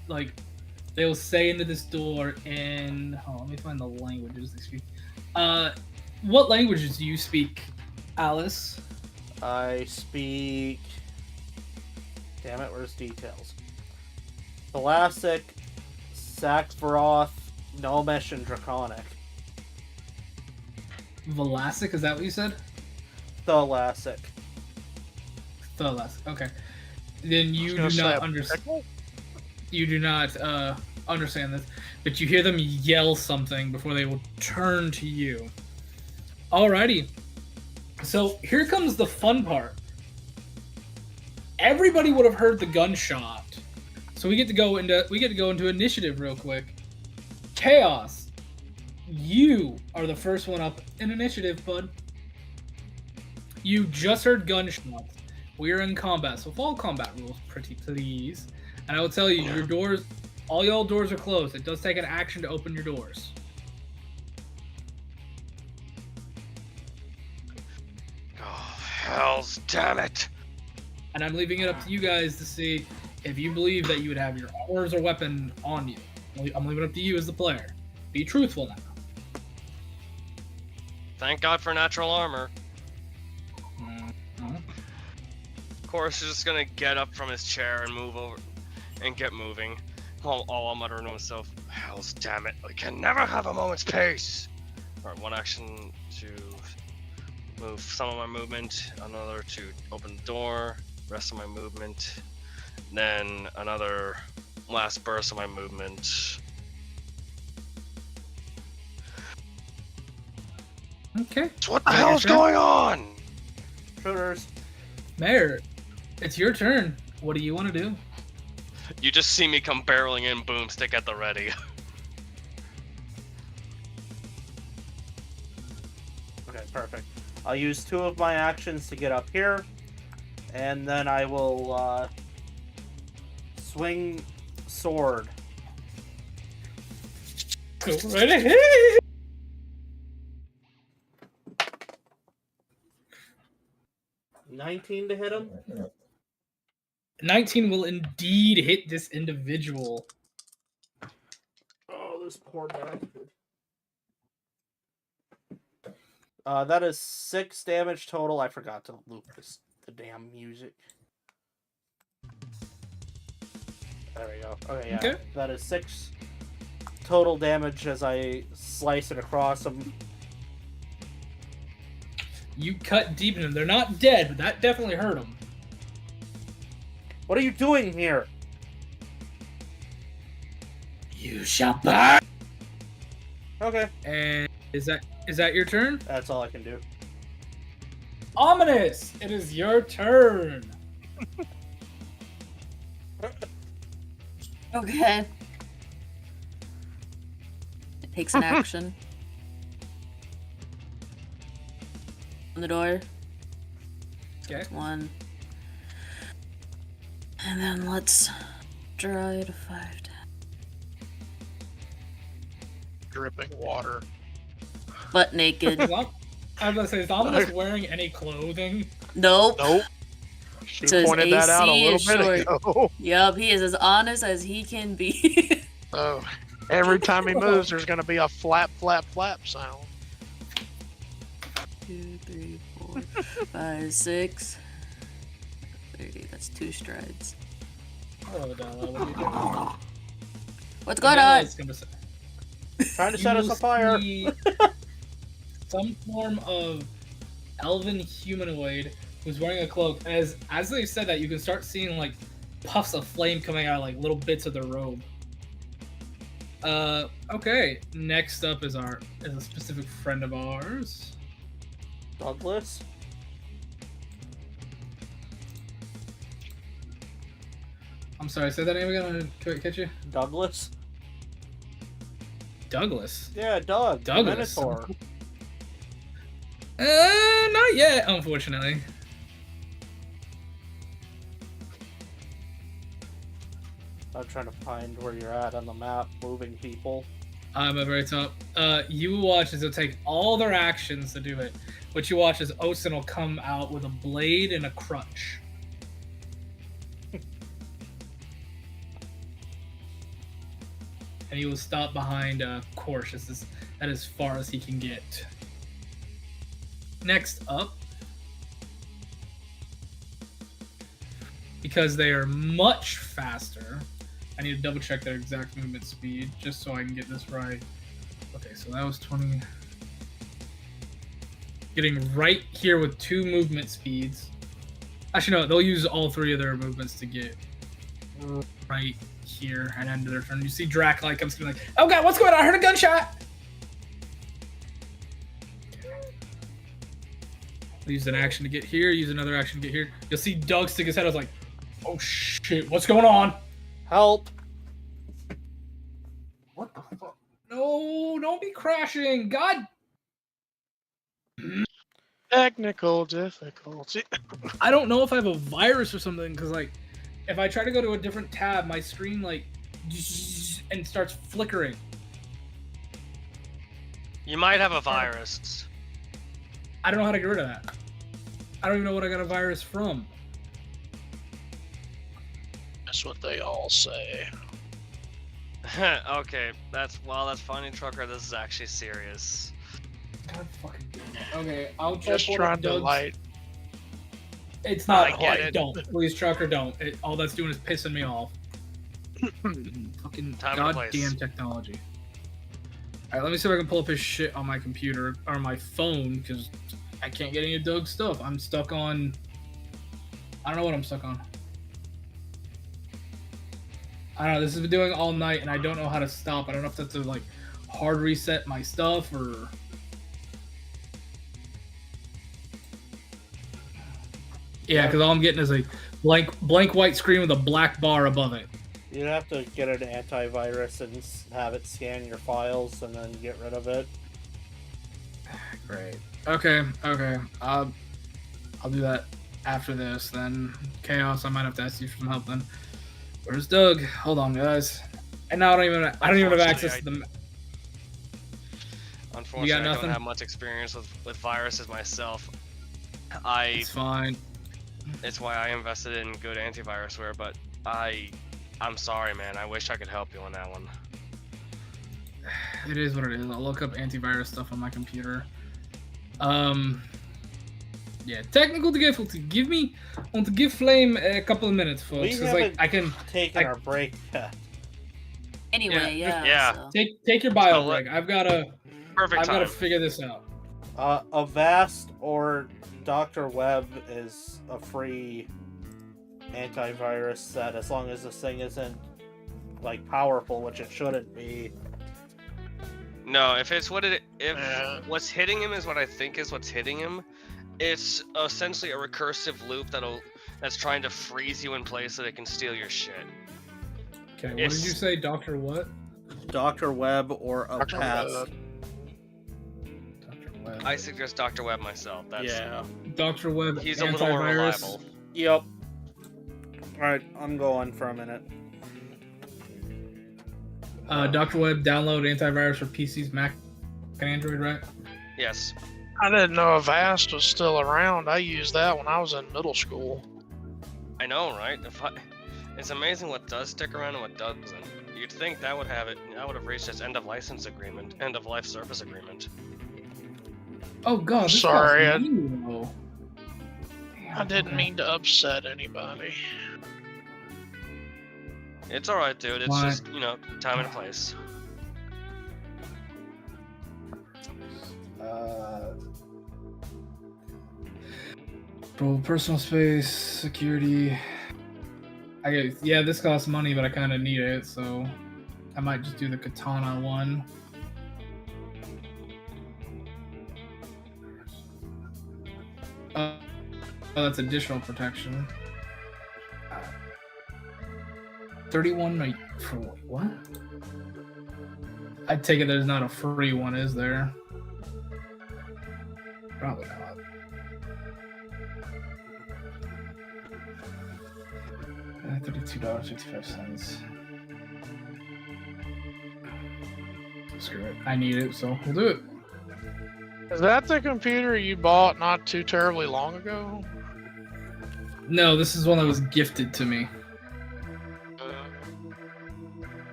they will say into this door in let me find the languages they speak. What languages do you speak, Alice? I speak... Damn it, where's details? Thalassic, Sackvaroth, Gnomish, and Draconic. Velasic, is that what you said? Thalassic. Thalassic, okay. Then you do not understand. You do not understand this, but you hear them yell something before they will turn to you. Alrighty. So here comes the fun part. Everybody would have heard the gunshot, so we get to go into initiative real quick. Chaos, you are the first one up in initiative, bud. You just heard gunshots. We are in combat, so follow combat rules, pretty please. And I will tell you, your doors, all y'all doors are closed. It does take an action to open your doors. Hells damn it! And I'm leaving it up to you guys to see if you believe that you would have your armors or weapon on you. I'm leaving it up to you as the player. Be truthful now. Thank God for natural armor. Mhm. Of course, he's just gonna get up from his chair and move over and get moving. All I'm muttering to himself, hells damn it, I can never have a moment's peace. Alright, one action to move some of my movement, another to open the door, rest of my movement, then another last burst of my movement. Okay. So what the hell's going on? Shooters. Mayor, it's your turn. What do you want to do? You just see me come barreling in, boomstick at the ready. Okay, perfect. I'll use 2 of my actions to get up here, and then I will swing sword. Go right ahead. 19 to hit him. 19 will indeed hit this individual. Oh, this poor bastard. That is 6 damage total. I forgot to loop the damn music. There we go. Okay, yeah. Okay. That is 6 total damage as I slice it across them. You cut deep in them. They're not dead, but that definitely hurt them. What are you doing here? You shall burn. Okay, And is that your turn? that's all I can do. Ominous! It is your turn. Okay. It takes an action. On the door. Okay. 1. And then let's dry to 5. Dripping water. Butt naked. I was gonna say, is Ominous wearing any clothing? Nope. Nope. She So his pointed that out a AC little is bit ago. Yup, he is as honest as he can be. So every time he moves, there's going to be a flap, flap, flap sound. 2, 3, 4, 5, 6. 30. That's 2 strides. Oh, Dalla, what are you doing? What's going on? It's gonna say- Trying to set us You afire. see some form of elven humanoid who's wearing a cloak. As they said that, you can start seeing like puffs of flame coming out, like little bits of their robe. Okay. Next up is a specific friend of ours. Douglas? I'm sorry, say that name again. Can I catch you? Douglas? Douglas. Yeah, Doug. the Douglas. Minotaur. Not yet, unfortunately. I'm trying to find where you're at on the map, moving people. I'm at the very top. You watch as they'll take all their actions to do it. What you watch is Osen will come out with a blade and a crutch. And he will stop behind Korsh. That is as far as he can get. Next up, because they are much faster, I need to double check their exact movement speed just so I can get this right. Okay, so that was 20. Getting right here with 2 movement speeds. Actually, no, they'll use all 3 of their movements to get right here and end their turn. You see Drac like comes like, oh god, what's going on? I heard a gunshot! Use an action to get here, use another action to get here. You'll see Doug stick his head. I was like, oh shit, what's going on? Help! What the fuck? No, don't be crashing. God. Technical difficulty. I don't know if I have a virus or something, because like, if I try to go to a different tab, my screen like, and starts flickering. You might have a virus. I don't know how to get rid of that. I don't even know what I got a virus from. That's what they all say. Okay, that's funny, Trucker. This is actually serious. God fucking damn it. Okay, I'll try Just trying to light. It's not. I get it. Don't. Please, Trucker, don't. All that's doing is pissing me off. Fucking Time and place. goddamn technology. Alright, let me see if I can pull up his shit on my computer or my phone, because I can't get any of Doug's stuff. I'm stuck on... I don't know what I'm stuck on. I don't know, this has been doing all night, and I don't know how to stop. I don't know if that's to, like, hard reset my stuff, or... Yeah, because all I'm getting is a blank white screen with a black bar above it. You'd have to get an antivirus and have it scan your files and then get rid of it. Great. Okay. I'll do that after this. Then Chaos, I might have to ask you for some help. Then where's Doug? Hold on, guys. And now I don't even have access to the. Unfortunately, I don't have much experience with viruses myself. It's fine. It's why I invested in good antivirusware, but I'm sorry, man. I wish I could help you on that one. It is what it is. I'll look up antivirus stuff on my computer. Yeah, technical difficulty. I want to give Flame a couple of minutes, folks. We haven't I can taken our break yet. Anyway, Yeah. So. Take your bio break. I've got to figure this out. Avast or Dr. Web is a free antivirus set as long as this thing isn't like powerful, which it shouldn't be. No, if what's hitting him is what I think is what's hitting him, it's essentially a recursive loop that's trying to freeze you in place so that it can steal your shit. Okay, what did you say, Dr. what? Dr. Web or Avast. Dr. Web. I suggest Dr. Web myself. Yeah. Dr. Web He's a little more antivirus. reliable. Yep. Alright, I'm going for a minute. Dr. Web download antivirus for PCs, Mac, and Android, right? Yes. I didn't know Avast was still around. I used that when I was in middle school. I know, right? It's amazing what does stick around and what doesn't. You'd think that would have reached its end of life service agreement. Oh god, this Sorry, guy's mean, though. I didn't mean to upset anybody. It's alright, dude. It's just, time and place. Bro, personal space, security. This costs money, but I kind of need it, so I might just do the katana one. Oh, that's additional protection. 31 night for what? I take it there's not a free one, is there? Probably not. $32.55. Screw it. I need it, so we'll do it. Is that the computer you bought not too terribly long ago? No, this is one that was gifted to me.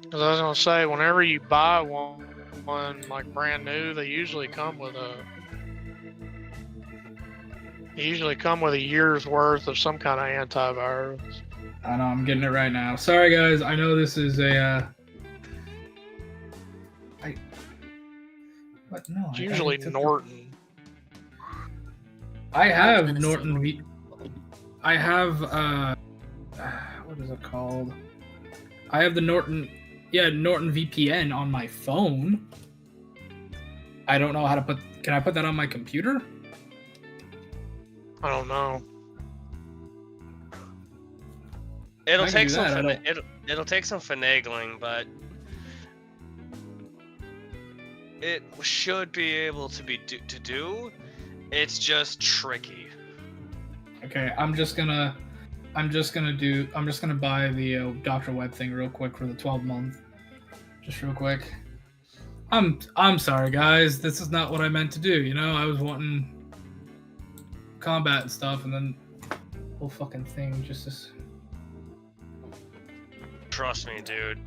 Because I was gonna say, whenever you buy one like brand new, they usually come with a year's worth of some kind of antivirus. I know, I'm getting it right now. Sorry guys, I know this is a But no, it's usually Norton. I have Norton I have what is it called? I have the Norton VPN on my phone. I don't know how to can I put that on my computer? I don't know. It'll take some finagling, but it should be able to do. It's just tricky. Okay, I'm just gonna buy the Dr. Web thing real quick for the 12-month. Just real quick. I'm sorry guys, this is not what I meant to do, I was wanting combat and stuff, and then whole fucking thing just this. Trust me, dude.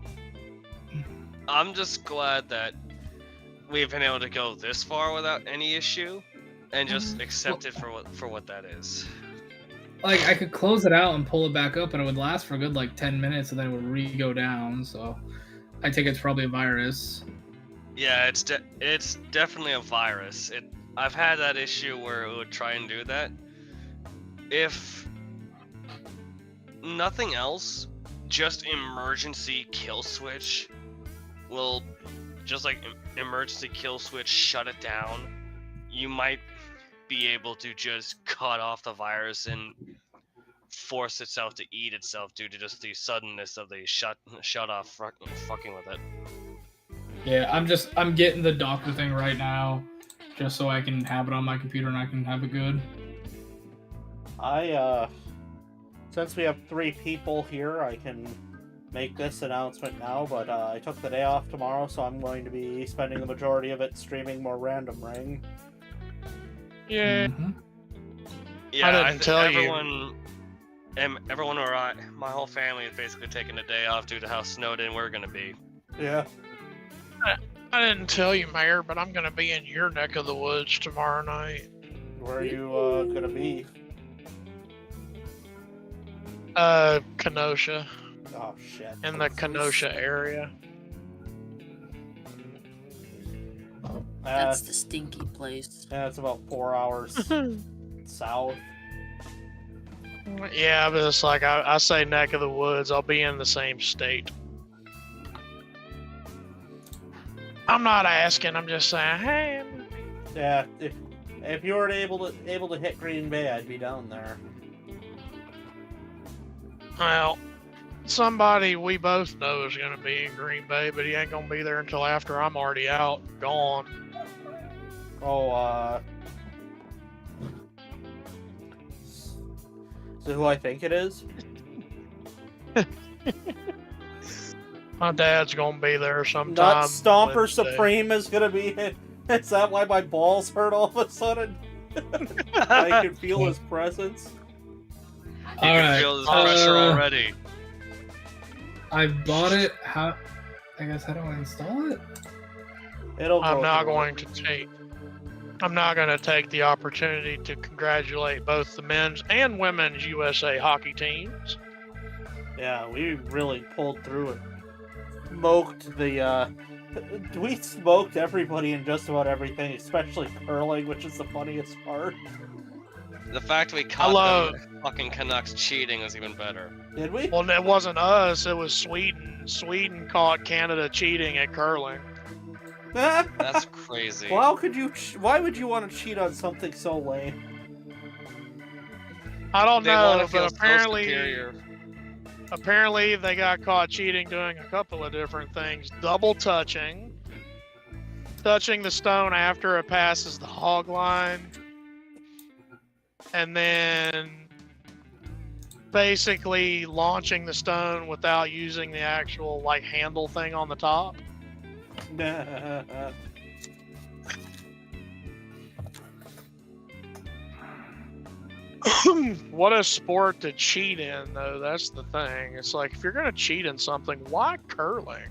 I'm just glad that we've been able to go this far without any issue, and just accept it for what that is. Like, I could close it out and pull it back up, and it would last for a good, like, 10 minutes, and then it would re-go down, so I think it's probably a virus. Yeah, it's definitely a virus. I've had that issue where it would try and do that. If nothing else, just emergency kill switch will just like emergency kill switch shut it down. You might be able to just cut off the virus and force itself to eat itself due to just the suddenness of the shut off fucking with it. Yeah, I'm getting the doctor thing right now, just so I can have it on my computer and I can have it good. Since we have 3 people here, I can make this announcement now, but I took the day off tomorrow, so I'm going to be spending the majority of it streaming more Random Ring. Yeah. Mm-hmm. Yeah, I didn't tell everyone or my whole family is basically taking a day off due to how snowed in we're gonna be. Yeah. I didn't tell you, Mayor, but I'm gonna be in your neck of the woods tomorrow night. Where are you gonna be? Kenosha. Oh shit. In the Kenosha area. That's the stinky place. Yeah, it's about 4 hours south. Yeah, but it's like I say neck of the woods. I'll be in the same state. I'm not asking. I'm just saying, hey. Yeah, if you were able to hit Green Bay, I'd be down there. Well, somebody we both know is going to be in Green Bay, but he ain't going to be there until after I'm already out, gone. Oh, so who I think it is? My dad's going to be there sometime. Nut Stomper Wednesday. Supreme is gonna be. Is that why my balls hurt all of a sudden? I can feel his presence. You can feel this pressure already. I bought it. How do I install it? I'm not going to take the opportunity to congratulate both the men's and women's USA hockey teams. Yeah, we really pulled through it. We smoked everybody in just about everything, especially curling, which is the funniest part. The fact we caught them fucking Canucks cheating was even better. Did we? Well, it wasn't us, it was Sweden. Sweden caught Canada cheating at curling. That's crazy. Well, how could you? Why would you want to cheat on something so lame? I don't They know, wanna feel but so apparently superior. they got caught cheating doing a couple of different things. Double touching the stone after it passes the hog line, and then basically launching the stone without using the actual like handle thing on the top. What a sport to cheat in, though. That's the thing. It's like, if you're gonna cheat in something, why curling?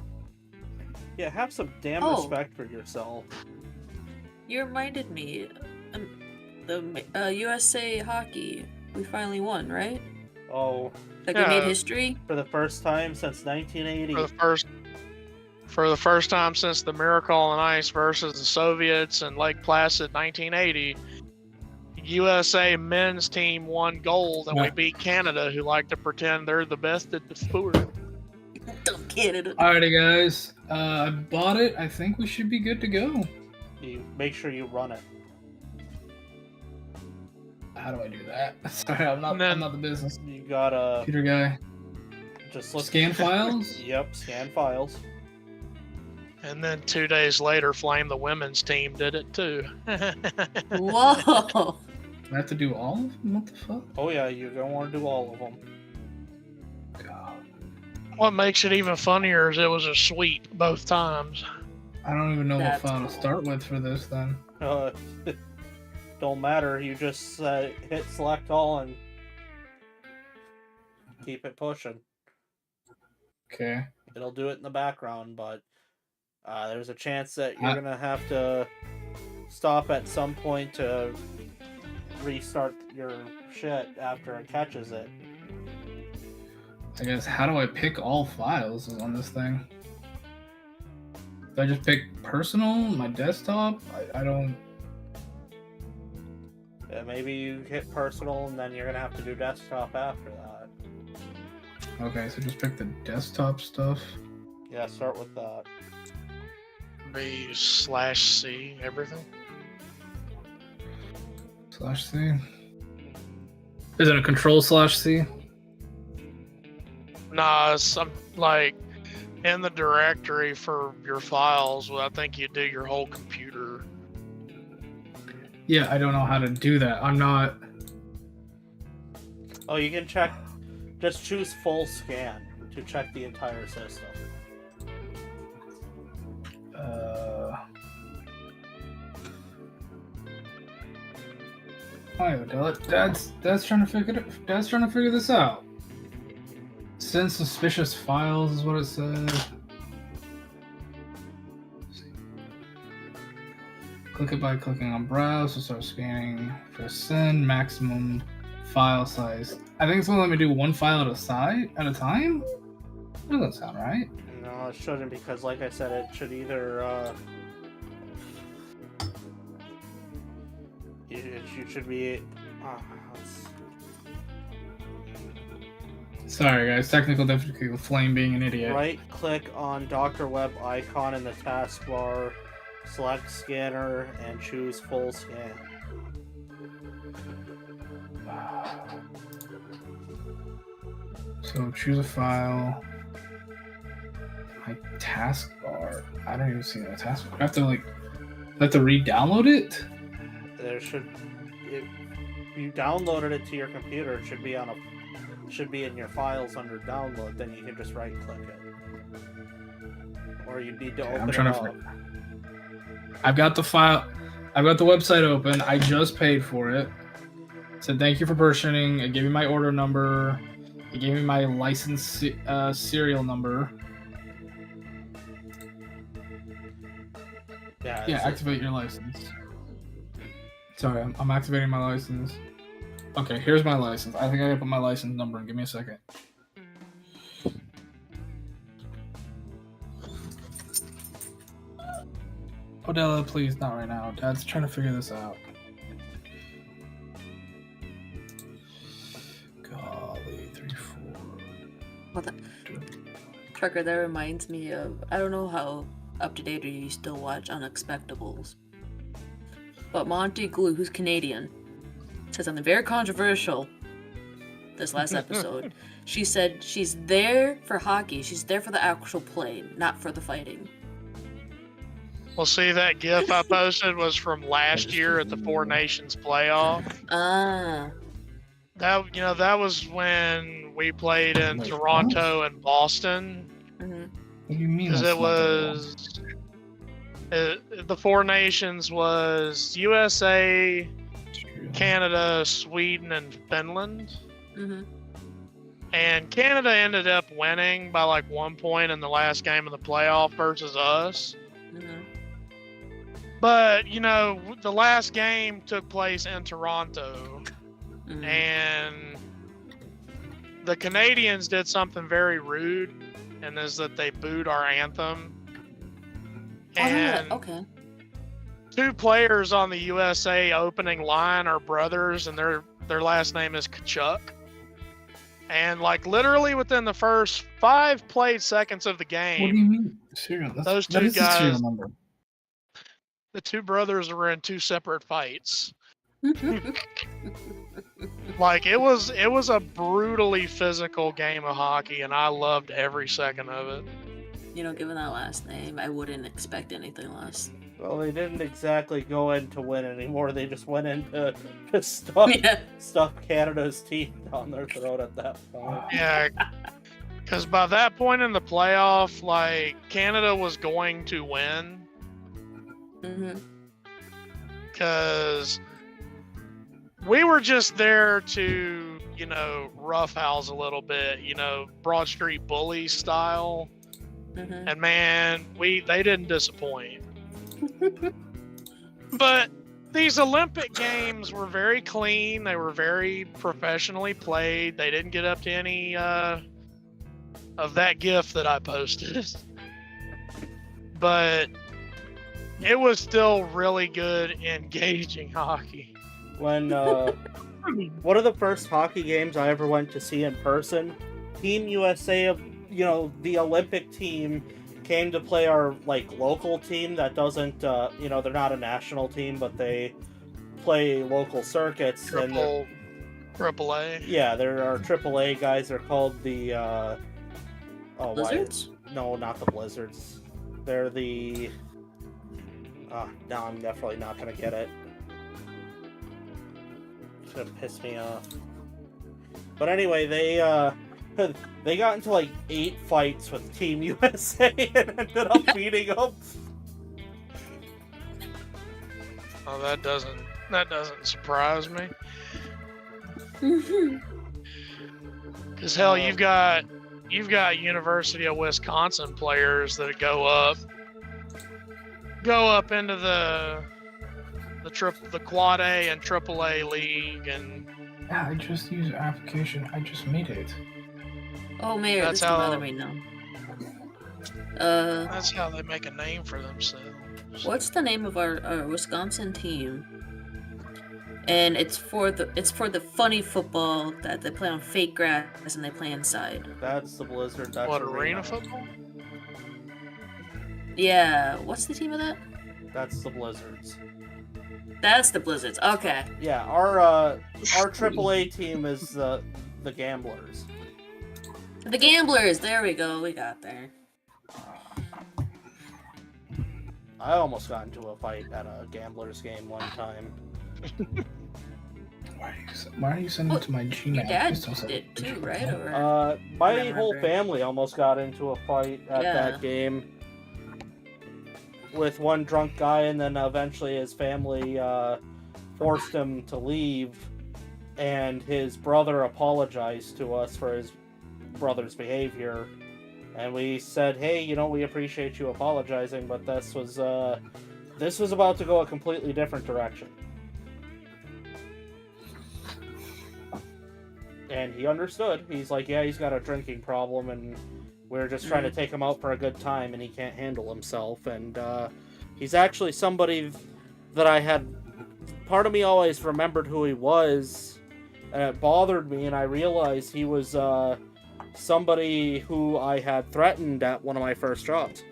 Yeah, have some damn respect for yourself. You reminded me, the USA hockey, we finally won, right? Oh, Like we made history? for the first time since 1980. For the first time since the Miracle on Ice versus the Soviets in Lake Placid 1980, USA men's team won gold, and we beat Canada, who like to pretend they're the best at the sport. Dumb Canada. Alrighty, guys. I bought it. I think we should be good to go. You make sure you run it. How do I do that? Sorry, I'm not the business You gotta computer guy. just look. Scan files? Yep, scan files. And then 2 days later, Flame, the women's team, did it too. Whoa! I have to do all of them? What the fuck? Oh yeah, you're gonna want to do all of them. God. What makes it even funnier is it was a sweep both times. I don't even know That's what file cool. to start with for this then. don't matter. You just hit select all and keep it pushing. Okay. It'll do it in the background, but there's a chance that you're gonna have to stop at some point to restart your shit after it catches it. I guess, how do I pick all files on this thing? Do I just pick personal, my desktop? I don't... Yeah, maybe you hit personal and then you're gonna have to do desktop after that. Okay, so just pick the desktop stuff. Yeah, start with that. Be /C everything. /C. Is it a control/C? Nah, I'm like in the directory for your files. Well, I think you do your whole computer. Yeah, I don't know how to do that. I'm not... Oh, you can check. Just choose full scan to check the entire system. Hi, Dad's trying to figure this out. Send suspicious files is what it says. Click it by clicking on browse to start scanning. Press send, maximum file size. I think it's gonna let me do one file at a time? That doesn't sound right. No, it shouldn't, because like I said, it should either you should be Sorry guys, technical difficulty with Flame being an idiot. right click on Dr. Web icon in the taskbar, select scanner, and choose full scan. So choose a file. My taskbar. I don't even see that taskbar. I have to re-download it? There should, if you downloaded it to your computer, it should be in your files under download. Then you can just right click it, or you need to open it up. I've got the file. I've got the website open. I just paid for it. It said thank you for purchasing. It gave me my order number. It gave me my license serial number. Yeah, activate your license. Sorry, I'm activating my license. Okay, here's my license. I think I gotta put my license number in. Give me a second. Odella, please, not right now. Dad's trying to figure this out. Golly, 3, 4. Well, Trucker, that reminds me of, I don't know how up to date you still watch Unexpectables, but Monty Glue, who's Canadian, said something very controversial this last episode. She said she's there for hockey. She's there for the actual play, not for the fighting. Well, see, that GIF I posted was from last year at the Four Nations playoff. Ah. That was when we played in Toronto and Boston. Mm-hmm. What do you mean? Because it was the Four Nations was USA, Canada, Sweden, and Finland. Mm-hmm. And Canada ended up winning by like 1 point in the last game of the playoff versus us. Mm-hmm. But, the last game took place in Toronto. Mm-hmm. And the Canadians did something very rude, and is that they booed our anthem. And okay. 2 players on the USA opening line are brothers, and their last name is Kachuk. And like literally within the first 5 played seconds of the game, What do you mean? Serial? Those that two is the serial guys, number. the 2 brothers were in 2 separate fights. Like it was a brutally physical game of hockey, and I loved every second of it. Given that last name, I wouldn't expect anything less. Well, they didn't exactly go in to win anymore. They just went in to stuff Canada's teeth down their throat at that point. Yeah, because by that point in the playoff, like Canada was going to win. Mm-hmm. Because we were just there to, roughhouse a little bit, Broad Street Bully style. Mhm. And man, they didn't disappoint. But these Olympic games were very clean. They were very professionally played. They didn't get up to any of that GIF that I posted. But it was still really good, engaging hockey. When one of the first hockey games I ever went to see in person, Team USA of the Olympic team came to play our local team that doesn't they're not a national team, but they play local circuits. Triple A. Yeah, there are AAA guys. They're called the Blizzards? No, not the Blizzards. They're the now I'm definitely not gonna get it. It's gonna piss me off. But anyway, they got into 8 fights with Team USA and ended up beating them. Oh, that doesn't surprise me. Because hell, you've got University of Wisconsin players that go up into the Quad A and AAA league, and Yeah, I just used the application. I just made it. Oh, Mayor, That's this how- can bother me now. that's how they make a name for themselves. What's the name of our Wisconsin team? And it's for the funny football that they play on fake grass and they play inside. That's the Blizzard. That's What, arena football? Yeah, what's the team of that? That's the Blizzards. That's the Blizzards. Okay. Yeah, our AAA team is the Gamblers. The Gamblers. There we go. We got there. I almost got into a fight at a Gamblers game one time. Why are you sending it to my Gmail? Your dad Please don't send did it to too, my right? Gmail. Or My Remember. whole family almost got into a fight at Yeah. that game with one drunk guy, and then eventually his family forced him to leave, and his brother apologized to us for his brother's behavior, and we said, hey, we appreciate you apologizing, but this was about to go a completely different direction. And he understood. He's like, yeah, he's got a drinking problem, and we're just trying to take him out for a good time, and he can't handle himself. And he's actually somebody that I had... Part of me always remembered who he was, and it bothered me, and I realized he was somebody who I had threatened at one of my first jobs.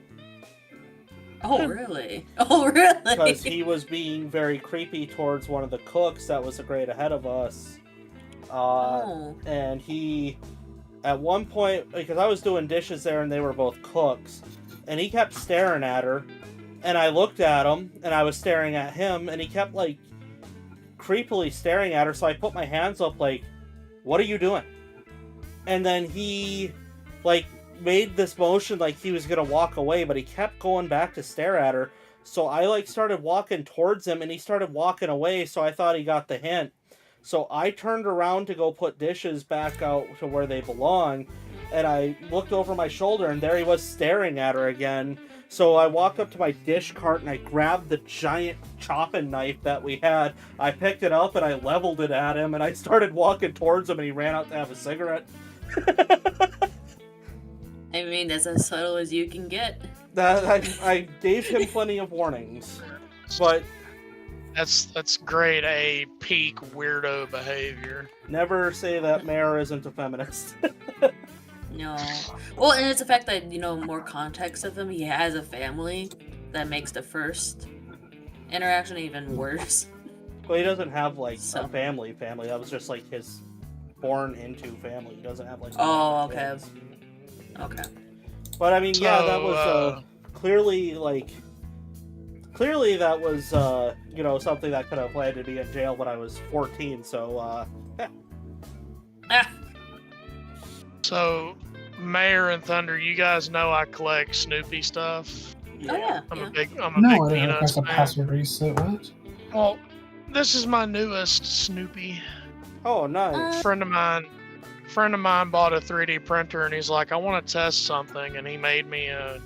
oh really? Oh really? Because he was being very creepy towards one of the cooks that was a grade ahead of us. Oh. And he, at one point, because I was doing dishes there and they were both cooks, and he kept staring at her, and I looked at him, and I was staring at him, and he kept, creepily staring at her, so I put my hands up, what are you doing? And then he, made this motion like he was gonna walk away, but he kept going back to stare at her, so I, started walking towards him, and he started walking away, so I thought he got the hint. So I turned around to go put dishes back out to where they belong, and I looked over my shoulder, and there he was staring at her again. So I walked up to my dish cart, and I grabbed the giant chopping knife that we had. I picked it up, and I leveled it at him, and I started walking towards him, and he ran out to have a cigarette. I mean, that's as subtle as you can get. I gave him plenty of warnings, but... That's grade A peak weirdo behavior. Never say that Mayor isn't a feminist. No. Well, and it's the fact that, more context of him, he has a family that makes the first interaction even worse. Well, he doesn't have, So- a family. That was just, his born into family. He doesn't have, Oh, okay. kids. Okay. But, I mean, yeah, that was, So, clearly that was, something that could have landed me in jail when I was 14, so, Ah! So, Mayor and Thunder, you guys know I collect Snoopy stuff. Oh, yeah. I'm yeah. a big No, I didn't Peanuts press a fan. password reset. What? Well, This is my newest Snoopy. Oh, nice. Friend of mine bought a 3D printer, and he's like, I want to test something, and he made me a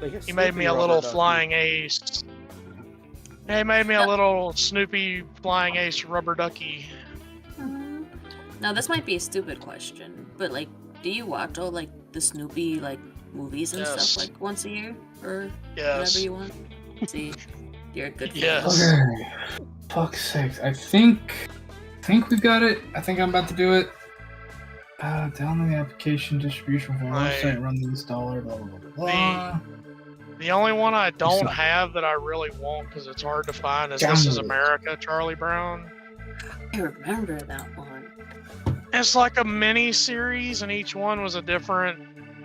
Like he made me a Snoopy little rubber ducky. flying ace. Yeah, he made me a little Snoopy flying ace rubber ducky. Now this might be a stupid question, but like, do you watch all like the Snoopy like movies and Yes. stuff like once a year or Yes. whatever you want? See, you're a good fan. Yes. Okay. Fuck's sakes. I think we've got it. I think I'm about to do it. Download the application distribution form. Right. Website, run the installer, blah, blah, blah, blah. The only one I don't So- have that I really want because it's hard to find is This Is Download it. America, Charlie Brown. I remember that one. It's like a mini series, and each one was a different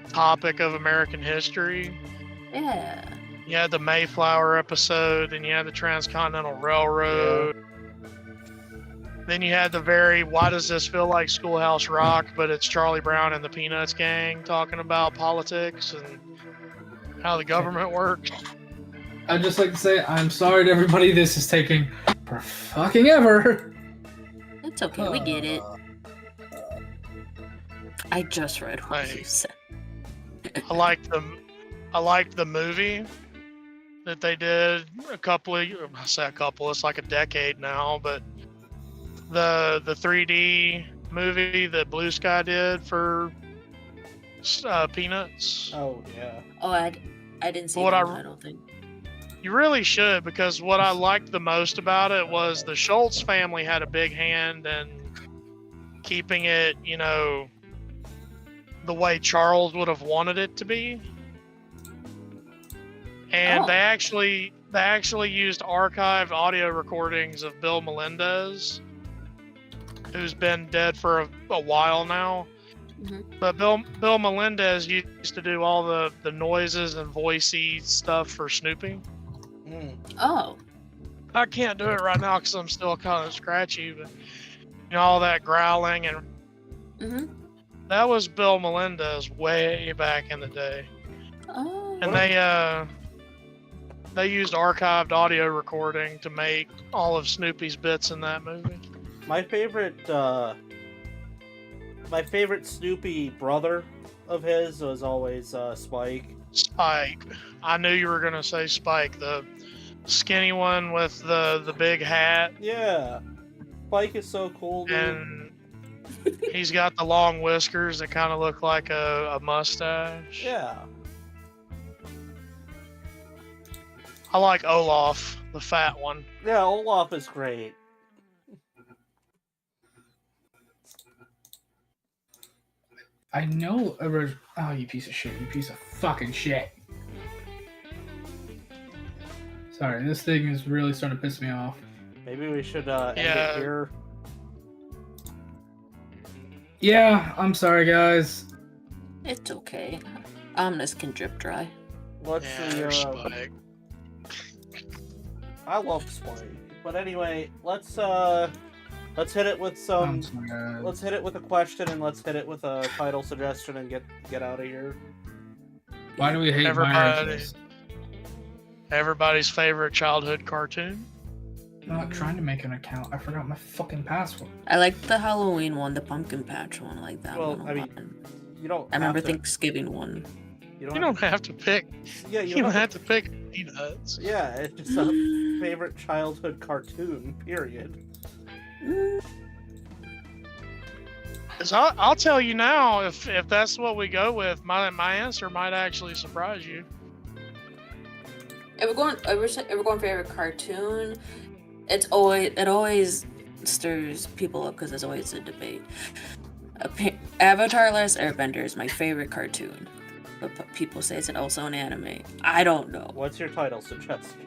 topic of American history. Yeah. You had the Mayflower episode, then you had the Transcontinental Railroad. Then you had the why does this feel like Schoolhouse Rock, but it's Charlie Brown and the Peanuts gang talking about politics and how the government works. I'd just like to say, I'm sorry to everybody, this is taking for fucking ever. It's okay, we get it. I just read what Hey. you said. I liked the movie that they did it's like a decade now, but the 3D movie that Blue Sky did for Peanuts. Oh yeah. Oh, I didn't see What that I- one, I don't think. You really should, because what I liked the most about it was the Schultz family had a big hand in keeping it, the way Charles would have wanted it to be. And Oh. they actually used archived audio recordings of Bill Melendez, who's been dead for a while now. Mhm. But Bill Melendez used to do all the noises and voicey stuff for Snoopy. Mm. Oh. I can't do it right now because I'm still kind of scratchy, but all that growling, and Mm-hmm. that was Bill Melendez way back in the day. Oh. And they used archived audio recording to make all of Snoopy's bits in that movie. My favorite Snoopy brother of his was always Spike. Spike. I knew you were gonna say Spike, the skinny one with the big hat, Yeah. Spike is so cool, dude. and he's got the long whiskers that kind of look like a mustache. Yeah. I like Olaf, the fat one. Yeah, Olaf is great. I know oh, you piece of shit, you piece of fucking shit. Sorry, this thing is really starting to piss me off. Maybe we should end Yeah. it here. Yeah, I'm sorry, guys. It's okay. Omnis can drip dry. What's Yeah, the there's Spike. I love Spike. But anyway, let's hit it with some I'm sorry, guys. let's hit it with a question, and let's hit it with a title suggestion and get out of here. Why do we hate Everybody- viruses? Everybody's favorite childhood cartoon. I'm not trying to make an account. I forgot my fucking password. I like the Halloween one, the pumpkin patch one. I like that Well, one. I a mean, lot. You don't I remember have to, Thanksgiving one. you You don't have to pick. yeah, You don't have to pick Peanuts. Yeah, it's just a favorite childhood cartoon, period. Mm, 'Cause I'll tell you now, if that's what we go with, my answer might actually surprise you. If we're going favorite cartoon, it always stirs people up because there's always a debate. Avatar: Last Airbender is my favorite cartoon, but people say it's also an anime. I don't know. What's your title suggestion?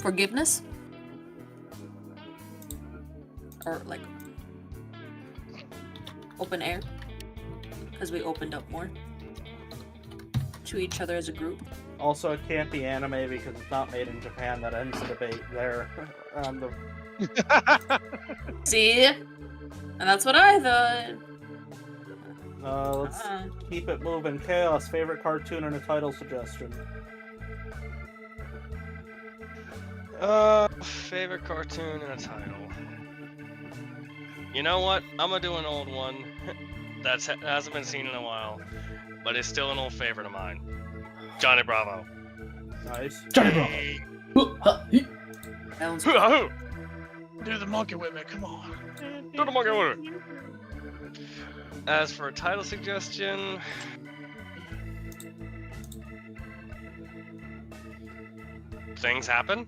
Forgiveness, or like open air, because we opened up more to each other as a group. Also, it can't be anime because it's not made in Japan. That ends the debate there. See, and that's what I thought. Let's keep it moving. Chaos, favorite cartoon and a title suggestion. Favorite cartoon and a title. You know what? I'm gonna do an old one that hasn't been seen in a while, but it's still an old favorite of mine. Johnny Bravo. Nice. Johnny Bravo. That one's Do the monkey with me, come on. Do the monkey with me. As for a title suggestion, Things Happen.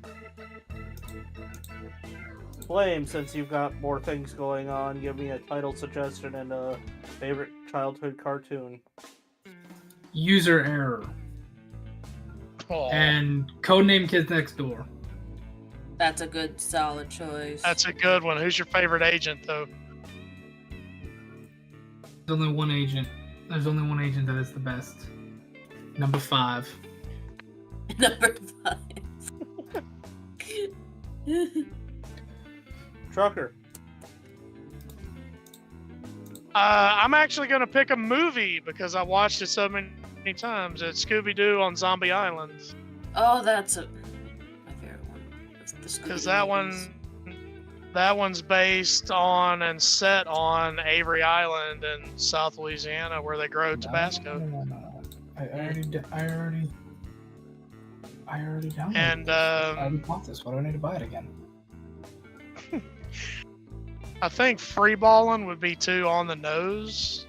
Flame, since you've got more things going on, give me a title suggestion and a favorite childhood cartoon. User Error. Aw, And Codename Kids Next Door. That's a good, solid choice. that's a good one. Who's your favorite agent, though? There's only one agent. There's only one agent that is the best. Number 5. Number 5. Trucker. I'm actually going to pick a movie because I watched it so many times. It's Scooby-Doo on Zombie Island. Oh, that's my favorite one. Because that one's based on and set on Avery Island in South Louisiana where they grow Tabasco. No. I already downloaded And this. I already bought this. Why do I need to buy it again? I think Freeballing would be too on the nose.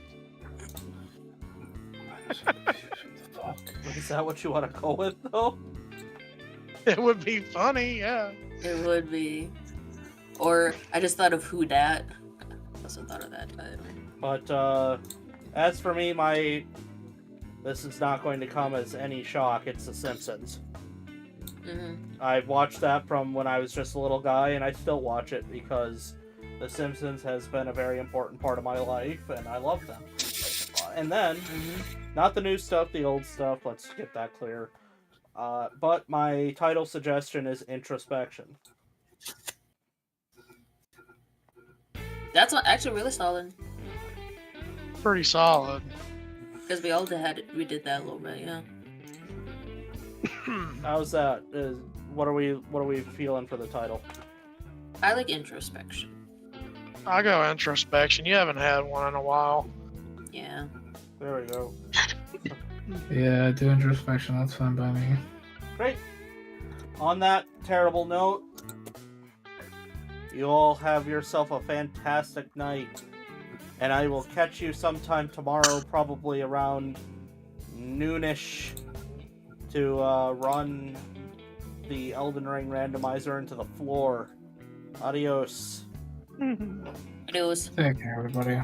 Fuck. Is that what you want to go with, though? It would be funny, yeah. It would be. Or I just thought of Who Dat. I also thought of that title. But as for me, this is not going to come as any shock. It's The Simpsons. Mm-hmm. I've watched that from when I was just a little guy, and I still watch it because The Simpsons has been a very important part of my life, and I love them. And then, not the new stuff, the old stuff, let's get that clear. But my title suggestion is Introspection. That's actually really solid. Pretty solid. Because we did that a little bit, yeah. How's that? What are we feeling for the title? I like Introspection. I go Introspection. You haven't had one in a while. Yeah. There we go. Yeah, do Introspection. That's fine by me. Great. On that terrible note, you all have yourself a fantastic night. And I will catch you sometime tomorrow, probably around noonish, to run the Elden Ring randomizer into the floor. Adios. Adios. Take care, everybody.